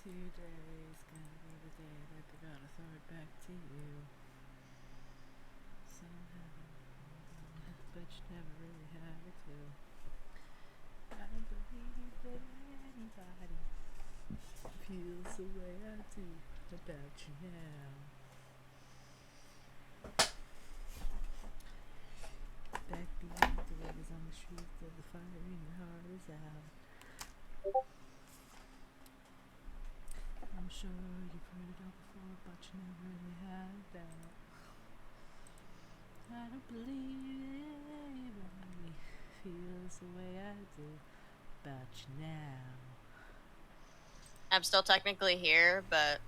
Today's gonna be the day that they're gonna throw it back to you. Somehow, but you never really had to. I don't believe that anybody feels the way I do about you now. Back behind the doors on the street, till the fire in your heart is out. I'm sure you've heard it all before, but you never really had that. I don't believe anybody feels the way I do about you now. I'm still technically here, but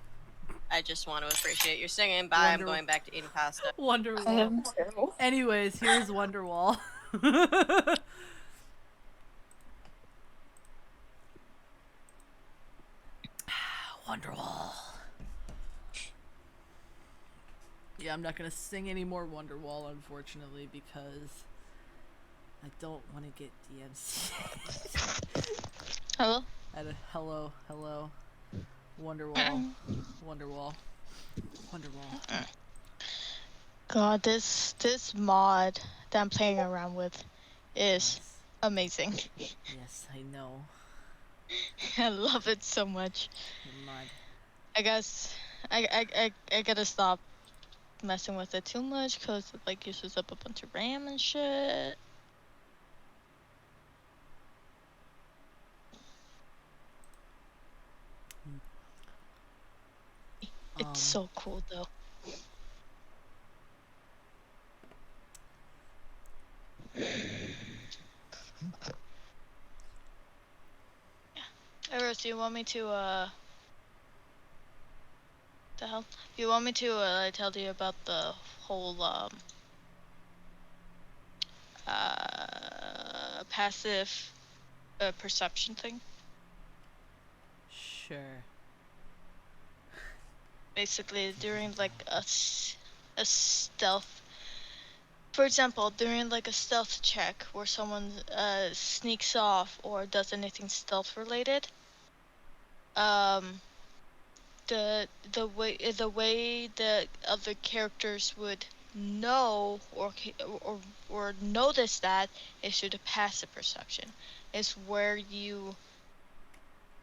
I just want to appreciate your singing. Bye. I'm going back to eating pasta. Wonderwall. I am too. Anyways, here's Wonderwall. Wonderwall. Yeah, I'm not gonna sing any more Wonderwall, unfortunately, because I don't want to get DMCA. Hello? Hello. Wonderwall. Wonderwall. God, this mod that I'm playing around with is Yes. amazing. Yes, I know. I love it so much. Mud. I guess I gotta stop messing with it too much because it like uses up a bunch of RAM and shit. It's so cool though. Do you want me to the hell? Do you want me to tell you about the whole passive perception thing? Sure. Basically, during like a stealth, for example, during like a stealth check where someone sneaks off or does anything stealth related, the way the other characters would know or notice that is through the passive perception. Is where you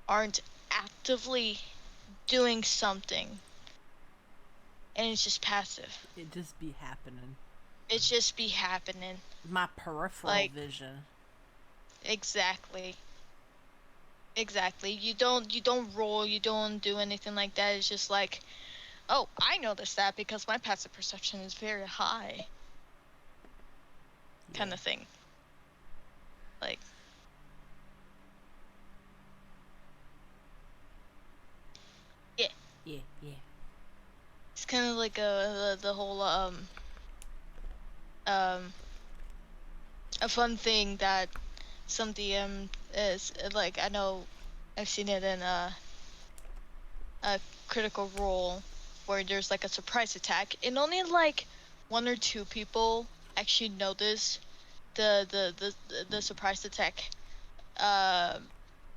aren't actively doing something and it's just passive. It just be happening. It just be happening. My peripheral Like- vision. Exactly. You don't roll, you don't do anything like that. It's just like, oh, I noticed that because my passive perception is very high. Kind Yeah. of thing. Like, Yeah, yeah. it's kind of like the whole a fun thing that some DM is like. I know I've seen it in a Critical Role where there's like a surprise attack and only like 1 or 2 people actually notice the surprise attack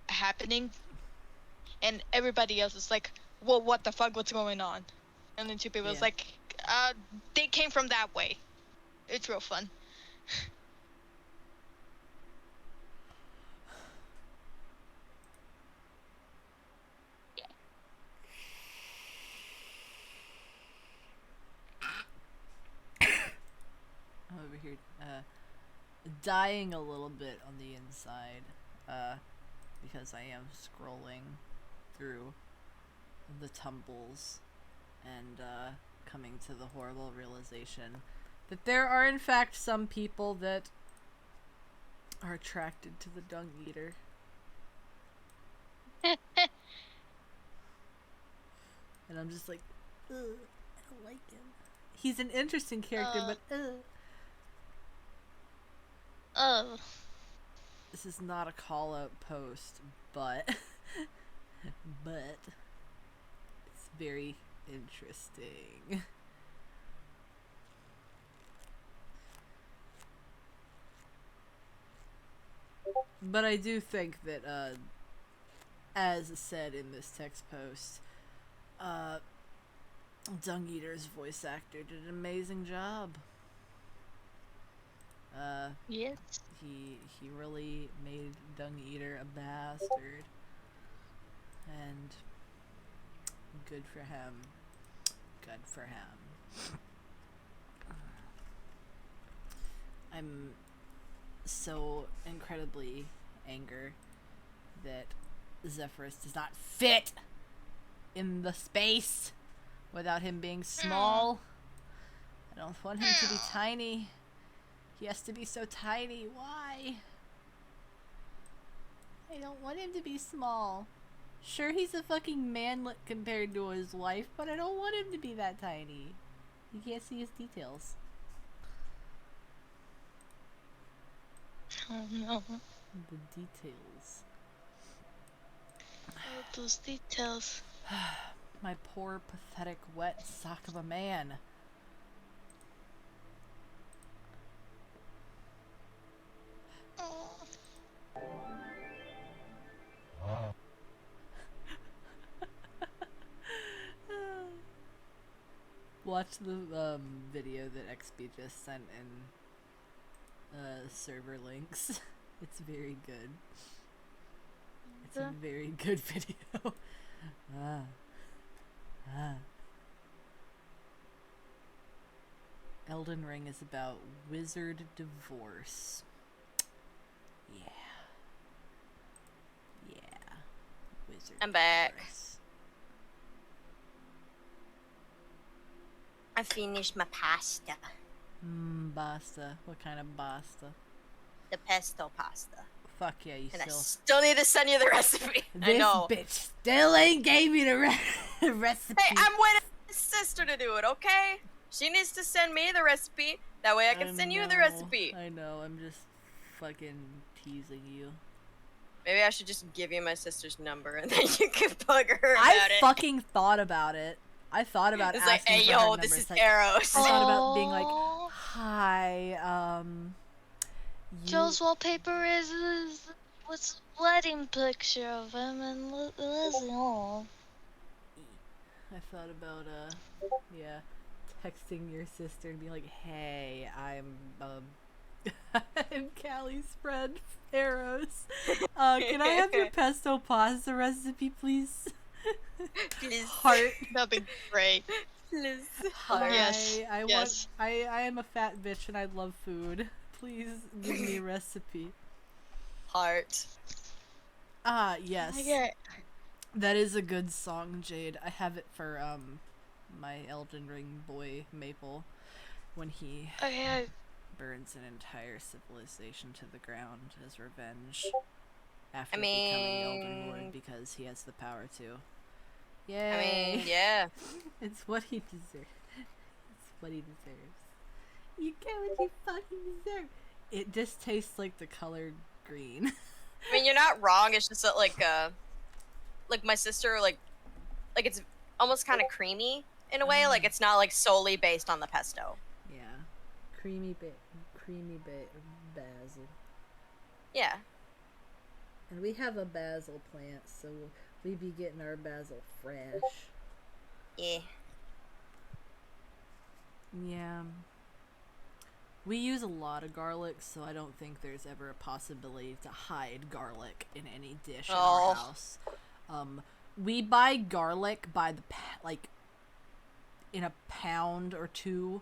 happening, and everybody else is like, well, what the fuck, what's going on? And then 2 people is Yeah. like, they came from that way. It's real fun. I'm over here, dying a little bit on the inside, because I am scrolling through the tumbles and, coming to the horrible realization that there are in fact some people that are attracted to the Dung Eater. And I'm just like, ugh, I don't like him. He's an interesting character, but Oh. this is not a call out post, but but it's very interesting. But I do think that as said in this text post, Dung Eater's voice actor did an amazing job. Yes. He really made Dung Eater a bastard, and good for him. Good for him. I'm so incredibly angry that Zephyrus does not fit in the space without him being small. I don't want him to be tiny. He has to be so tiny. Why? I don't want him to be small. Sure, he's a fucking manlet compared to his wife, but I don't want him to be that tiny. You can't see his details. Oh no. The details. Oh, those details. My poor, pathetic, wet sock of a man. Oh. Watch the video that XP just sent in server links. It's very good. It's a very good video. Elden Ring is about wizard divorce. Yeah. Yeah. Wizard I'm back. divorce. I finished my pasta. Basta. What kind of basta? The pesto pasta. fuck yeah, you And I still. still need to send you the recipe. I This know. bitch still ain't gave me the recipe. Hey, I'm waiting for my sister to do it, okay? She needs to send me the recipe. That way I can send you the recipe. I know, I'm just fucking teasing you. Maybe I should just give you my sister's number and then you can bug her about I it. fucking thought about it. I thought about It's asking like, hey, for her yo, number. this It's is like, Eros. I thought about being like, Aw. hi, you... Joe's wallpaper is what's wedding picture of him and Lizzie. Oh. I thought about, yeah, texting your sister and being like, hey, I'm, I'm Callie's friend, Eros. Can I have your pesto pasta recipe, please? Please. Heart. That'd be great. Please. Hi, Yes, I yes. want. I am a fat bitch and I love food. Please give me a recipe. Heart. Ah, yes. Okay. That is a good song, Jade. I have it for my Elden Ring boy Maple when he Okay. burns an entire civilization to the ground as revenge after I becoming Elden Lord mean- because he has the power to. I Yay! mean, yeah. It's what he deserves. It's what he deserves. You get what you fucking deserve. It just tastes like the color green. I mean, you're not wrong. It's just that, like my sister, like it's almost kind of creamy in a way. Like, it's not, like, solely based on the pesto. Yeah, creamy basil. Yeah. And we have a basil plant, so we be getting our basil fresh. Yeah. Yeah. We use a lot of garlic, so I don't think there's ever a possibility to hide garlic in any dish in Oh. our house. We buy garlic by the like in a pound or two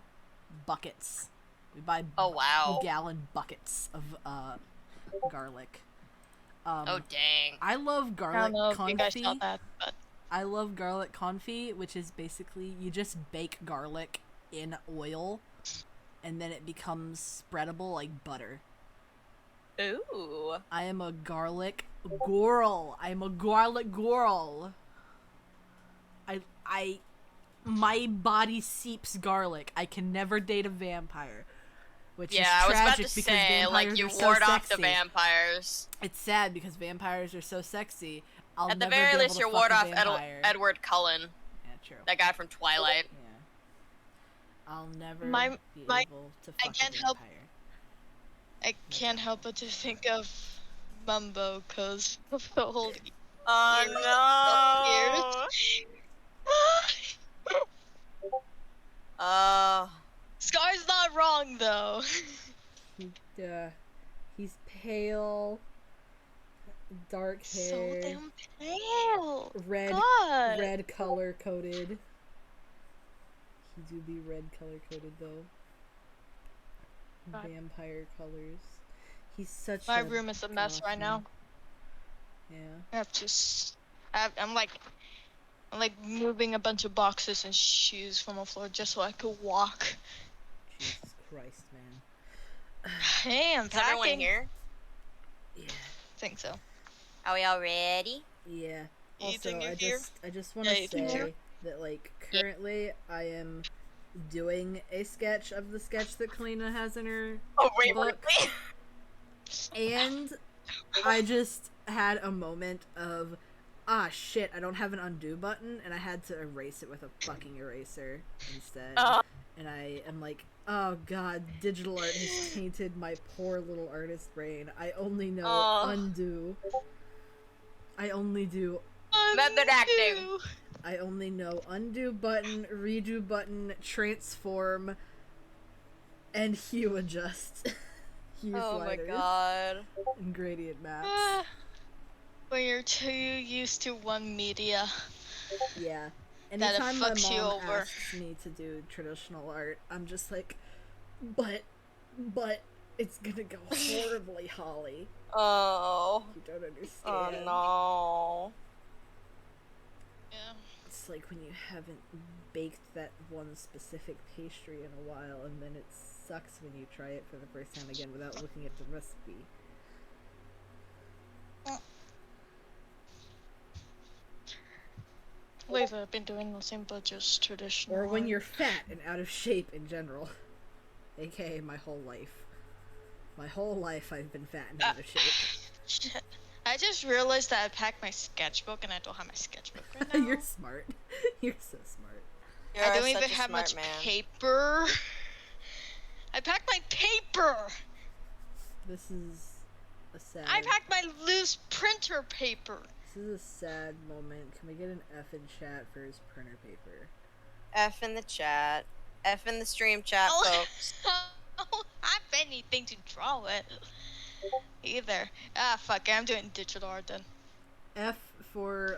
buckets. We buy Oh, wow. gallon buckets of garlic. Oh, dang. I love I don't garlic know if you guys saw confit. that, but I love garlic confit, which is basically you just bake garlic in oil and then it becomes spreadable like butter. Ooh. I am a garlic girl. I'm a garlic girl. My body seeps garlic. I can never date a vampire. Which Yeah, is I was about tragic to because say, like, vampires you are so ward off the sexy. vampires. It's sad because vampires are so sexy. I'll At the never very be least, able you to ward fuck off a vampire. Edward Cullen, Yeah, true. that guy from Twilight. Yeah. I'll never My- be my- able to I fuck can't a help- vampire. I can't help but to think of Mumbo because of the whole. Oh, no. Scar's not wrong though. He's pale, dark So hair, damn pale. red God. red color coded. He do be red color coded though. God. Vampire colors. He's such My a room is a mess right now. Yeah. I have to. I'm like moving a bunch of boxes and shoes from the floor just so I could walk. Jesus Christ, man. Hey, I'm Is everyone packing. here? Yeah. Think so. Are we all ready? Yeah. Ethan, Also, you're here? I just want Yeah, to Ethan's here. say that like currently I am doing a sketch of the sketch that Kalina has in her Oh, wait, book. really? And I just had a moment of, ah shit, I don't have an undo button, and I had to erase it with a fucking eraser instead. And I am like, oh god, digital art has tainted my poor little artist brain. I only know undo. I only do. Method acting. Undo. I only know undo button, redo button, transform, and hue adjust. Hue Oh my sliders, god. and gradient maps. When you're too used to one media. Yeah. That it Anytime my fucks you mom over. asks me to do traditional art, I'm just like, but it's gonna go horribly, Holly. Oh. You don't understand. Oh no. Yeah. It's like when you haven't baked that one specific pastry in a while, and then it sucks when you try it for the first time again without looking at the recipe. Lately, I've been doing nothing but just traditional. Or when art. you're fat and out of shape in general. AKA my whole life. My whole life I've been fat and out of shape. Shit. I just realized that I packed my sketchbook and I don't have my sketchbook right now. You're smart. You're so smart. You I are don't such even a have smart much man. paper. I packed my paper. This is a sad... I packed my loose printer paper. This is a sad moment. Can we get an F in chat for his printer paper? F in the chat. F in the stream chat, Oh. folks. I don't have anything to draw with. Either. Ah, fuck it. I'm doing digital art then. F for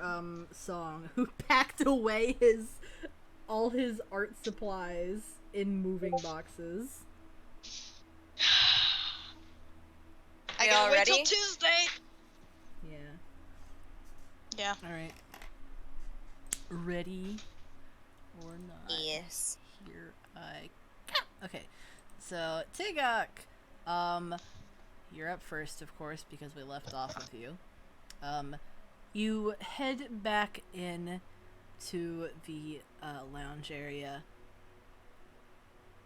Song, who packed away all his art supplies in moving boxes. I Y'all gotta wait till ready? Tuesday. Yeah. Yeah. Alright. Ready or not? Yes. Here I come. Okay. So, Tigok, you're up first, of course, because we left off with you. You head back in to the lounge area,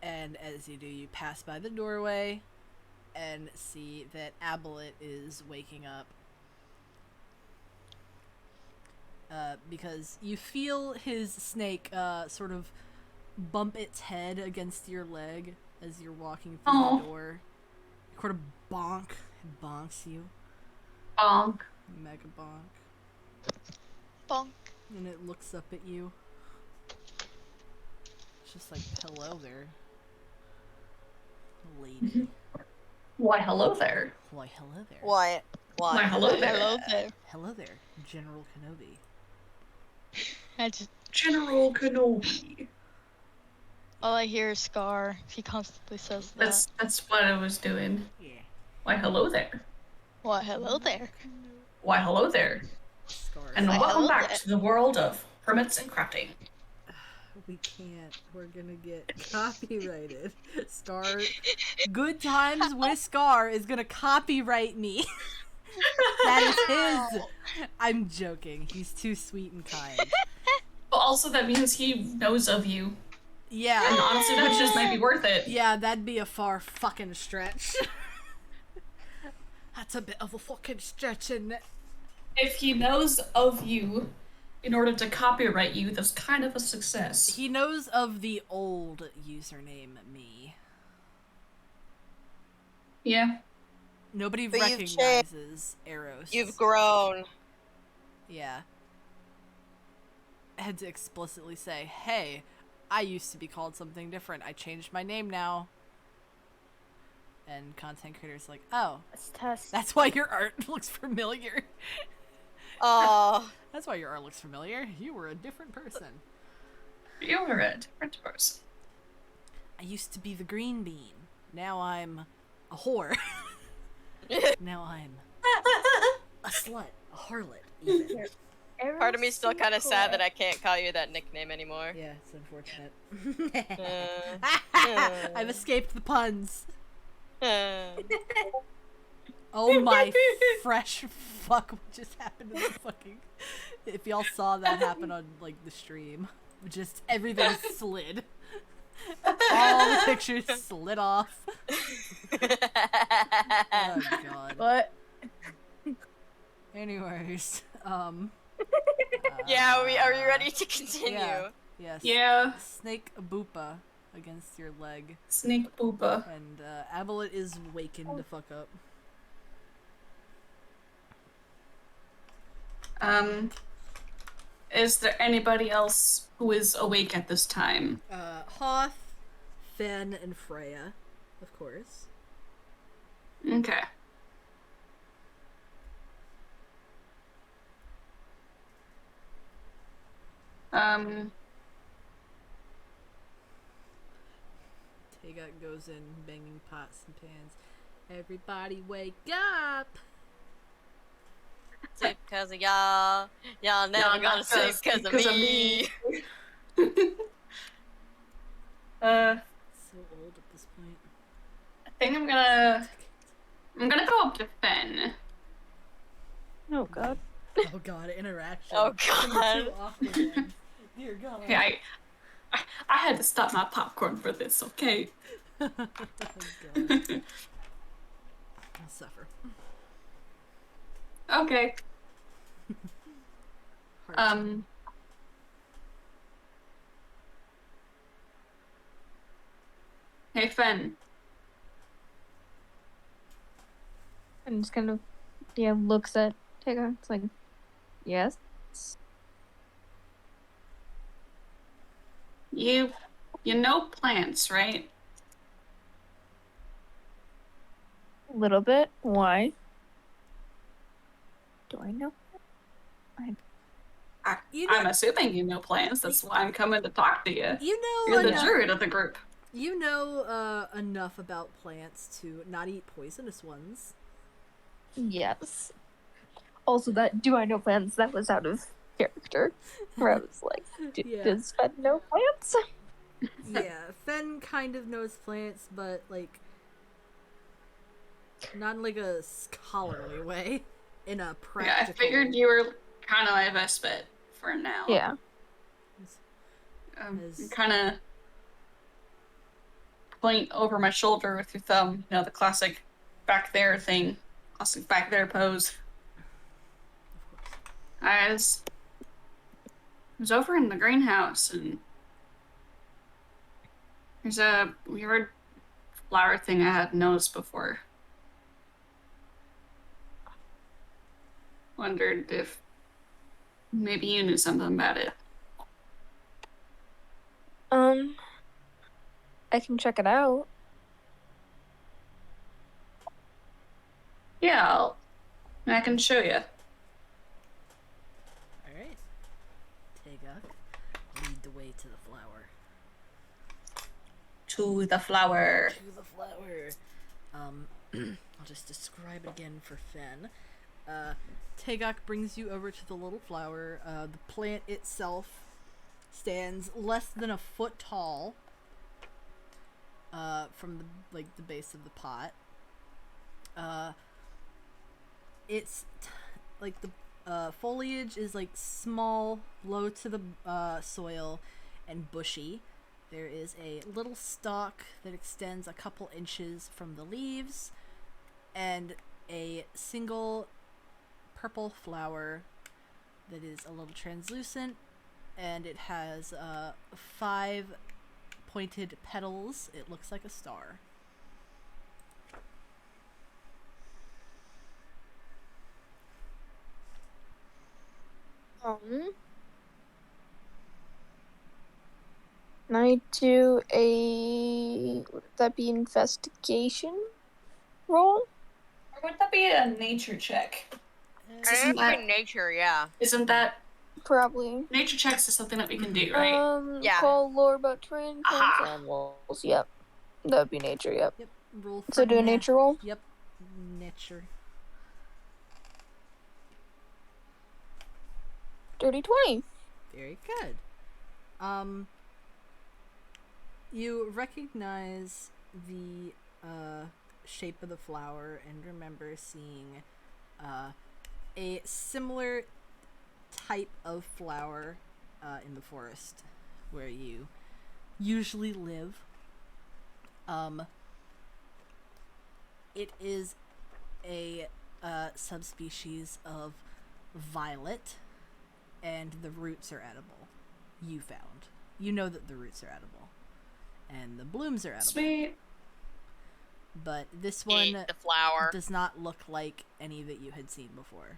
and as you do, you pass by the doorway and see that Abelet is waking up. Because you feel his snake sort of bump its head against your leg as you're walking through Aw. the door. You sort of bonk. It bonks you. Bonk. Mega bonk. Bonk. And it looks up at you. It's just like, hello there, lady. Why, hello there. Why, hello there. What? What? Why, hello there. Hello there. Hello there, General Kenobi. I just, General Kenobi. all I hear is Scar. He constantly says that. That's what I was doing. Yeah. Why, hello there. Well, hello there. Why, hello there. Scars. And Why, welcome hello back there. to the world of hermits and crafting. We can't. We're gonna get copyrighted. Scar. Good Times with Scar is gonna copyright me. That is his. I'm joking. He's too sweet and kind. But also that means he knows of you. And Yeah. honestly, that just might be worth it. Yeah, that'd be a far fucking stretch. That's a bit of a fucking stretch, isn't it? If he knows of you in order to copyright you, that's kind of a success. He knows of the old username me. Yeah. Nobody But you've changed. recognizes Eros. You've grown. Yeah. I had to explicitly say, hey, I used to be called something different. I changed my name now. And content creators like, oh, Let's test. that's why your art looks familiar. Oh. That's why your art looks familiar. You were a different person. You are a different person. I used to be the green bean. Now I'm a whore. Now I'm a slut, a harlot, even. Part of me's still kind of sad that I can't call you that nickname anymore. Yeah, it's unfortunate. Uh, I've escaped the puns. uh. Oh my fresh fuck, what just happened to the fucking... If y'all saw that happen on, like, the stream. Just everything slid. All the pictures slid off. Oh god. What? Anyways, Yeah, are we ready to continue? Yeah. Yes. Yeah. Snake Boopa against your leg. Snake Boopa. And, Abelet is wakened to fuck up. Is there anybody else who is awake at this time? Hoth, Fen, and Freya, of course. Okay. Tagok goes in, banging pots and pans. Everybody wake up! Sick cause of y'all. Y'all never Y'all gonna not sick gonna cause of sick 'cause of me. me. So old at this point. I think I'm gonna go up to Fen. Oh god. Oh god, interaction. Oh Between the God. two awkward ones. Dear God. Okay, I had to stop my popcorn for this, okay? Oh, God. I'll suffer. Okay. Hard Hey, Fen. And just kind of, looks at Tega. It's like, yes. You know plants, right? A little bit. Why? Do I know? You know, I'm assuming you know plants. That's why I'm coming to talk to you. you know You're the enough. druid of the group. You know enough about plants to not eat poisonous ones. Yes. Also, that do I know plants? That was out of character. Where I was like, Yeah. does Fed know plants? Yeah, Fen kind of knows plants, but like not in like a scholarly way. In a practical. Yeah, I figured you were kind of my best bet for now. Yeah. Is- Kind of point over my shoulder with your thumb. You know, the classic back there thing. Classic back there pose. I was over in the greenhouse and there's a weird flower thing I hadn't noticed before. Wondered if maybe you knew something about it. I can check it out. Yeah, I can show you. Alright. Tegak, lead the way to the flower. To the flower. To the flower. I'll just describe it again for Fen. Tegak brings you over to the little flower. The plant itself stands less than a foot tall. From the base of the pot. It's like the foliage is like small, low to the soil, and bushy. There is a little stalk that extends a couple inches from the leaves, and a single purple flower that is a little translucent, and it has 5 pointed petals. It looks like a star. Can I do a, would that be investigation roll? Or would that be a nature check? I think nature, yeah. Isn't that Probably. nature checks is something that we can do, right? Yeah. Call lore about terrain, plants, Aha. animals. Yep. That would be nature, yep. Yep. Roll for So do a na- nature roll? Yep. Nature. Dirty 20. Very good. You recognize the shape of the flower and remember seeing a similar type of flower in the forest where you usually live. It is a subspecies of violet, and the roots are edible. You found. You know that the roots are edible. And the blooms are edible. Sweet. But this Eat one the flower. does not look like any that you had seen before.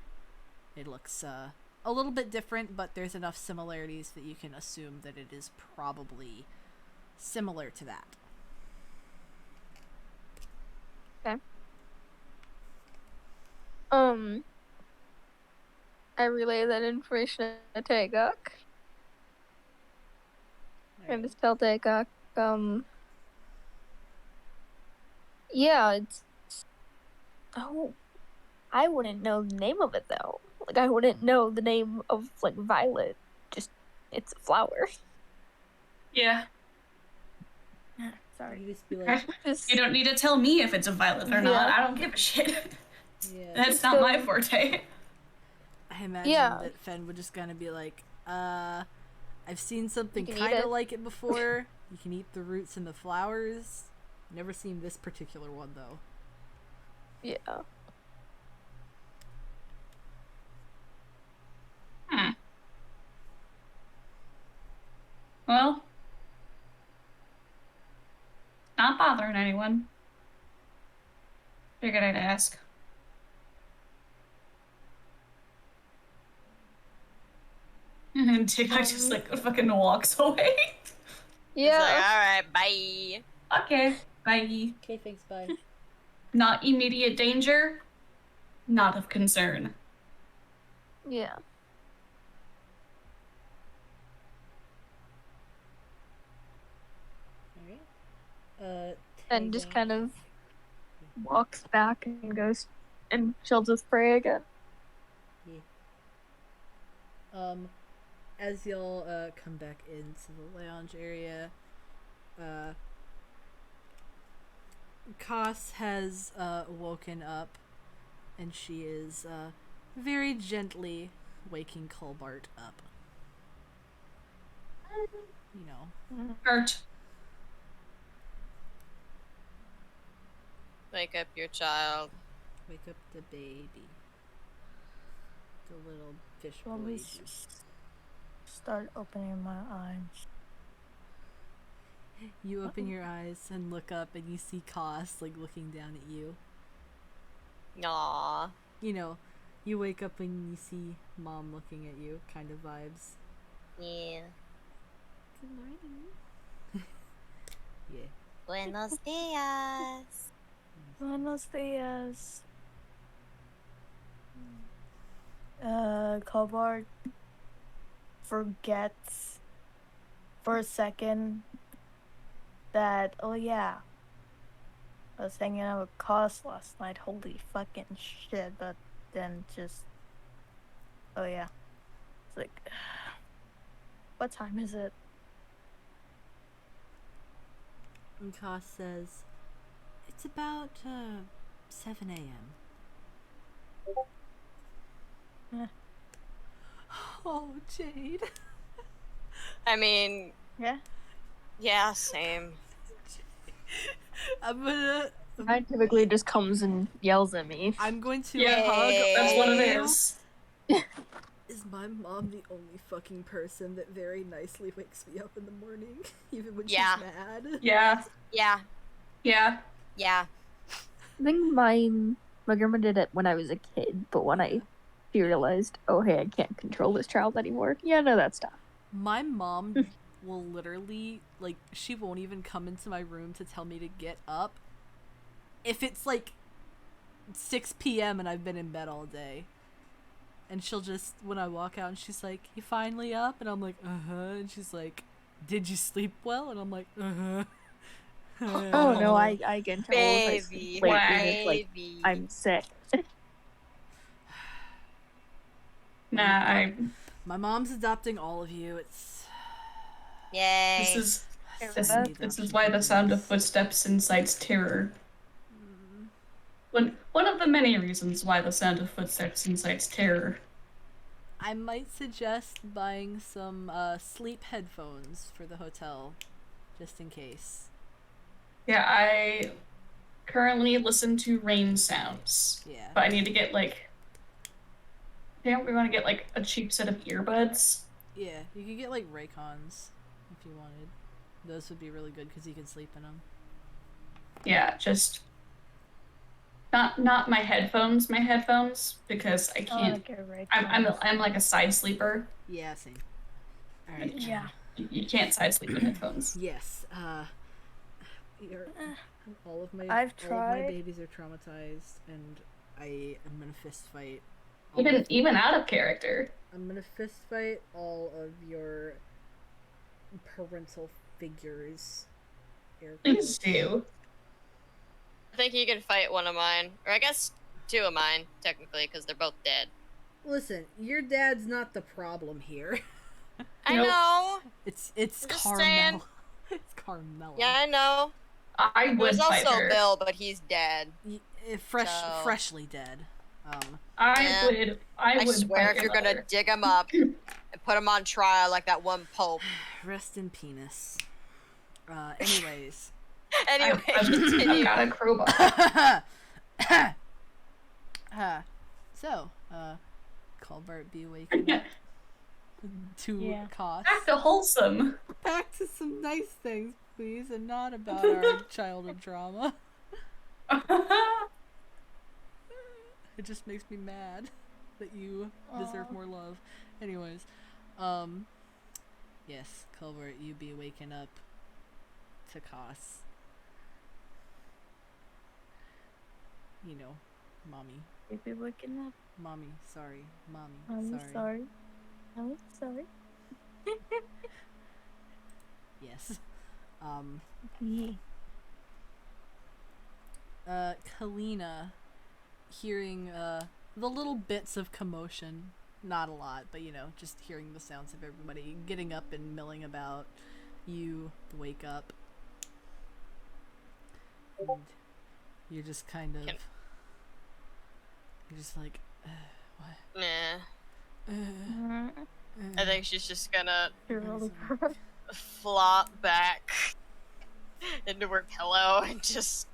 It looks a little bit different, but there's enough similarities that you can assume that it is probably similar to that. I relay that information to Tagok. And just tell Tagok, yeah, it's, oh, I wouldn't know the name of it though. Like, I wouldn't know the name of, like, violet. Just, it's a flower. Yeah. Sorry. You just be like, Just, You don't need to tell me if it's a violet or not. Yeah. I don't give a shit. yeah. That's not my forte. I imagine Yeah. that Fen would just kind of be like, I've seen something You can eat kind of it. like it before. You can eat the roots and the flowers. Never seen this particular one though. Yeah. Well, not bothering anyone. Figured I'd ask. And then Tigger just like fucking walks away. It's like, Yeah. alright, bye. Okay, bye. Okay, thanks, bye. Not immediate danger. Not of concern. Yeah. Alright. And just kind of walks back and goes and chills with Prey again. As y'all come back into the lounge area, Koss has woken up, and she is very gently waking Colbart up. You know. Hurt. Wake up your child. Wake up the baby. The little fish Let boy. me start opening my eyes. You open your eyes and look up, and you see Koss like looking down at you. Aww. You know, you wake up and you see mom looking at you, kind of vibes. Yeah. Good morning. Yeah. Buenos dias. Buenos dias. Cobart forgets for a second that, oh yeah, I was hanging out with Koss last night. Holy fucking shit. But then just, oh yeah. It's like, what time is it? And Koss says, it's about 7 a.m. Eh. Oh, Jade. I mean, Yeah? yeah, same. I'm gonna. Ryan typically just comes and yells at me. I'm going to Yeah, hug that's all what of it you. is. Is my mom the only fucking person that very nicely wakes me up in the morning, even when Yeah. she's mad? Yeah, Yeah. yeah. Yeah. I think my grandma did it when I was a kid, but when she realized, oh hey, I can't control this child anymore. Yeah, no, that stuff. My mom will literally, like, she won't even come into my room to tell me to get up if it's like 6 p.m. and I've been in bed all day. And she'll just, when I walk out, and she's like, you finally up? And I'm like, uh-huh. And she's like, did you sleep well? And I'm like, uh-huh. Oh no, I can tell if I sleep Baby. late when it's like Baby. I'm sick. Nah, My mom's adopting all of you. It's... Yay. this is Sesame this is adoption why the sound of babies. footsteps incites terror. One of the many reasons why the sound of footsteps incites terror. I might suggest buying some sleep headphones for the hotel, just in case. Yeah, I currently listen to rain sounds, Yeah. but I need to get like. I think we want to get like a cheap set of earbuds. Yeah, you could get like Raycons if you wanted. Those would be really good because you could sleep in them. Yeah, just not my headphones, because I I can't. like it right I'm like a side sleeper. Yeah, same. Alright. Yeah. You can't side sleep with headphones. Yes, you're, all of my I've all of my tried. babies are traumatized, and I am gonna fist fight. Even out of character. I'm gonna fist fight all of your parental figures. Air Please quotes. do. I think you can fight one of mine. Or I guess 2 of mine, technically, because they're both dead. Listen, your dad's not the problem here. I Nope. know. It's Just saying. Carmel. It's Carmela. Yeah, I know. I would There's fight also her. Bill, but he's dead. Fresh, So- freshly dead. I I would swear, bite if you're another. gonna dig him up and put him on trial like that one pope. Rest in penis. Anyways. Anyway, I've continue. got a crowbar. So, Colbert be waking up to Yeah. cost. Back to wholesome. Back to some nice things, please, and not about our childhood trauma. It just makes me mad that you deserve Aw. more love. Anyways, yes, Colbert, you be waking up to cost. You know, mommy. If you're waking up, Mommy, sorry. Mommy, I'm sorry. I'm sorry. Yes. Yeah. Kalina, hearing, the little bits of commotion, not a lot, but you know, just hearing the sounds of everybody getting up and milling about, you wake up. And you're just kind of, you're just like, what? Nah. Mm, I think she's just gonna you're really flop back into her pillow and just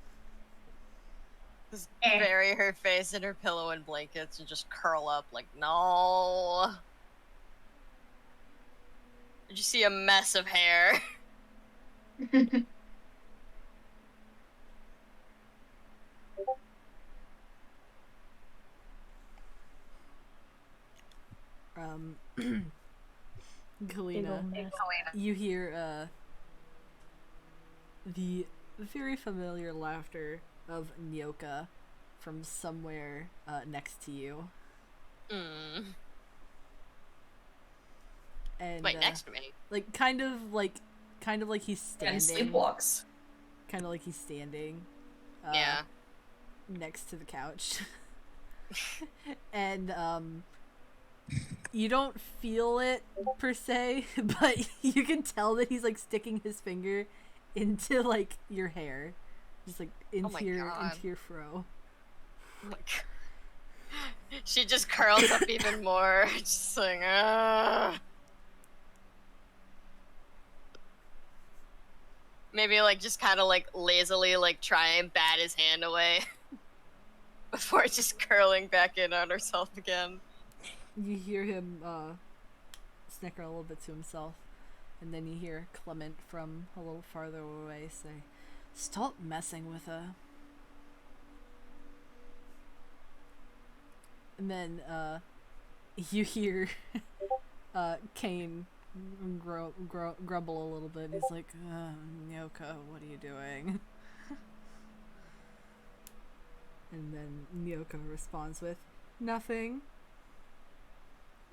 bury her face in her pillow and blankets and just curl up like, no. Did you see a mess of hair? Kalina, mess. you hear, the very familiar laughter of Nyoka from somewhere, next to you. And, Wait, next to me. like, kind of like he's And standing. sleepwalks. Kind of like he's standing. Yeah. Next to the couch. And, you don't feel it per se, but you can tell that he's like sticking his finger into like your hair, just like Oh my God. into your fro. Oh my God. She just curls up even more. Just like, Maybe like just kind of like lazily like try and bat his hand away before just curling back in on herself again. You hear him snicker a little bit to himself, and then you hear Clement from a little farther away say, "Stop messing with her." And then you hear Kane grumble a little bit. He's like, "Nyoka, what are you doing?" And then Nyoka responds with, "Nothing."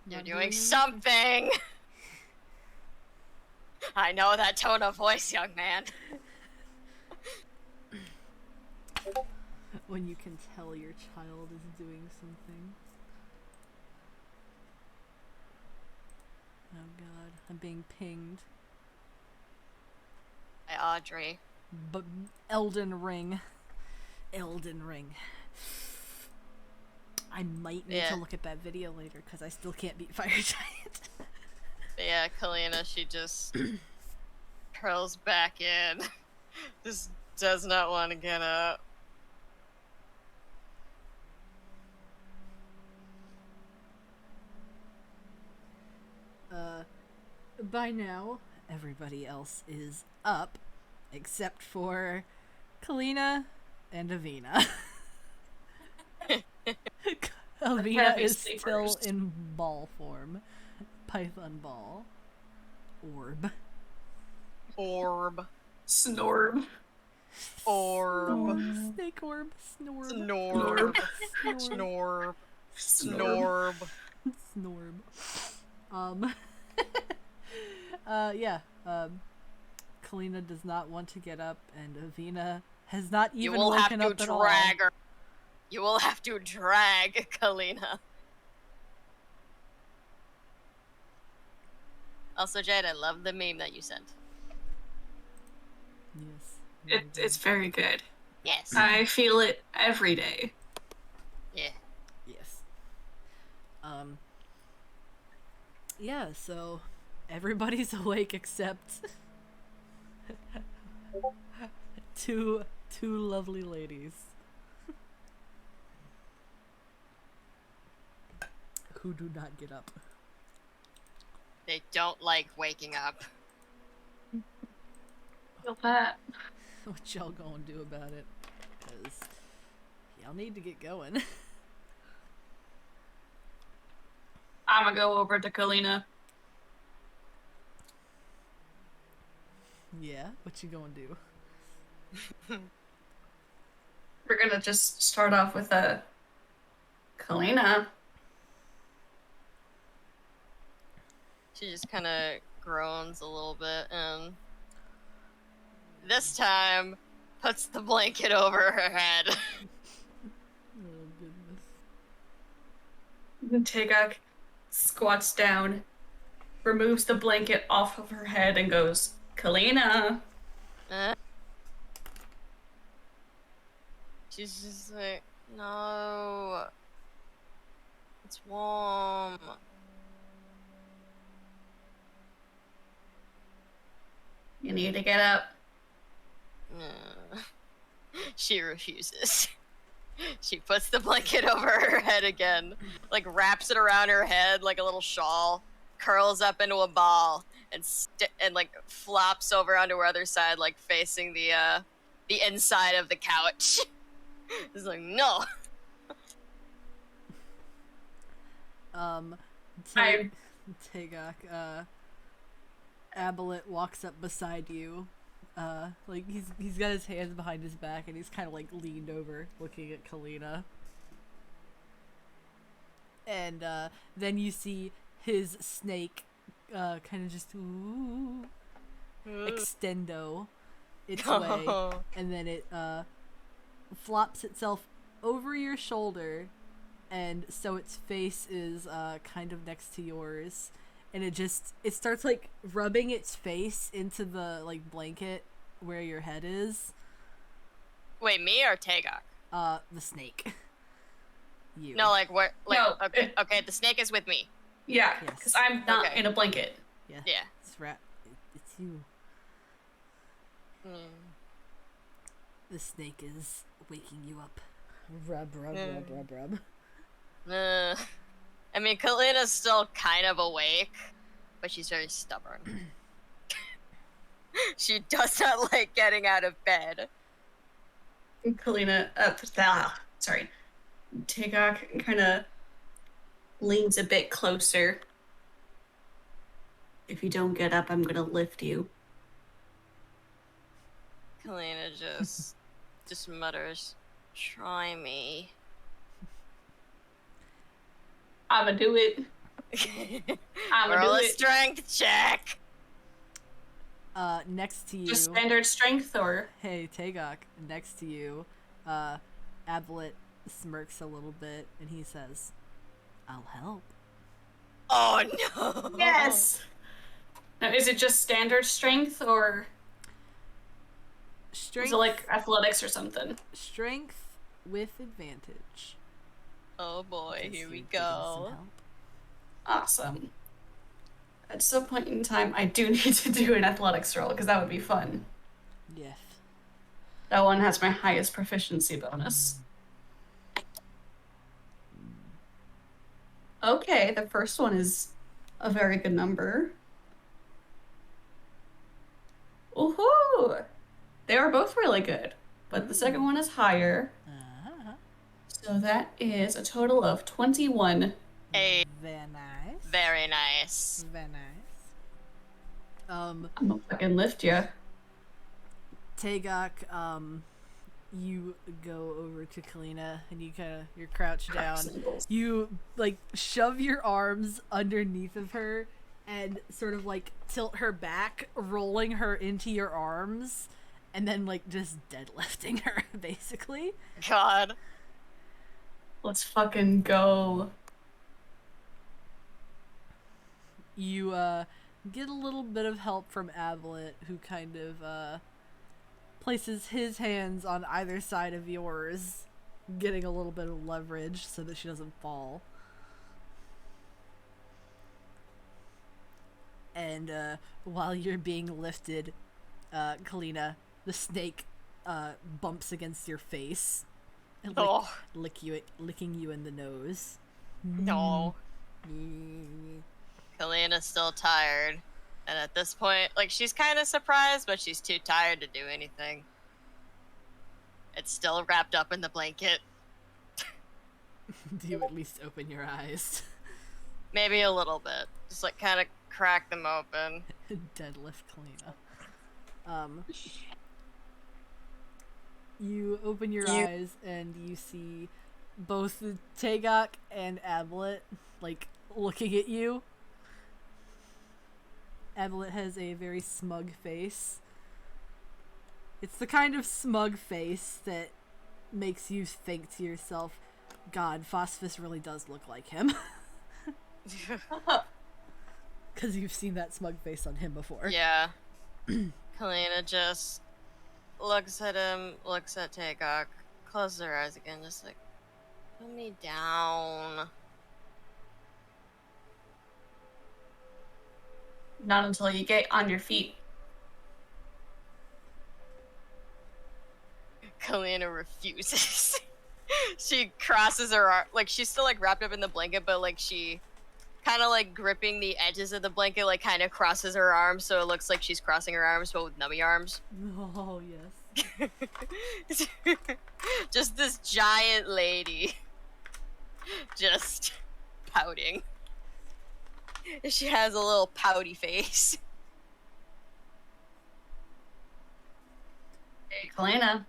You're Not doing doing something. I know that tone of voice, young man. When you can tell your child is doing something. Oh god, I'm being pinged. Hi, Audrey. But Elden Ring. Elden Ring. I might need Yeah. to look at that video later because I still can't beat Fire Giant. But yeah, Kalina, she just curls back in. Just does not want to get up. By now, everybody else is up, except for Kalina and Avina. Avina Happy is still sleepers. in ball form. Python ball. Orb. Orb. Snorb. Orb. Snake orb. Snorb. Snorb. Snorb. Snorb. Snorb. Snorb. Yeah. Kalina does not want to get up, and Avina has not You even will have woken to up at all. drag her. You will have to drag Kalina. Also, Jade, I love the meme that you sent. Yes. It's very good. Yes. I feel it every day. Yeah. Yeah. Yeah, so everybody's awake except two lovely ladies who do not get up. They don't like waking up. Feel that. What y'all gonna do about it? Because y'all need to get going. I'm gonna go over to Kalina. Yeah, what you gonna do? We're gonna just start off with Kalina. She just kind of groans a little bit and this time puts the blanket over her head. Oh goodness. Tegak squats down, removes the blanket off of her head, and goes, Kalina. She's just like, no. It's warm. You need to get up. No. She refuses. She puts the blanket over her head again, like wraps it around her head like a little shawl, curls up into a ball, and like flops over onto her other side, like facing the inside of the couch. It's like, no. Tegak, Abelet walks up beside you. Like he's got his hands behind his back and he's kind of like leaned over looking at Kalina. And then you see his snake kind of just extendo its way, and then it flops itself over your shoulder, and so its face is kind of next to yours. And it starts like rubbing its face into the like blanket where your head is. Wait, me or Tegak? The snake. You. No, like where? Like No, okay, the snake is with me. Yeah, Yes. because I'm not Okay. in a blanket. Yeah. Yeah. It's you. Mm. The snake is waking you up. Rub, rub, rub, rub, rub. I mean, Kalina's still kind of awake, but she's very stubborn. She does not like getting out of bed. Kalina, sorry. Tegak kind of leans a bit closer. If you don't get up, I'm gonna lift you. Kalina just mutters, "Try me." I'ma do it. I'ma Roll do a it. strength check. Next to you. Just standard strength, or Hey, Tegak, next to you, Abelet smirks a little bit and he says, I'll help. Oh no! yes. Now, is it just standard strength, or Strength, is it like athletics or something? strength with advantage. Oh boy, Because here we you're getting some go. help. Awesome. At some point in time, I do need to do an athletics roll because that would be fun. Yes. That one has my highest proficiency bonus. Okay, the first one is a very good number. Woohoo! They are both really good, but the second one is higher. Uh-huh. So that is a total of 21. Hey, Very nice. very nice. Very nice. I'm gonna fucking lift ya. Tegak, you go over to Kalina and you're crouched down. You like shove your arms underneath of her and sort of like tilt her back, rolling her into your arms, and then like just deadlifting her basically. God. Let's fucking go. You get a little bit of help from Abelet, who kind of places his hands on either side of yours, getting a little bit of leverage so that she doesn't fall. And while you're being lifted, Kalina, the snake bumps against your face and Oh, licking you in the nose. no. Mm. Kalena's still tired. And at this point, like, she's kind of surprised, but she's too tired to do anything. It's still wrapped up in the blanket. Do you at least open your eyes? Maybe a little bit. Just, like, kind of crack them open. Deadlift Kalina. You open your eyes and you see both Tagok and Ablet, like, looking at you. Ablet has a very smug face. It's the kind of smug face that makes you think to yourself, God, Phosphus really does look like him. Because you've seen that smug face on him before. Yeah. Kalina just looks at him, looks at Tagok, closes her eyes again, just like, put me down. Not until you get on your feet. Kalina refuses. She crosses her arm, like, she's still, like, wrapped up in the blanket, but, like, she kind of, like, gripping the edges of the blanket, like, kind of crosses her arms, so it looks like she's crossing her arms, but with nummy arms. Oh, yes. Just this giant lady. Just pouting. She has a little pouty face. Hey, Kalina.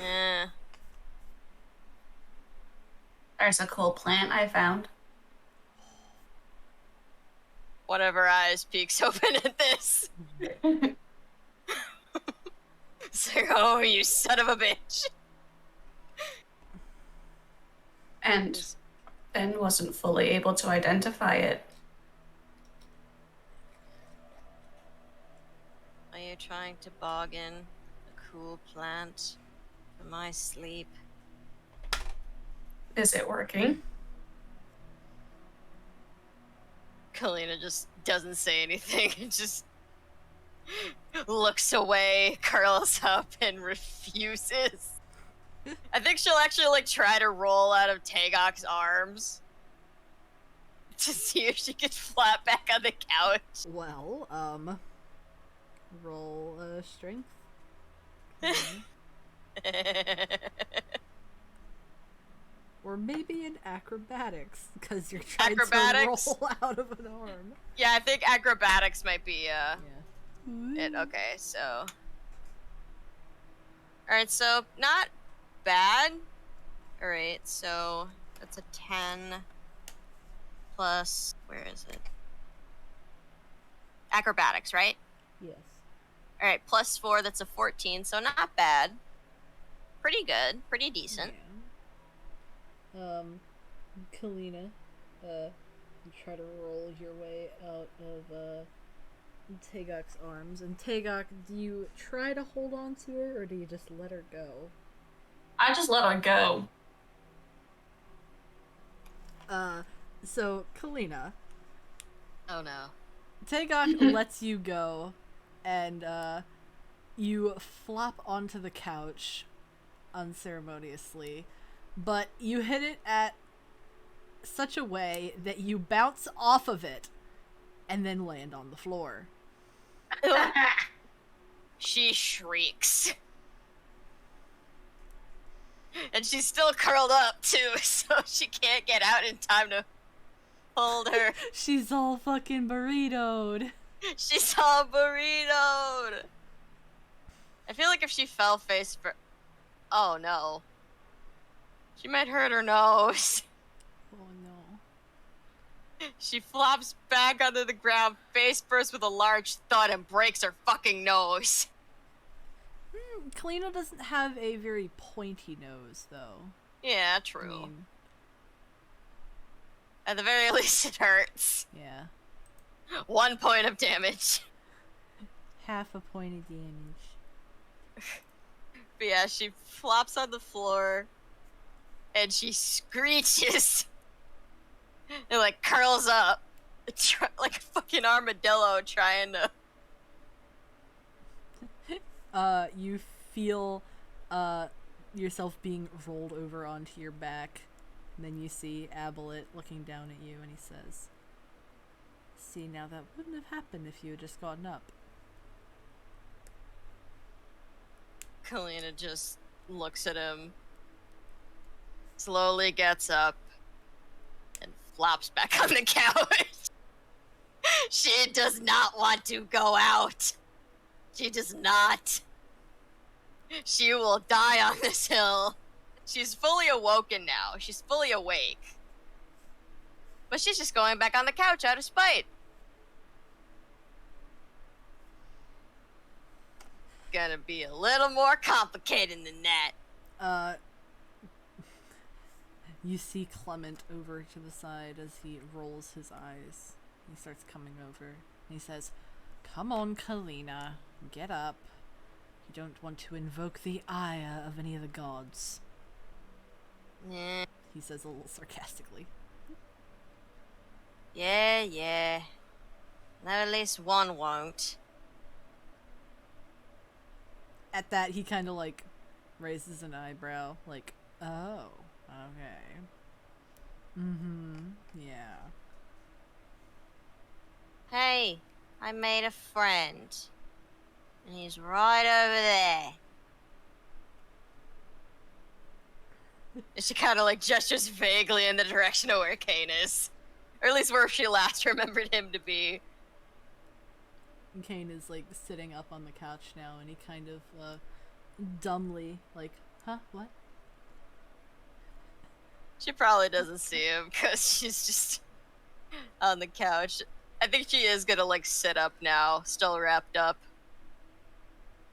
Yeah. There's a cool plant I found. One of her eyes peeks open at this. It's like, oh, you son of a bitch. And Ben wasn't fully able to identify it. Are you trying to bargain a cool plant for my sleep? Is it working? Kalina just doesn't say anything and just looks away, curls up, and refuses. I think she'll actually, like, try to roll out of Tagok's arms to see if she can flap back on the couch. Well, roll strength. Or maybe in acrobatics, because you're trying Acrobatics? to roll out of an arm. Yeah, I think acrobatics might be, Yeah. it. Okay, so... Alright, so, not bad. Alright, so, that's a 10 plus... Where is it? Acrobatics, right? Yes. Alright, plus 4, that's a 14, so not bad. Pretty good, pretty decent. Yeah. Kalina, you try to roll your way out of Tagok's arms. And Tagok, do you try to hold on to her, or do you just let her go? I just let her go. So, Kalina, Oh no. Tagok lets you go, and, you flop onto the couch unceremoniously, but you hit it at such a way that you bounce off of it and then land on the floor. She shrieks. And she's still curled up, too, so she can't get out in time to hold her. She's all fucking burritoed. She's all burritoed. I feel like if she fell face first... Oh, no. She might hurt her nose. Oh no. She flops back onto the ground, face first with a large thud, and breaks her fucking nose. Kalina doesn't have a very pointy nose, though. Yeah, I true. mean, At the very least, it hurts. yeah. 1 point of damage. Half a point of damage. But yeah, she flops on the floor, and she screeches. It, like, curls up. like a fucking armadillo trying to. You feel yourself being rolled over onto your back. And then you see Abelet looking down at you, and he says, "See, now that wouldn't have happened if you had just gotten up." Kalina just looks at him, slowly gets up, and flops back on the couch. She does not want to go out. She does not. She will die on this hill. She's fully awoken now. She's fully awake. But she's just going back on the couch out of spite. Gonna be a little more complicated than that. You see Clement over to the side as he rolls his eyes. He starts coming over, and he says, "Come on, Kalina, get up. You don't want to invoke the ire of any of the gods," Yeah, he says a little sarcastically. yeah. No, at least one won't. At that, he kind of like raises an eyebrow, like, "Oh, okay. Yeah." Hey, I made a friend. And he's right over there. And she kind of like gestures vaguely in the direction of where Kane is. Or at least where she last remembered him to be. And Kane is like sitting up on the couch now, and he kind of dumbly, like, "Huh? What?" She probably doesn't see him because she's just on the couch. I think she is gonna like sit up now, still wrapped up.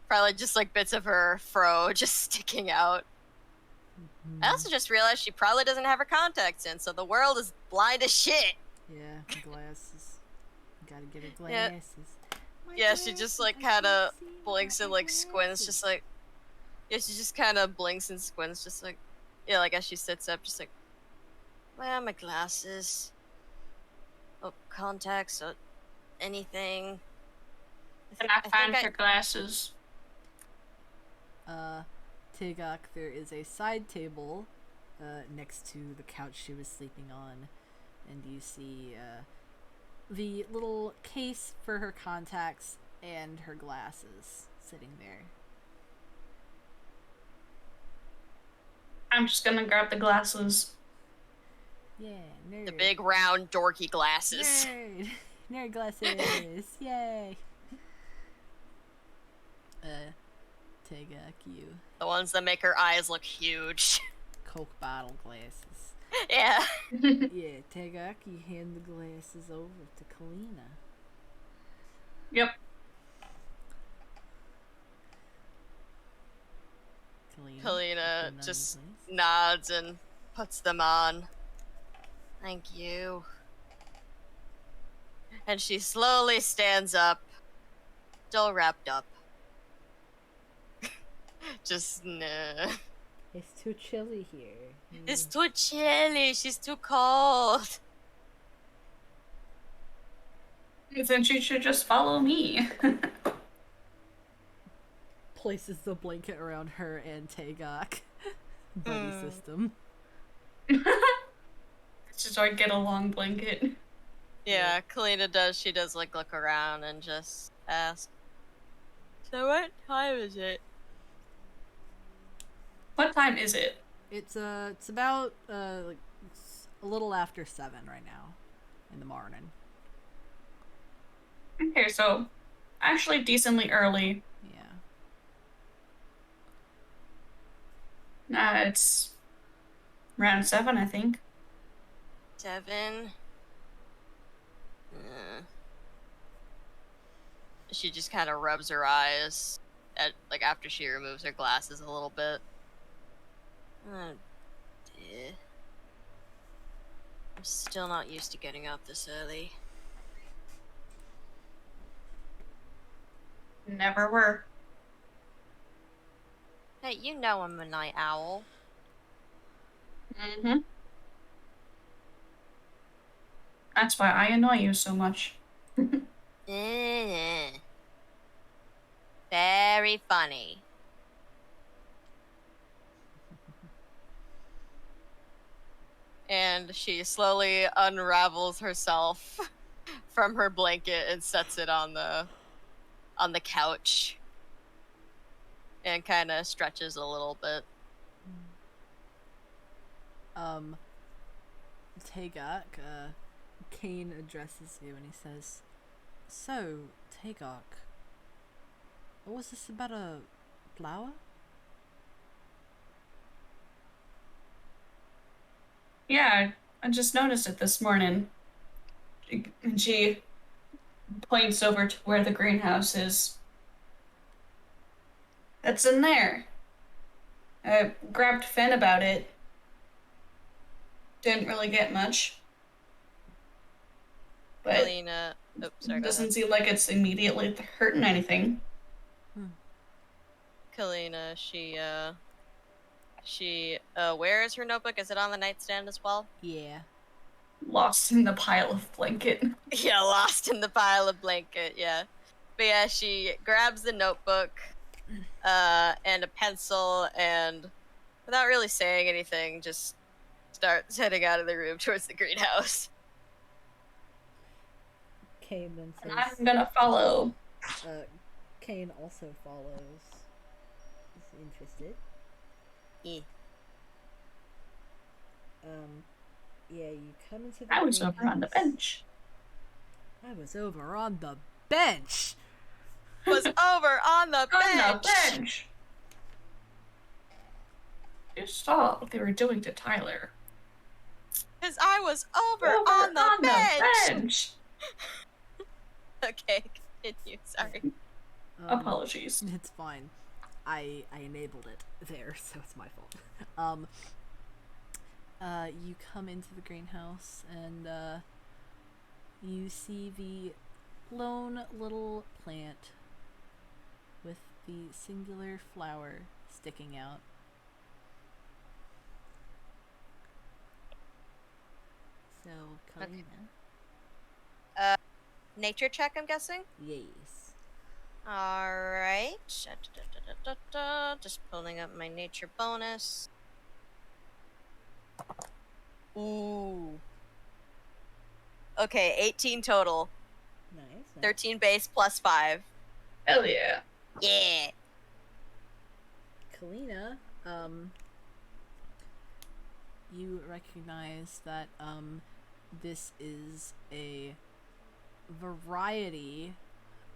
Probably just like bits of her fro just sticking out. I also just realized she probably doesn't have her contacts in, so the world is blind as shit. Yeah, glasses. Gotta get her Yeah. glasses. My Yeah, she just like glasses, I kind of can't see blinks my and like squints, glasses. just like. Yeah, she just kind of blinks and squints, just like. Yeah, like as she sits up, just like. Where are my glasses? Oh, contacts or anything. Can I find think her glasses? Tigok, there is a side table next to the couch she was sleeping on, and you see the little case for her contacts and her glasses sitting there. I'm just gonna grab the glasses. Yeah, nerd. The big round dorky glasses. Nerd! Nerd glasses! Yay! Tigok, you The ones that make her eyes look huge. Coke bottle glasses. Yeah. Yeah, Tigok, you hand the glasses over to Kalina. Yep. Kalina Kalina put them just on nods and puts them on. Thank you. And she slowly stands up, still wrapped up. Just nah. It's too chilly here. It's too chilly. She's too cold. Then you should just follow me. Places the blanket around her and Tagok. Buddy system. Just so I get a long blanket. Yeah, Kalina does. She does like look around and just ask. So what time is it? What time is it? It's about like it's a little after 7 right now in the morning. Okay, so actually decently early. Yeah. It's around 7, I think. 7. She just kind of rubs her eyes at like after she removes her glasses a little bit. Oh dear. I'm still not used to getting up this early. Never were. Hey, you know I'm a night owl. Mm-hmm. That's why I annoy you so much. Very funny. And she slowly unravels herself from her blanket and sets it on the couch. And kind of stretches a little bit. Tagok, Kane addresses you and he says, "So, Tagok, what was this about a flower?" Yeah, I just noticed it this morning. And she points over to where the greenhouse is. That's in there. I grabbed Finn about it. Didn't really get much. But Kalina. Oh, sorry. it Go doesn't ahead. seem like it's immediately hurting anything. Kalina, she where is her notebook? Is it on the nightstand as well? Yeah. Lost in the pile of blanket. Yeah, lost in the pile of blanket, yeah. But yeah, she grabs the notebook, and a pencil, and without really saying anything, just starts heading out of the room towards the greenhouse. Kane then And says, I'm gonna follow. Kane also follows. Is interested. Yeah. Yeah, you come into the I was over on the greenhouse. bench. I was over on the bench. Was over on the bench. On the bench! You saw what they were doing to Tyler. Because I was over on the bench. bench! Okay, continue. Sorry. Apologies. It's fine. I enabled it there, so it's my fault. You come into the greenhouse and you see the lone little plant with the singular flower sticking out. So, Kalina. Nature check, I'm guessing? Yes. Alright. Just pulling up my nature bonus. Ooh. Okay, 18 total. Nice. 13 base plus 5. Hell yeah. Yeah. Kalina, you recognize that this is a variety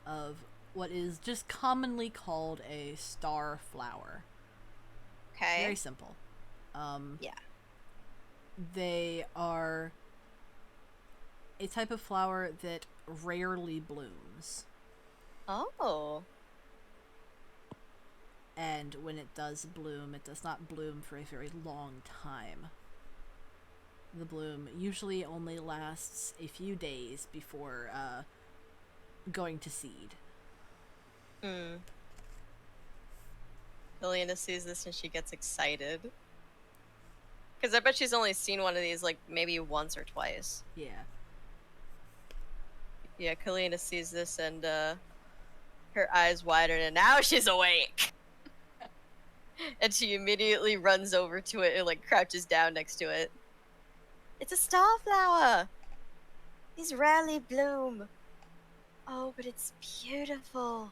of what is just commonly called a star flower. Okay. Very simple. Yeah. They are a type of flower that rarely blooms. Oh. And when it does bloom, it does not bloom for a very long time. The bloom usually only lasts a few days before going to seed. Liliana sees this and she gets excited. Because I bet she's only seen one of these, like, maybe once or twice. Yeah. Yeah, Kalina sees this and, her eyes widen and now she's awake! And she immediately runs over to it and, like, crouches down next to it. It's a starflower! These rarely bloom. Oh, but it's beautiful.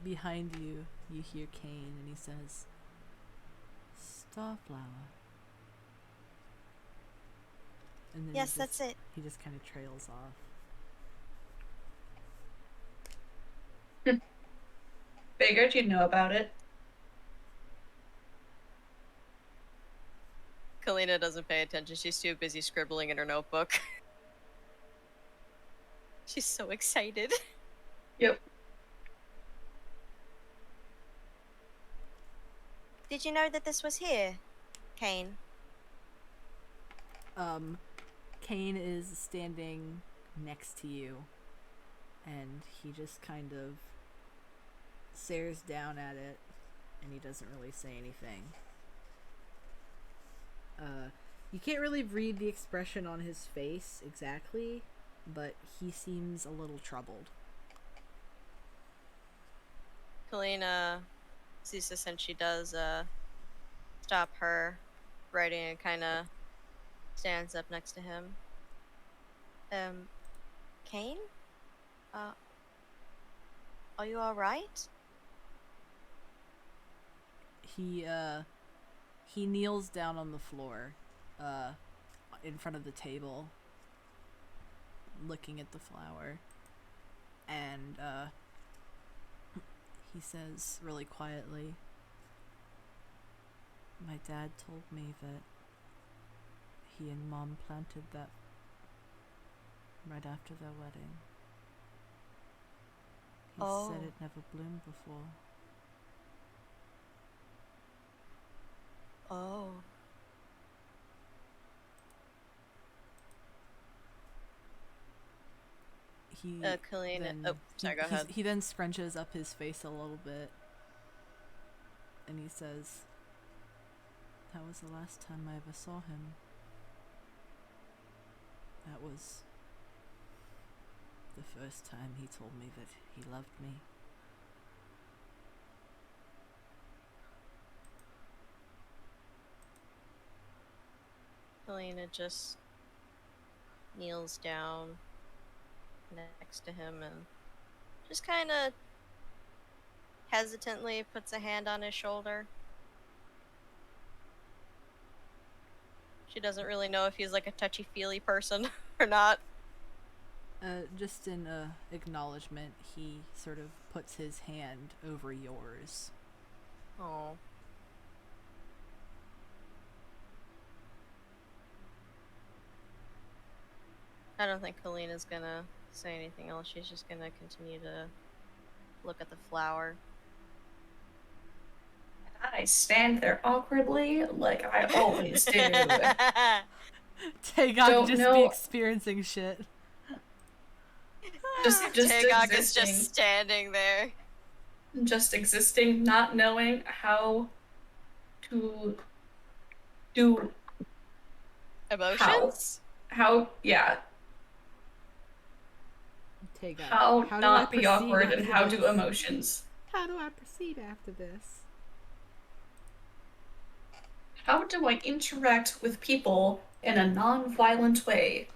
Behind you, you hear Kane, and he says, "Starflower." And then Yes, that's it. He just kind of trails off. Figured you'd know about it. Kalina doesn't pay attention. She's too busy scribbling in her notebook. She's so excited. Yep. Did you know that this was here, Kane? Kane is standing next to you, and he just kind of stares down at it, and he doesn't really say anything. You can't really read the expression on his face exactly, but he seems a little troubled. Kalina sees this and she does stop her writing and kind of stands up next to him. Kane? Are you alright? He kneels down on the floor, in front of the table, looking at the flower, and, he says really quietly, "My dad told me that he and Mom planted that right after their wedding. He said it never bloomed before." Oh. Kalina. Then, sorry, go ahead. He then scrunches up his face a little bit, and he says, "That was the last time I ever saw him. That was the first time he told me that he loved me." Kalina just kneels down next to him and just kind of hesitantly puts a hand on his shoulder. She doesn't really know if he's like a touchy-feely person or not. Just in acknowledgement, he sort of puts his hand over yours. Oh. I don't think Kalina's gonna say anything else. She's just gonna continue to look at the flower. I stand there awkwardly, like I always do. Tagog Don't just be know- experiencing shit. just Tagog is existing. just standing there. Just existing, not knowing how to do Emotions? yeah, Tagog, how do I not be proceed awkward and after how this? do emotions. How do I proceed after this? How do I interact with people in a non-violent way?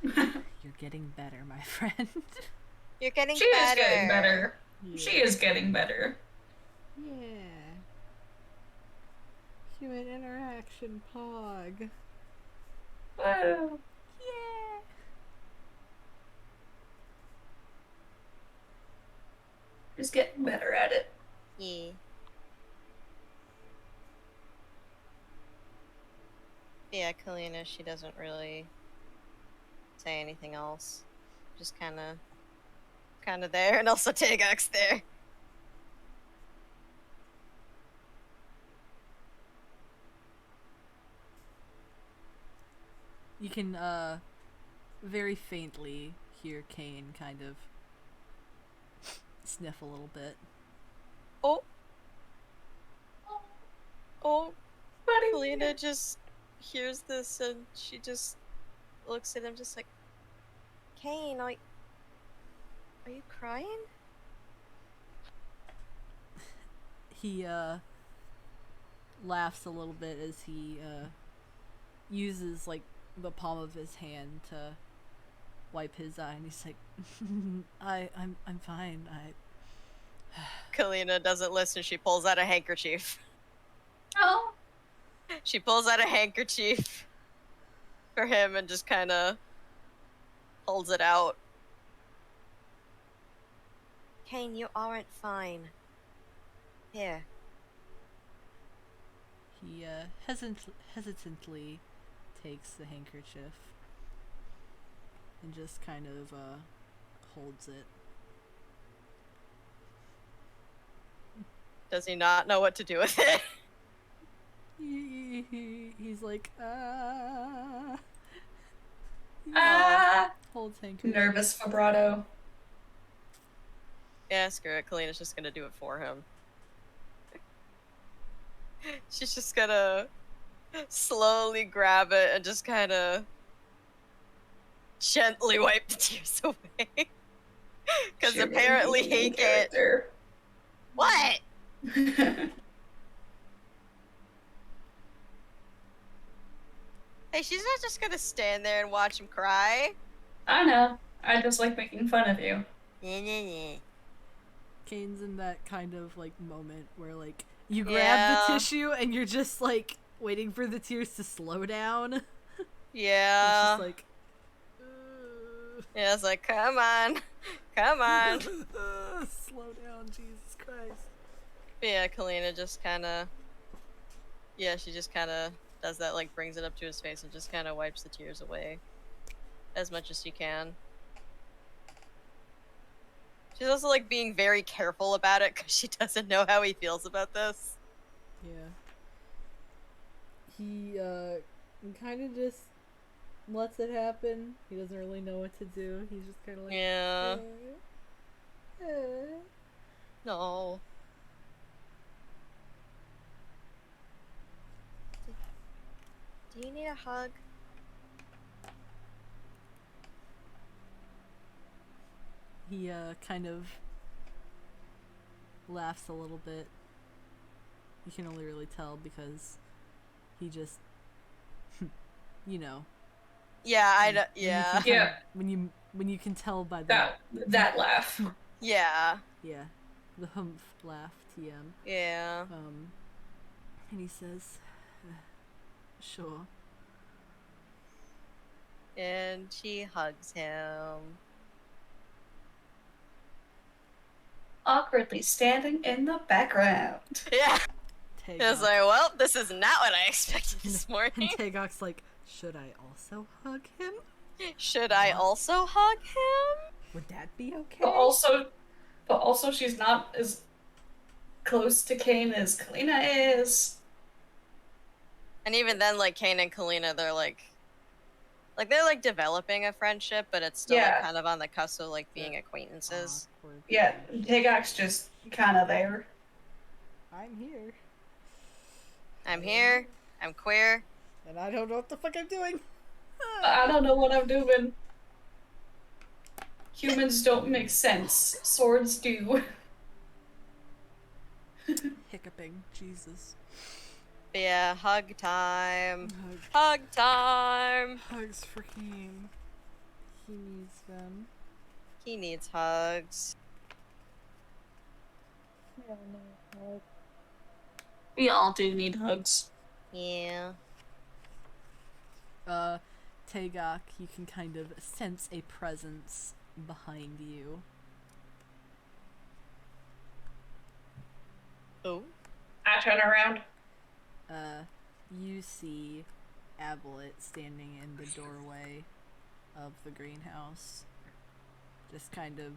You're getting better, my friend. You're getting She better. is getting better. Yeah. She is getting better. Yeah. Human interaction pog. Whoa. Yeah. Just getting better at it. Yeah. Yeah, Kalina, she doesn't really say anything else. Just kind of there, and also Tagog's there. You can very faintly hear Kane kind of sniff a little bit. Oh. Oh. Buddy. Kalina just hears this and she just looks at him just like, Kane, are you crying? He laughs a little bit as he uses like the palm of his hand to wipe his eye, and he's like, I'm fine. Kalina doesn't listen. She pulls out a handkerchief. Oh. She pulls out a handkerchief for him and just kind of holds it out. Kane, you aren't fine. Here. He hesitantly takes the handkerchief and just kind of holds it. Does he not know what to do with it? He's like, holds handkerchief. Nervous vibrato. Yeah, screw it. Kalina's just gonna do it for him. She's just gonna slowly grab it and just kind of gently wipe the tears away. Because Shit, apparently main he can't. character. What? Hey, she's not just gonna stand there and watch him cry. I know. I just like making fun of you. Kane's in that kind of like moment where like you grab Yeah. the tissue and you're just like waiting for the tears to slow down. It's Yeah. just like Yeah, it's like, come on. Come on. slow down, Jesus Christ. But yeah, Kalina just kind of. Yeah, she just kind of does that, like, brings it up to his face and just kind of wipes the tears away as much as she can. She's also, like, being very careful about it because she doesn't know how he feels about this. Yeah. He kind of just lets it happen. He doesn't really know what to do. He's just kind of like Yeah. eh. No. Do you need a hug? He kind of laughs a little bit. You can only really tell because he just you know. Yeah, I when know. you Yeah. can Yeah. when you can tell by the That laugh. Yeah. yeah, the humph laugh, TM. Yeah. And he says, sure. And she hugs him. Awkwardly standing in the background. Yeah. Tagok. I was like, well, this is not what I expected this And morning. Tagok's like, should I also hug him? Should I also hug him? Would that be okay? But also she's not as close to Kane as Kalina is. And even then, like, Kane and Kalina, they're like developing a friendship, but it's still Yeah. like, kind of on the cusp of like being acquaintances. Awkward. Yeah, Tagok's just kind of there. I'm here. I'm here. I'm queer. And I don't know what the fuck I'm doing. I don't know what I'm doing. Humans don't make sense. Swords do. Hiccuping. Jesus. But yeah, hug time. Hug. Hug time. Hugs for Kane. He needs them. He needs hugs. We all do need hugs. Yeah. Tagok, you can kind of sense a presence behind you. Oh. I turn around. You see Abelet standing in the doorway of the greenhouse, just kind of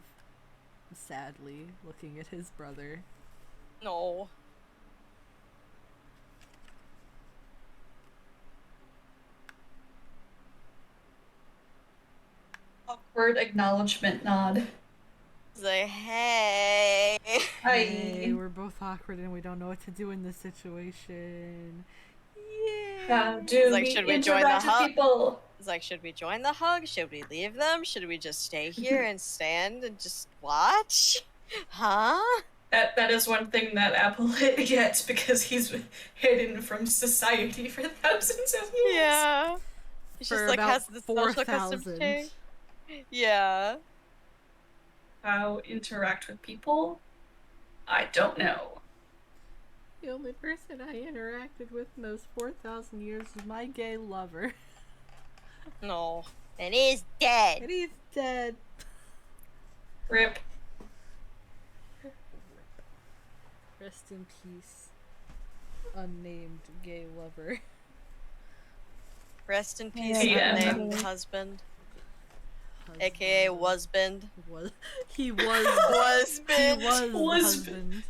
sadly looking at his brother. No. Awkward acknowledgement nod. He's like, hey. Hey, Hi. we're both awkward and we don't know what to do in this situation. Yeah. How do Like, we should we join the interact with hub? people? He's like, should we join the hug? Should we leave them? Should we just stay here and stand and just watch? Huh? That is one thing that Appleton gets because he's hidden from society for thousands of years. Yeah. He For just like about has this social 4,000. custom. Yeah. How interact with people? I don't know. The only person I interacted with in those 4,000 years was my gay lover. No. And he's dead. And he's dead. Rip. Rest in peace, unnamed gay lover. Rest in peace, Yeah. unnamed husband. AKA wasband. He was. Wasband. He was. Was- Husband.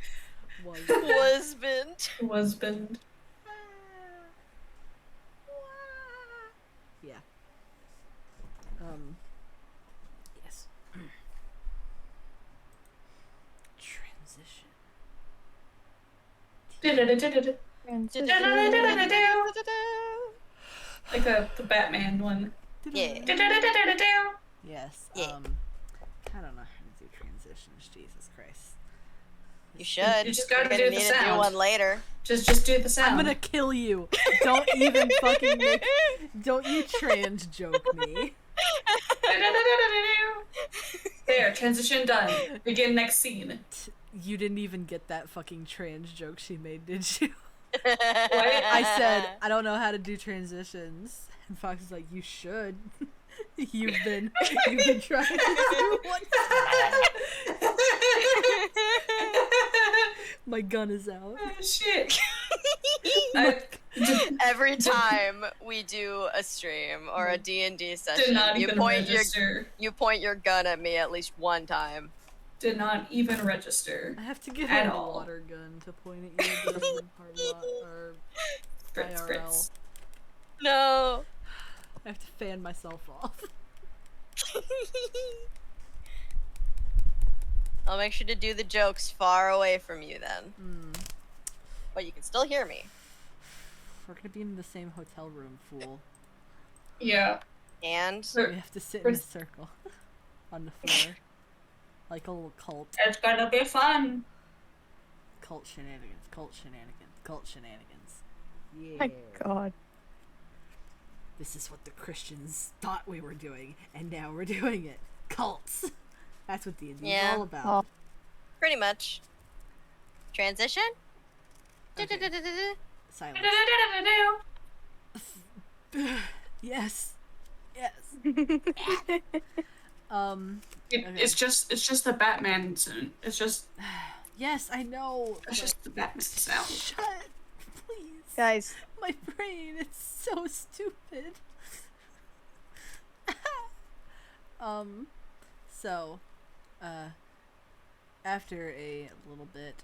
Was. Wasband. Husband. Yeah. Yes. Transition. Da-da-da-da-da. Transition. Da-da-da-da-da-da. Like the Batman one. Yeah. Do-do-do-do-do-do. Yes. Yeah. I don't know how to do transitions. Jesus Christ. You should. You just You're gotta gonna do the need to do sound. one later. Just do the sound. I'm gonna kill you. Don't even fucking make. Don't you trans joke me. There, transition done. Begin next scene. You didn't even get that fucking trans joke she made, did you? What? I said, I don't know how to do transitions. And Fox is like, you should. You've been trying to do one. My gun is out. Shit. Every time we do a stream or a D&D Did session, not you even point register. you point your gun at me at least one time. Did not even register. I have to get At a all. water gun to point at you during our Fritz, IRL. Fritz. No. I have to fan myself off. I'll make sure to do the jokes far away from you then. Hmm. But you can still hear me. We're gonna be in the same hotel room, fool. Yeah. And We have to sit in a circle on the floor. Like a little cult. It's gonna be fun. Cult shenanigans, cult shenanigans, cult shenanigans. Yeah. My God. This is what the Christians thought we were doing, and now we're doing it. Cults. That's what D&D is Yeah. all about. Oh. pretty much. Transition? Okay. Du-du-du-du-du-du. Silence. Yes. Yes. It's just the Batman sound. It's just Yes, I know. it's just the Batman sound. Shut, please. Guys, My brain, it's so stupid. So, after a little bit,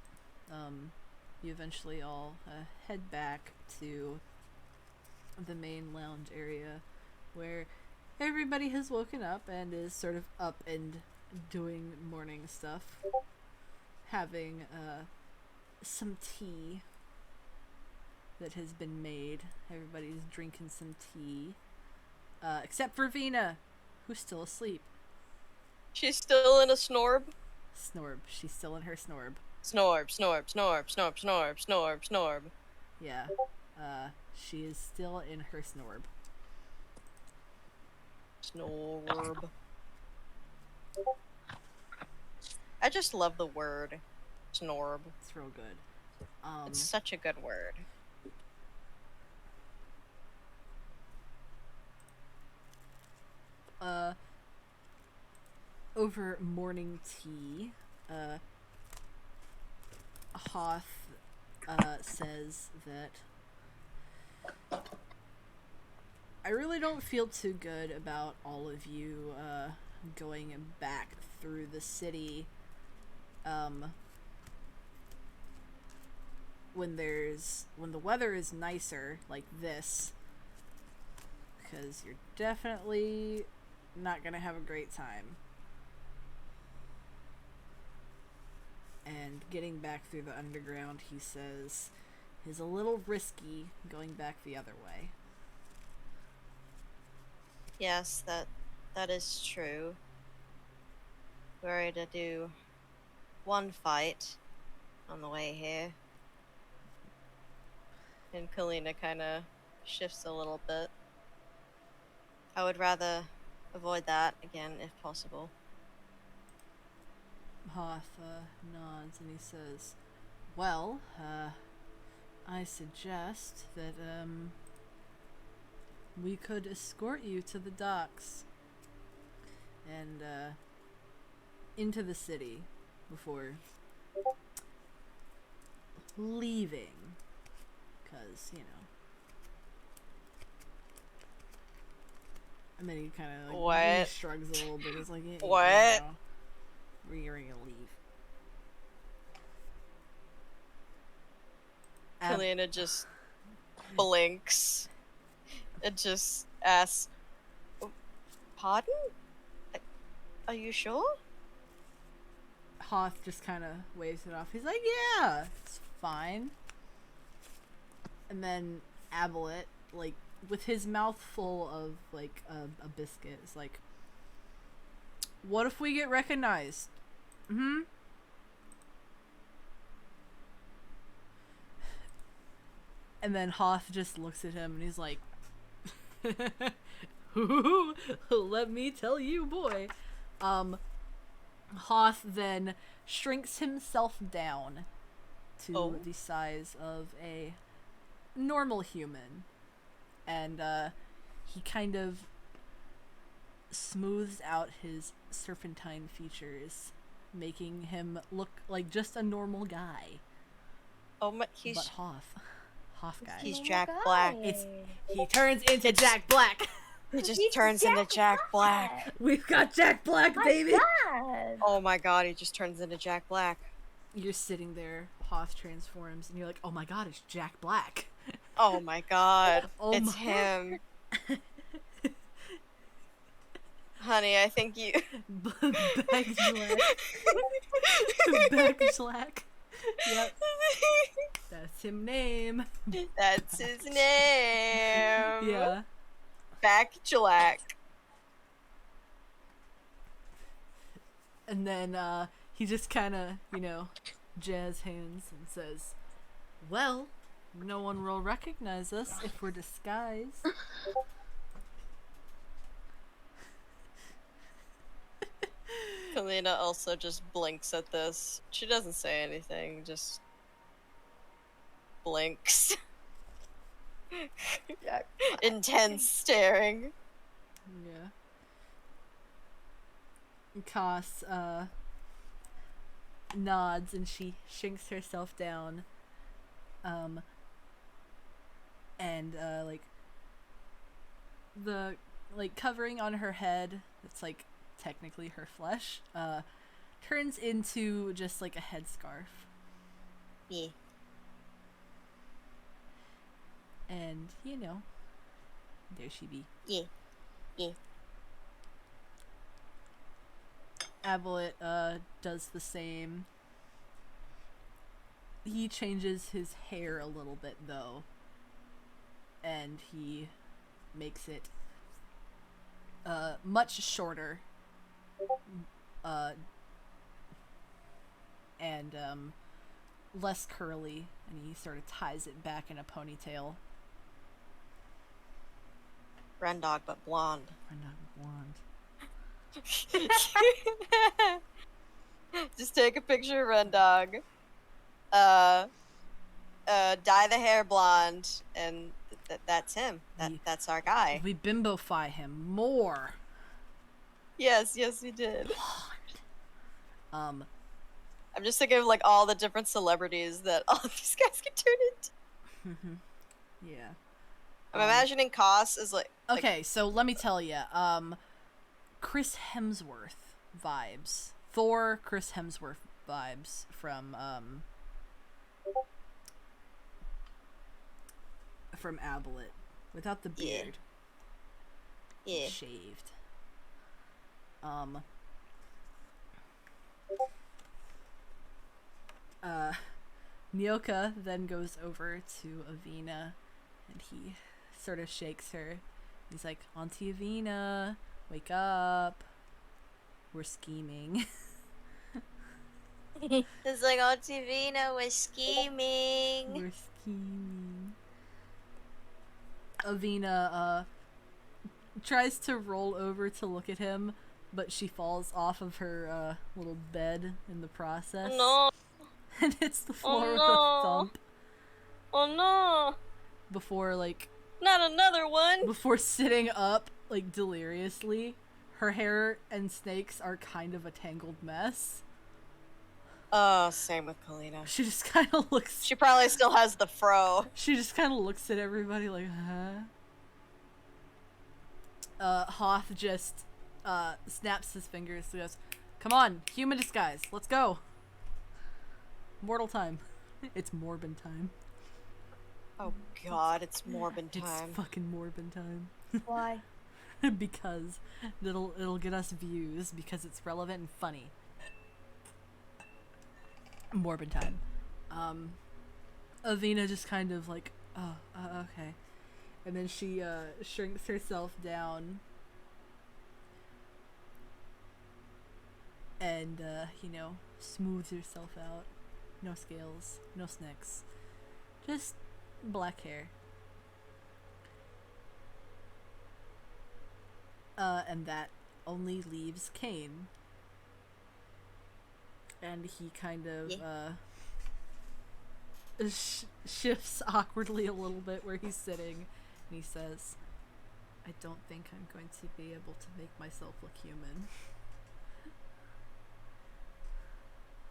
you eventually all head back to the main lounge area where everybody has woken up and is sort of up and doing morning stuff. Having, some tea that has been made. Everybody's drinking some tea. Except for Vina, who's still asleep. She's still in a snorb. Snorb. She's still in her snorb. Snorb, snorb, snorb, snorb, snorb, snorb, snorb. Yeah. She is still in her snorb. Snorb. I just love the word snorb. It's real good. It's such a good word. Over morning tea, Hoth, says that I really don't feel too good about all of you, going back through the city, when the weather is nicer, like this, because you're definitely not gonna have a great time. And getting back through the underground, he says, is a little risky going back the other way. Yes, that is true. We're ready to do one fight on the way here. And Kalina kind of shifts a little bit. I would rather avoid that again if possible. Hoth nods and he says, well, I suggest that we could escort you to the docks and into the city before leaving, because, you know. And then he kind of like What? shrugs a little bit. It's like, yeah, What? You know, we're gonna leave. Kalina just blinks and just asks, "Pardon? Are you sure?" Hoth just kind of waves it off. He's like, yeah, it's fine. And then Abelet, like, with his mouth full of like a biscuit, is like, what if we get recognized? Hmm. And then Hoth just looks at him and he's like, let me tell you, boy. Hoth then shrinks himself down to the size of a normal human. And he kind of smooths out his serpentine features, making him look like just a normal guy. Oh my, But Hoth guy. he's Jack Black. He turns into Jack Black. He just turns into Jack Black. We've got Jack Black, baby. God. Oh my god, he just turns into Jack Black. You're sitting there, Hoth transforms, and you're like, oh my god, it's Jack Black. Oh my god, Oh it's my- him. Honey, I think you. Bagslack. Bagslack. Yep, that's him name. That's his name. Yeah. Backjack. And then he just kind of, jazz hands and says, well, no one will recognize us if we're disguised. Kalina also just blinks at this. She doesn't say anything, just blinks. Intense staring. Yeah. Cass nods and she shrinks herself down. And the covering on her head, it's like technically her flesh, turns into just like a headscarf. Yeah. And there she be. Yeah. Yeah. Abelet does the same. He changes his hair a little bit though, and he makes it much shorter, and less curly, and he sort of ties it back in a ponytail. Rendog, but blonde. I'm not blonde. Just take a picture of Rendog. Dye the hair blonde, and that's him. That's our guy. We bimbofy him more. Yes, we did. Um, I'm just thinking of like all the different celebrities that all of these guys can turn into. yeah. I'm imagining Koss is like Okay, so let me tell you, Chris Hemsworth vibes. Thor, Chris Hemsworth vibes from Abelet, without the Yeah. beard, yeah. shaved. Nyoka then goes over to Avina, and he sort of shakes her. He's like, Auntie Avina, wake up. We're scheming. It's like Auntie Vina was scheming. We're scheming. Avina tries to roll over to look at him, but she falls off of her little bed in the process. No. And hits the floor with no. a thump Oh no. before Not another one. before sitting up deliriously. Her hair and snakes are kind of a tangled mess. Oh, same with Kalina. She just kind of looks. She probably still has the fro. She just kind of looks at everybody like, huh? Hoth just snaps his fingers and goes, come on, human disguise, let's go. Mortal time. It's Morbin time. Oh god, it's Morbin time. It's fucking Morbin time. Why? Because it'll get us views, because it's relevant and funny. Morbin time. Avina just kind of like, oh, okay. And then she shrinks herself down and smooths herself out. No scales, no snicks, just black hair. And that only leaves Kane. And he kind of shifts awkwardly a little bit where he's sitting, and he says, I don't think I'm going to be able to make myself look human.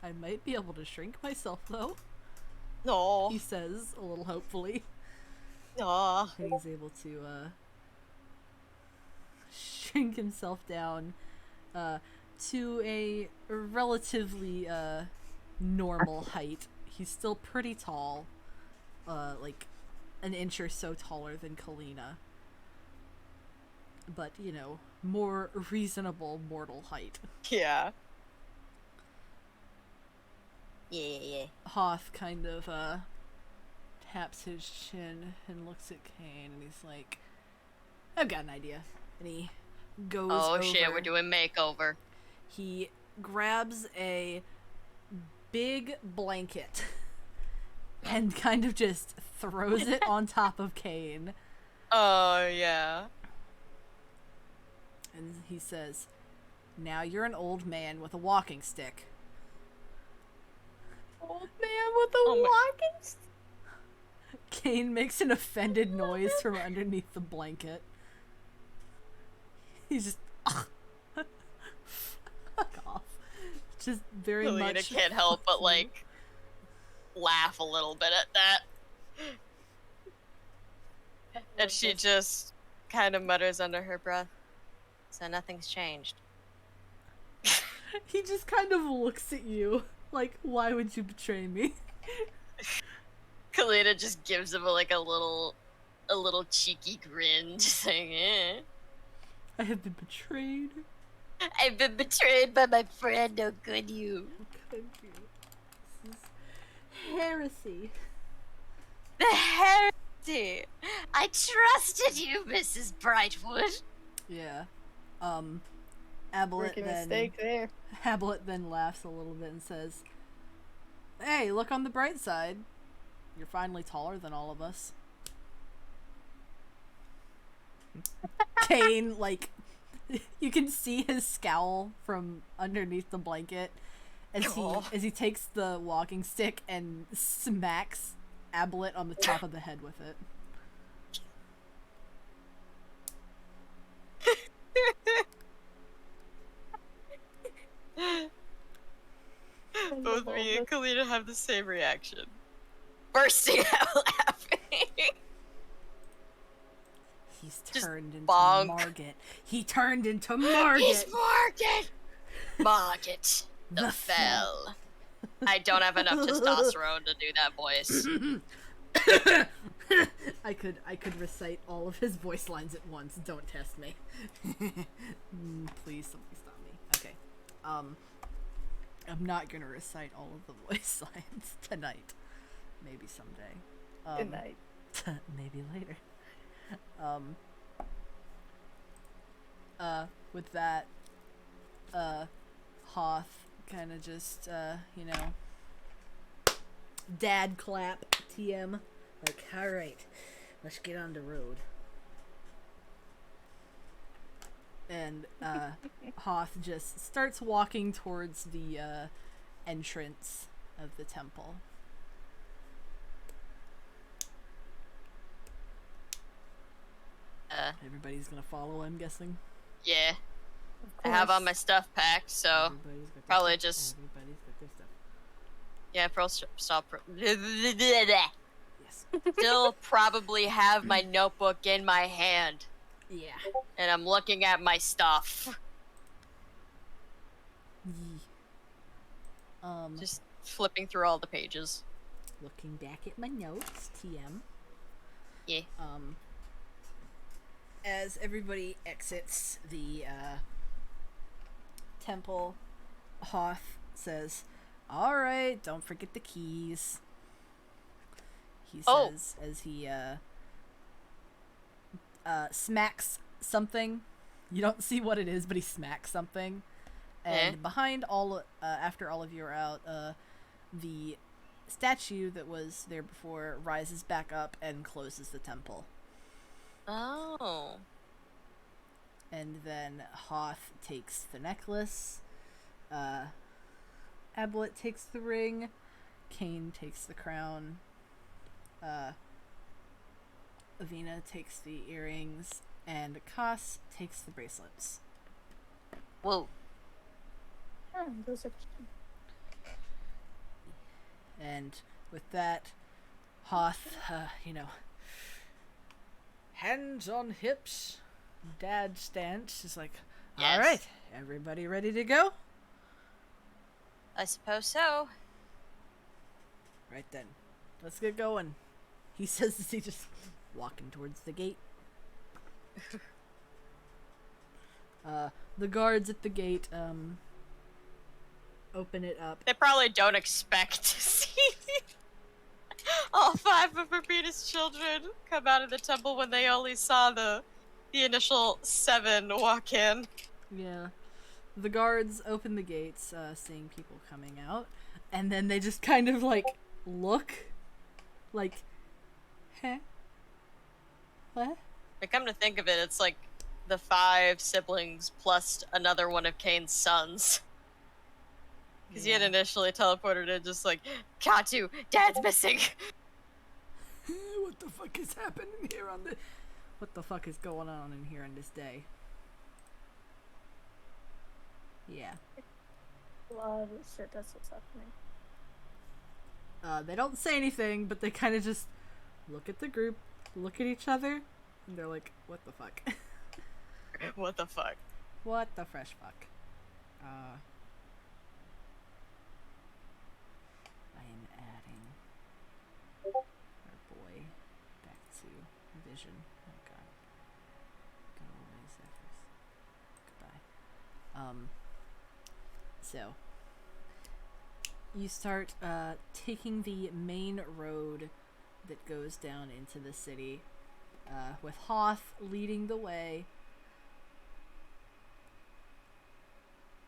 I might be able to shrink myself, though, No. he says, a little hopefully. Aw. And he's able to shrink himself down to a relatively normal height. He's still pretty tall, like an inch or so taller than Kalina, but more reasonable mortal height. Yeah. Yeah. Hoth kind of taps his chin and looks at Kane, and he's like, I've got an idea. And he goes Oh shit, over. we're doing makeover. He grabs a big blanket and kind of just throws it on top of Kane. Oh yeah. And he says, now you're an old man with a walking stick. Old man with a Oh my- walking stick. Kane makes an offended noise from underneath the blanket. He's just, fuck off. Just very Kalina much. can't help but fuck you. like laugh a little bit at that. And she just kind of mutters under her breath. So nothing's changed. He just kind of looks at you like, why would you betray me? Kalina just gives him a little cheeky grin, just saying, eh. I have been betrayed. I've been betrayed by my friend, oh good you. Thank you. This is heresy. The heresy! I trusted you, Mrs. Brightwood. Yeah. Ablett Rookie then mistake there. Ablett then laughs a little bit and says, hey, look on the bright side. You're finally taller than all of us. Kane, like, you can see his scowl from underneath the blanket as he takes the walking stick and smacks Ablett on the top of the head with it. Both me and Kalina have the same reaction. Bursting out laughing. He's Just turned into bonk. Margit. He turned into Margit. He's Margit! Margit, the The Fell. I don't have enough testosterone to do that voice. I could recite all of his voice lines at once. Don't test me. Please, somebody stop me. Okay. I'm not gonna recite all of the voice lines tonight. Maybe someday. Good night. Maybe later. With that, Hoth kind of just, dad clap TM. Like, alright, let's get on the road. And, Hoth just starts walking towards the, entrance of the temple. Everybody's gonna follow, I'm guessing. Yeah. I have all my stuff packed, so Everybody's got their probably stuff. just- Everybody's got their stuff. yeah, stop. Yes. Still probably have my notebook in my hand, Yeah. and I'm looking at my stuff. Yee. Just flipping through all the pages. Looking back at my notes, TM. Yeah. As everybody exits the temple, Hoth says, "Alright, don't forget the keys." He Oh. says as he smacks something. You don't see what it is, but he smacks something. And behind after all of you are out, the statue that was there before rises back up and closes the temple. Oh. And then Hoth takes the necklace. Ablett takes the ring. Kane takes the crown. Avina takes the earrings. And Koss takes the bracelets. Whoa. Those are And with that, Hoth, hands on hips, dad stance is like, Yes. all right, everybody ready to go? I suppose so. Right then, let's get going. He says as he just walking towards the gate. The guards at the gate, open it up. They probably don't expect to see all 5 of Rubina's children come out of the temple when they only saw the initial 7 walk in. Yeah. The guards open the gates, seeing people coming out, and then they just kind of, look, huh? What? But come to think of it, it's like the 5 siblings plus another one of Kane's sons. Because he had initially teleported in just like, Katu, Dad's missing! What the fuck is happening here What the fuck is going on in here on this day? Yeah. a lot of shit. That's what's happening. They don't say anything, but they kind of just look at the group, look at each other, and they're like, what the fuck? What the fuck? What the fresh fuck? I am adding our boy back to Vision. Oh god. Go away, Zephyrs. Goodbye. So you start taking the main road that goes down into the city, with Hoth leading the way.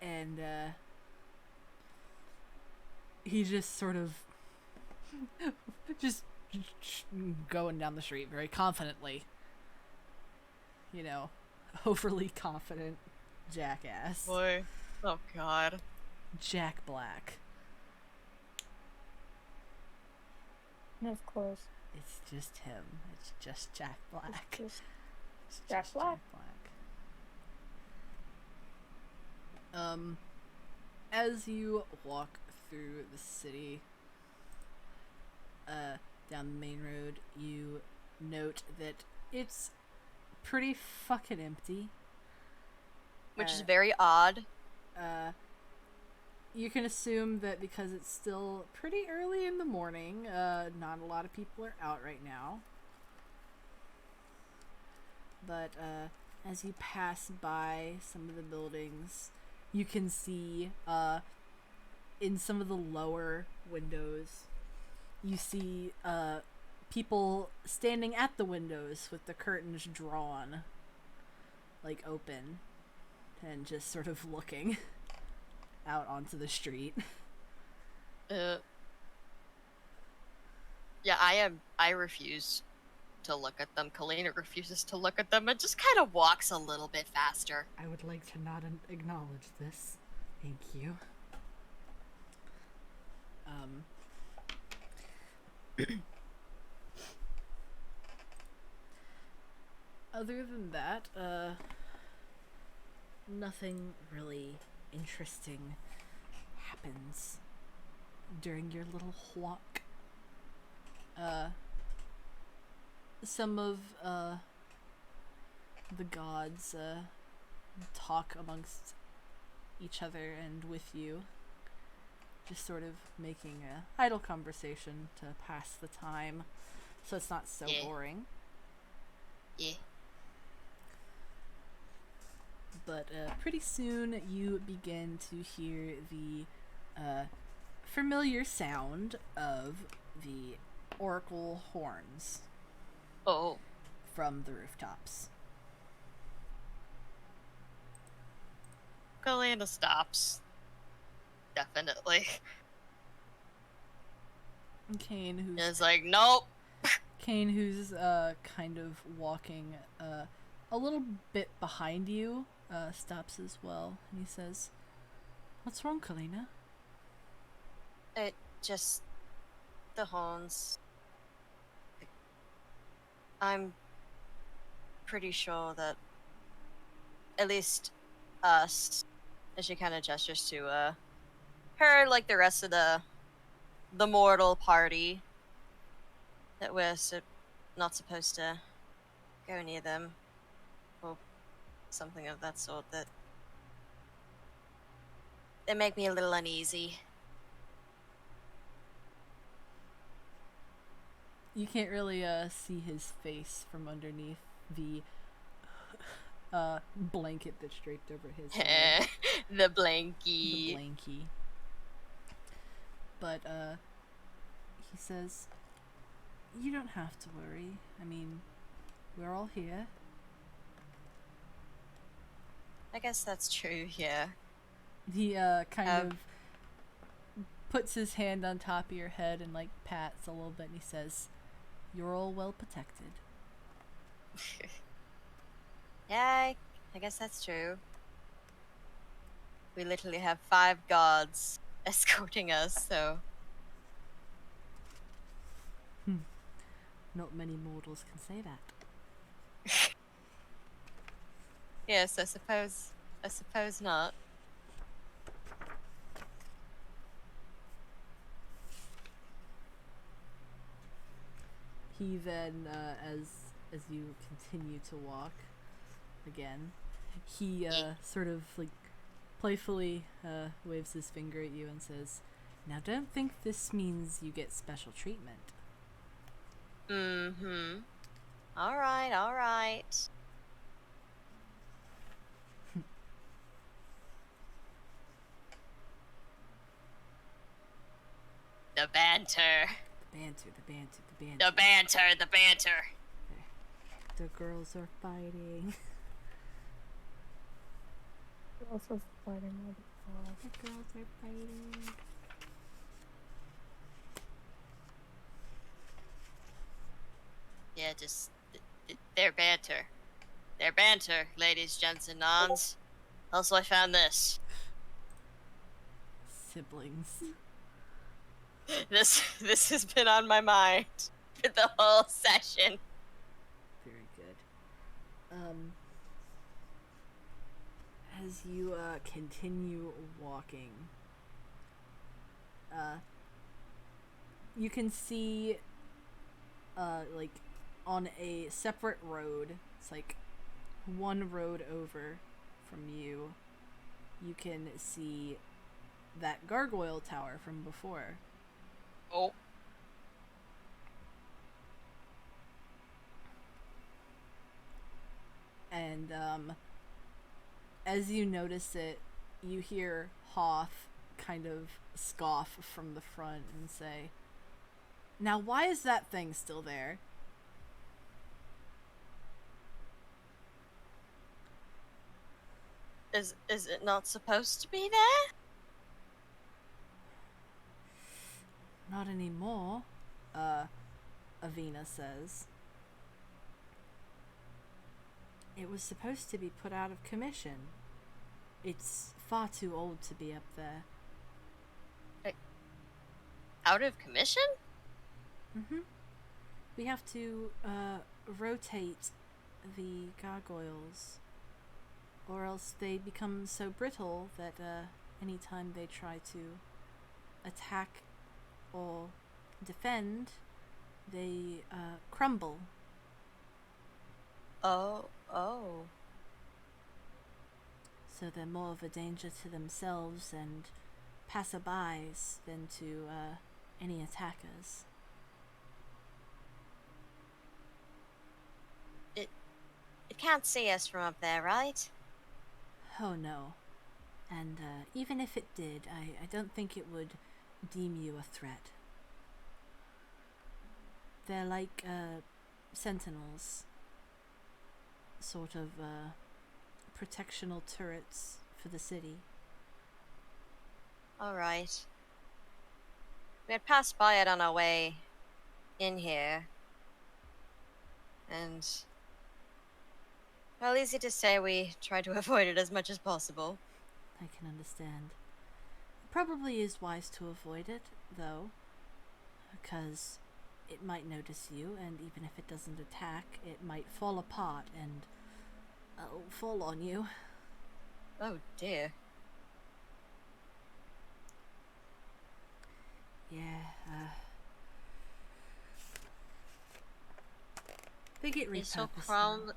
And he just sort of just going down the street very confidently. Overly confident jackass. Boy. Oh god. Jack Black. And of course, It's just him. It's just Jack Black. just It's Jack just Black. Jack Black. As you walk through the city, down the main road, you note that it's pretty fucking empty. Which is very odd. You can assume that because it's still pretty early in the morning, not a lot of people are out right now. But as you pass by some of the buildings, you can see in some of the lower windows, you see people standing at the windows with the curtains drawn, open, and just sort of looking out onto the street. Yeah, I refuse to look at them. Kalina refuses to look at them and just kind of walks a little bit faster. I would like to not acknowledge this. Thank you. Other than that, nothing really interesting happens during your little walk. Some of the gods talk amongst each other and with you, just sort of making a idle conversation to pass the time, so it's not so Yeah. boring. Yeah. But pretty soon you begin to hear the familiar sound of the oracle horns. Oh. from the rooftops. Galena stops. Definitely. Kane, who's It's like, nope. Kane, who's kind of walking a little bit behind you, stops as well, and he says, "What's wrong, Kalina?" It just the horns. I'm pretty sure that at least us, as she kind of gestures to her, like the rest of the mortal party, that we're not supposed to go near them, or something of that sort. That they make me a little uneasy. You can't really see his face from underneath the blanket that's draped over his head. The blankie. The blankie. But he says, "You don't have to worry. I mean, we're all here." I guess that's true. Yeah. He kind of puts his hand on top of your head and like pats a little bit, and he says, "You're all well protected." Yeah, I guess that's true. We literally have 5 guards escorting us, so Not many mortals can say that. yes, I suppose not. He then, as you continue to walk, again, he sort of like playfully waves his finger at you and says, "Now don't think this means you get special treatment." Mm-hmm. All right. The banter. The banter. The banter. The girls are fighting. Also fighting all the The girls are fighting. Yeah, just their banter. Their banter, ladies, gents, and nons. Also, I found this. Siblings. This has been on my mind for the whole session. Very good. As you continue walking, you can see like on a separate road, it's like one road over from you, you can see that gargoyle tower from before. Oh. And as you notice it, you hear Hoth kind of scoff from the front and say, "Now why is that thing still there?" Is it not supposed to be there? "Not anymore," Avina says. "It was supposed to be put out of commission. It's far too old to be up there." Out of commission? Mm-hmm. We have to rotate the gargoyles, or else they become so brittle that anytime they try to attack or defend, they crumble. Oh. So they're more of a danger to themselves and passerbys than to any attackers. It can't see us from up there, right? Oh no. And even if it did, I don't think it would deem you a threat. They're like sentinels. sort of protectional turrets for the city. Alright. We had passed by it on our way in here. And, well, easy to say we try to avoid it as much as possible. I can understand. Probably is wise to avoid it, though, because it might notice you, and even if it doesn't attack, it might fall apart and fall on you. Oh dear. Yeah, they get repurposed. It's so now.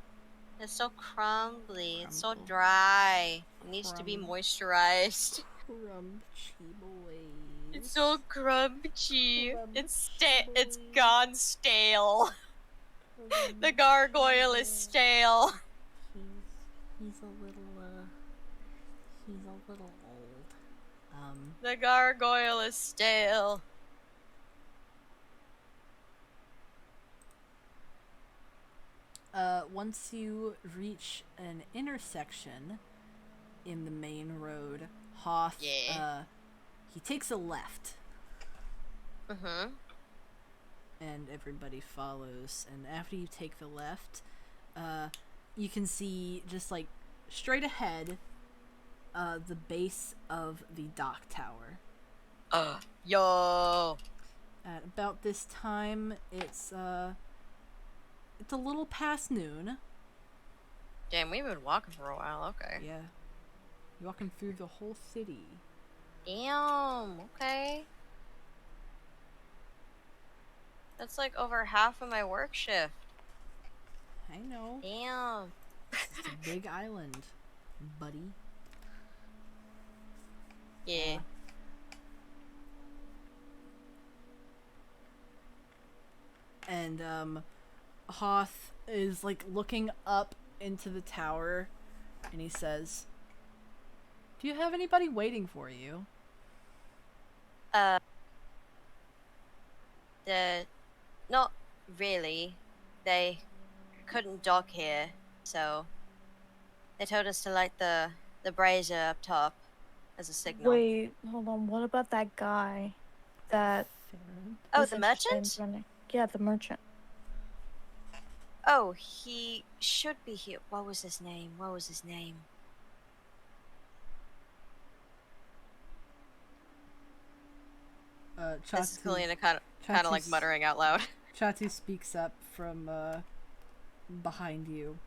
It's so crumbly. It's so Crumble. dry. It needs to be Crumb. moisturized. Crunchy boys. It's so crunchy. It's Crumbly. gone stale. The gargoyle is stale. He's a little old. The gargoyle is stale. Once you reach an intersection in the main road, Hoth, Yeah. He takes a left, Mm-hmm. and everybody follows. And after you take the left, you can see just like straight ahead, the base of the dock tower. Yo. At about this time, it's a little past noon. Damn, we've been walking for a while. Okay. Yeah, you're walking through the whole city. Damn. Okay. That's like over half of my work shift. I know. Damn. It's a big island, buddy. Yeah. And Hoth is like looking up into the tower, and he says, "Do you have anybody waiting for you?" Not really. They couldn't dock here, so they told us to light the brazier up top as a signal. Wait, hold on. What about that guy? That Oh, was the interested in merchant? running- Yeah, the merchant. Oh, he should be here. What was his name? This is Kalina kind of like muttering out loud. Chatu speaks up from behind you,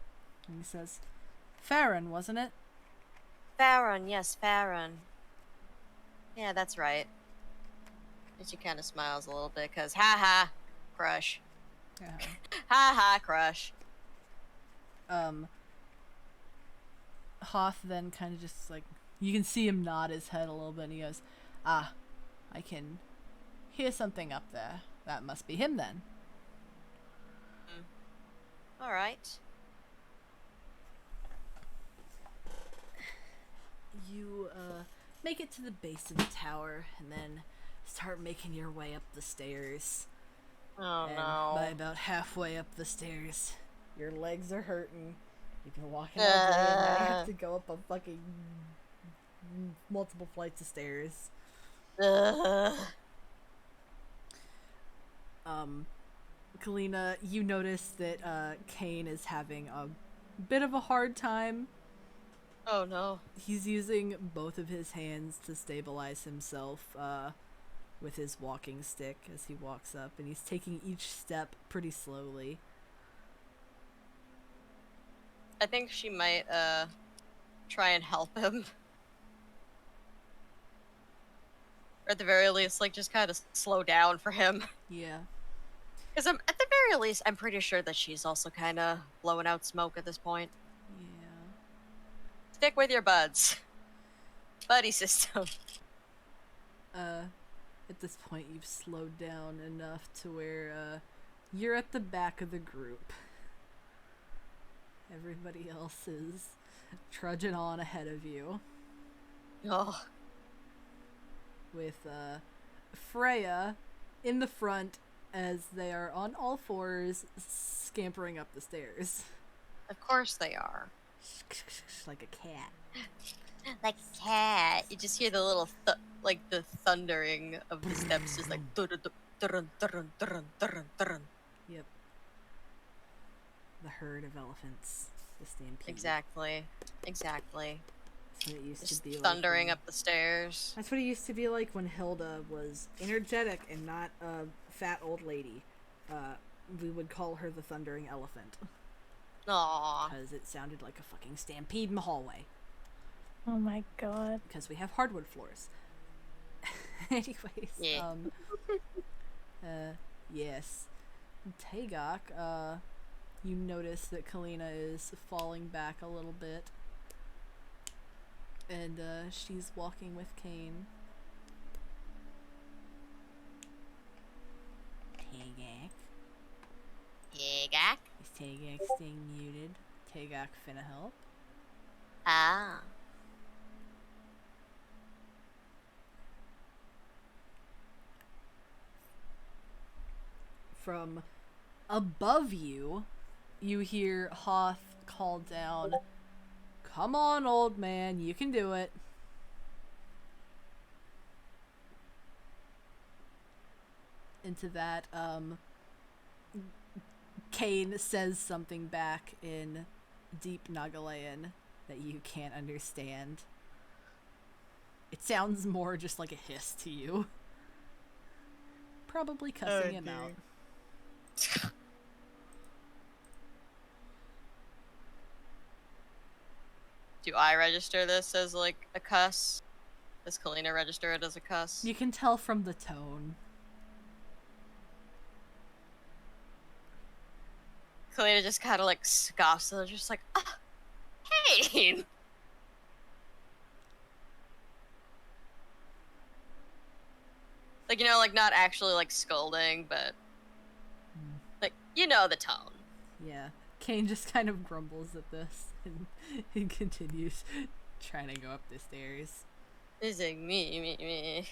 and he says, "Farron, wasn't it?" Farron, yes, Farron. Yeah, that's right. And she kind of smiles a little bit, because haha, crush. Haha, crush. Hoth then kind of just like, you can see him nod his head a little bit, and he goes, "Ah, I can hear something up there. That must be him then." Alright. You make it to the base of the tower, and then start making your way up the stairs. Oh And no. by about halfway up the stairs, your legs are hurting. You've been walking all day, and now you have to go up a fucking multiple flights of stairs. Kalina, you notice that Kane is having a bit of a hard time. Oh no. He's using both of his hands to stabilize himself with his walking stick as he walks up, and he's taking each step pretty slowly. I think she might try and help him. Or at the very least, like, just kind of slow down for him. Yeah. Because at the very least, I'm pretty sure that she's also kind of blowing out smoke at this point. Yeah. Stick with your buds. Buddy system. At this point, you've slowed down enough to where you're at the back of the group. Everybody else is trudging on ahead of you, Oh. with Freya in the front as they are on all fours scampering up the stairs. Of course they are. Like a cat. Like a cat. You just hear the little like the thundering of the steps, just like dun dun dun dun dun dun. Yep. The herd of elephants. The stampede. Exactly. Exactly. That's what it used Just to be thundering like up the stairs. That's what it used to be like when Hilda was energetic and not a fat old lady. We would call her the thundering elephant. Aww. Because it sounded like a fucking stampede in the hallway. Oh my god. Because we have hardwood floors. Anyways, Yeah. yes. Tagok, you notice that Kalina is falling back a little bit. And, she's walking with Kane. Tagok. Yegak. Is Tagok staying muted? Tagok finna help? Ah. From above you, you hear Hoth call down, "Come on, old man, you can do it." Into that, Kane says something back in deep Nagalayan that you can't understand. It sounds more just like a hiss to you. Probably cussing him out. Do I register this as like a cuss? Does Kalina register it as a cuss? You can tell from the tone. Kalina just kind of like scoffs and just like, ah, hey! Like, you know, like not actually like scolding, but like, you know the tone. Yeah. Kane just kind of grumbles at this and continues trying to go up the stairs. It's like me.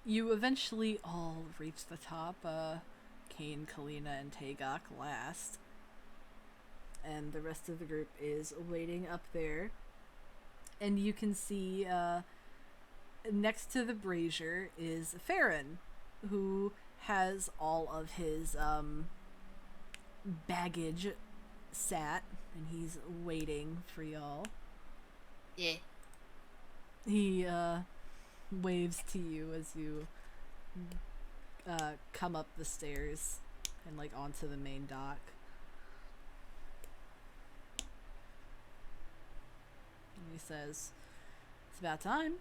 You eventually all reach the top, Kane, Kalina, and Tagok last. And the rest of the group is waiting up there. And you can see, next to the brazier is Farron, who has all of his, baggage sat, and he's waiting for y'all. Yeah. He, waves to you as you, come up the stairs and, like, onto the main dock. And he says, "It's about time."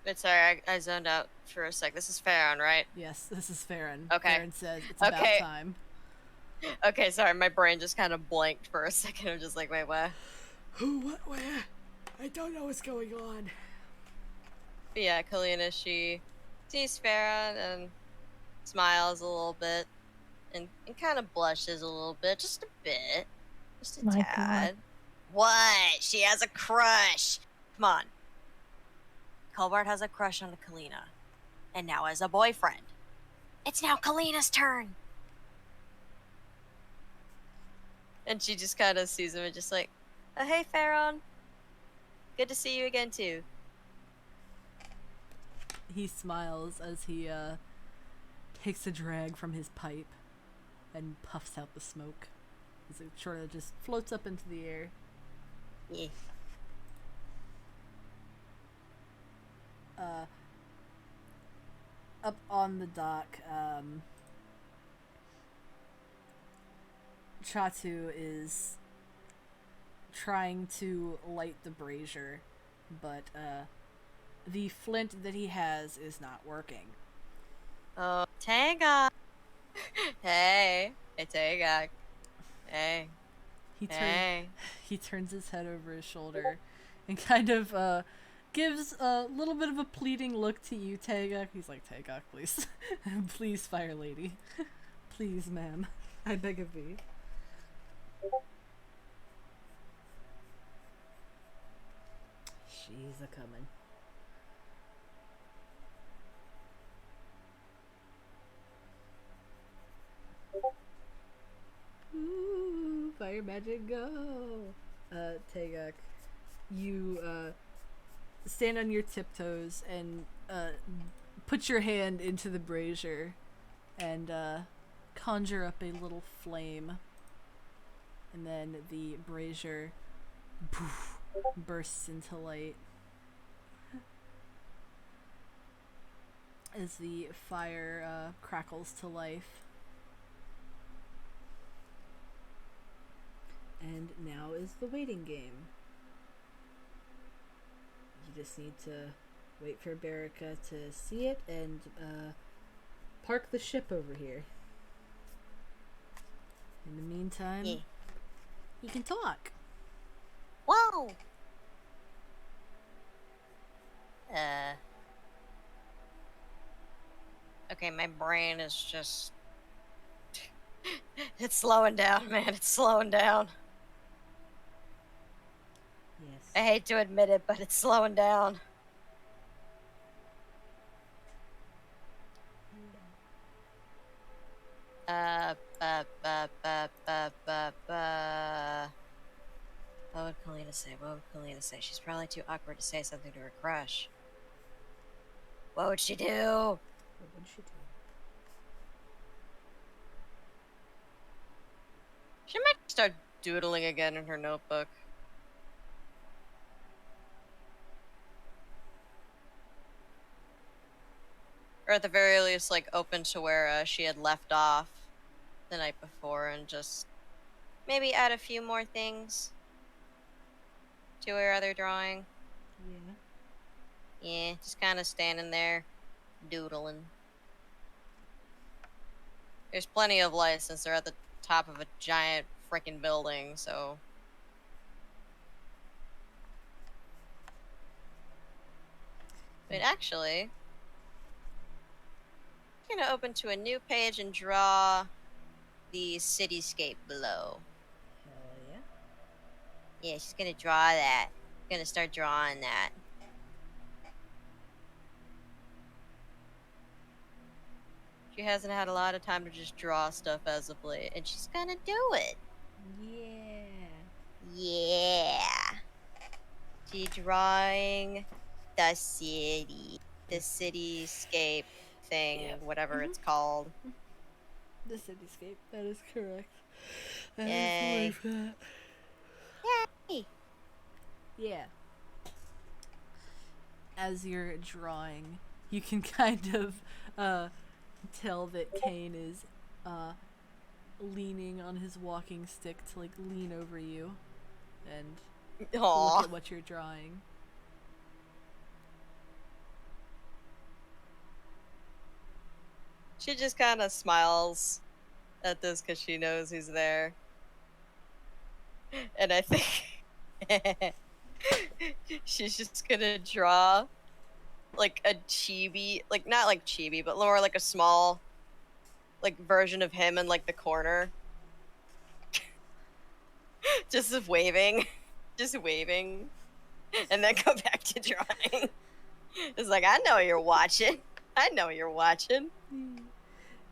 But sorry, I zoned out for a sec. This is Farron, right? Yes, this is Farron. Okay. Farron says, "It's about Okay. time." Okay, sorry, my brain just kind of blanked for a second. I'm just like, wait, what? Who, what, where? I don't know what's going on. But yeah, Kalina, she sees Farron and smiles a little bit and kind of blushes a little bit. Just a bit. Just a My tad. What? She has a crush. Come on. Colbert has a crush on Kalina. And now has a boyfriend. It's now Kalina's turn. And she just kind of sees him and just like, oh, hey, Farron. Good to see you again, too. He smiles as he, takes a drag from his pipe and puffs out the smoke. As it sort of just floats up into the air. Yeah. Up on the dock, Chatu is trying to light the brazier, but the flint that he has is not working. Oh, Tagok. Hey. Hey, Tagok. Hey. Hey. He turns his head over his shoulder and kind of gives a little bit of a pleading look to you, Tagok. He's like, "Tagok, please. Please, Fire Lady. Please, ma'am. I beg of thee." She's a coming. fire magic, go! Tagak, you stand on your tiptoes and put your hand into the brazier and conjure up a little flame. And then the brazier poof, bursts into light as the fire crackles to life. And now is the waiting game. You just need to wait for Baraka to see it and park the ship over here. In the meantime, Yeah. you can talk. Whoa! Okay, my brain is just... It's slowing down, man. It's slowing down. I Yes. hate to admit it, but it's slowing down. What would Kalina say? What would Kalina say? She's probably too awkward to say something to her crush. What would she do? What would she do? She might start doodling again in her notebook. Or at the very least, like, open to where she had left off the night before and just maybe add a few more things to her other drawing. Yeah. Yeah, just kind of standing there, doodling. There's plenty of light since they're at the top of a giant freaking building, so... But actually... I'm gonna open to a new page and draw the cityscape below. Hell yeah. Yeah, she's gonna draw that. Gonna start drawing that. She hasn't had a lot of time to just draw stuff as of late, and she's gonna do it. Yeah. Yeah. She's drawing the city. The cityscape thing, Yep. whatever it's called. The cityscape. That is correct. Yay. Yay. Yeah. As you're drawing, you can kind of tell that Kane is leaning on his walking stick to like lean over you and look Aww. at what you're drawing. She just kind of smiles at this because she knows he's there. And I think she's just gonna draw like a chibi, like not like chibi, but more like a small like version of him in like the corner. Just of waving. Just waving. And then go back to drawing. It's like, I know you're watching. I know you're watching.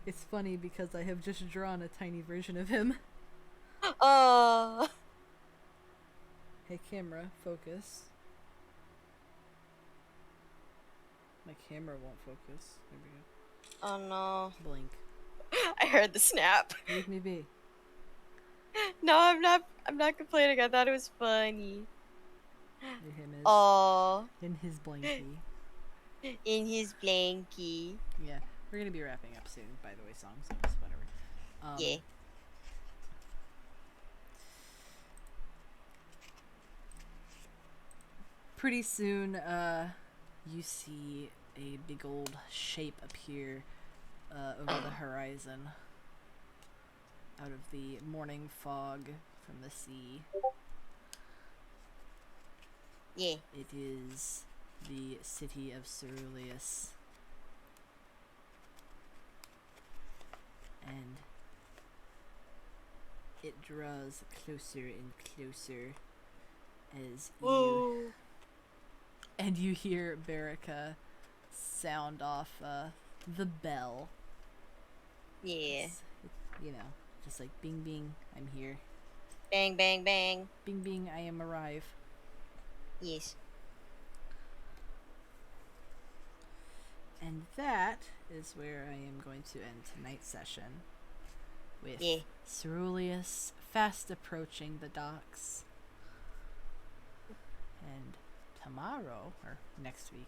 It's funny because I have just drawn a tiny version of him. Oh. Hey camera, focus. My camera won't focus. There we go. Oh no. Blink. I heard the snap. Leave me be. No, I'm not complaining. I thought it was funny. Him is Oh, in his blankie. in his blankie. Yeah, we're gonna be wrapping up soon. By the way, songs, so whatever. Yeah. Pretty soon, you see a big old shape appear over the horizon, out of the morning fog from the sea. Yeah. It is the city of Ceruleus. And it draws closer and closer as you Whoa. and you hear Baraka sound off the bell. Yeah. It's, you know, just like bing bing, I'm here. Bang, bang, bang. Bing bing, I am arrive. Yes. And that is where I am going to end tonight's session. With Yeah. Ceruleus fast approaching the docks. And tomorrow, or next week.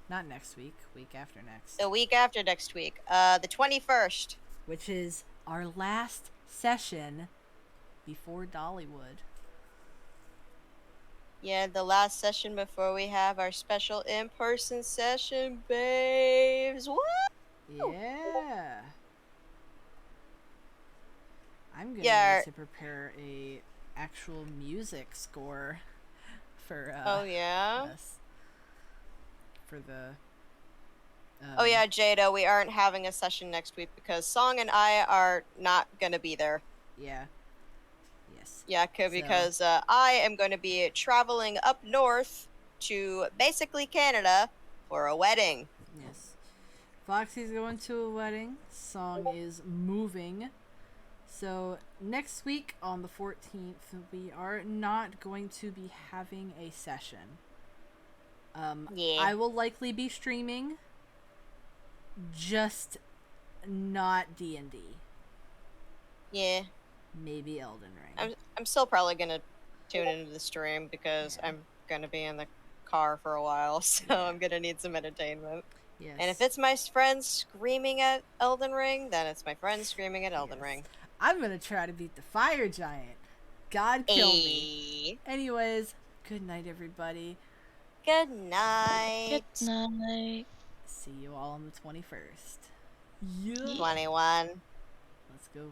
Not next week, week after next. The week after next week. The 21st. Which is our last session before Dollywood. Yeah, the last session before we have our special in-person session, babes. Woo! Yeah. I'm gonna Yeah. need to prepare a actual music score for Oh, yeah? us. For the Oh, yeah, Jada, we aren't having a session next week because Song and I are not gonna be there. Yeah. Yes. Yeah, So- because I am going to be traveling up north to basically Canada for a wedding. Yes. Foxy's going to a wedding. Song is moving. So next week on the 14th, we are not going to be having a session. Yeah. I will likely be streaming, just not D&D. Yeah. Maybe Elden Ring. I'm still probably going to tune into the stream because Yeah. I'm going to be in the car for a while, so Yeah. I'm going to need some entertainment. Yes. And if it's my friends screaming at Elden Ring, then it's my friends screaming at Elden Yes. Ring. I'm gonna try to beat the fire giant. God kill me. Ayy. Anyways, good night, everybody. Good night. Good night. See you all on the 21st. Yeah. 21. Let's go.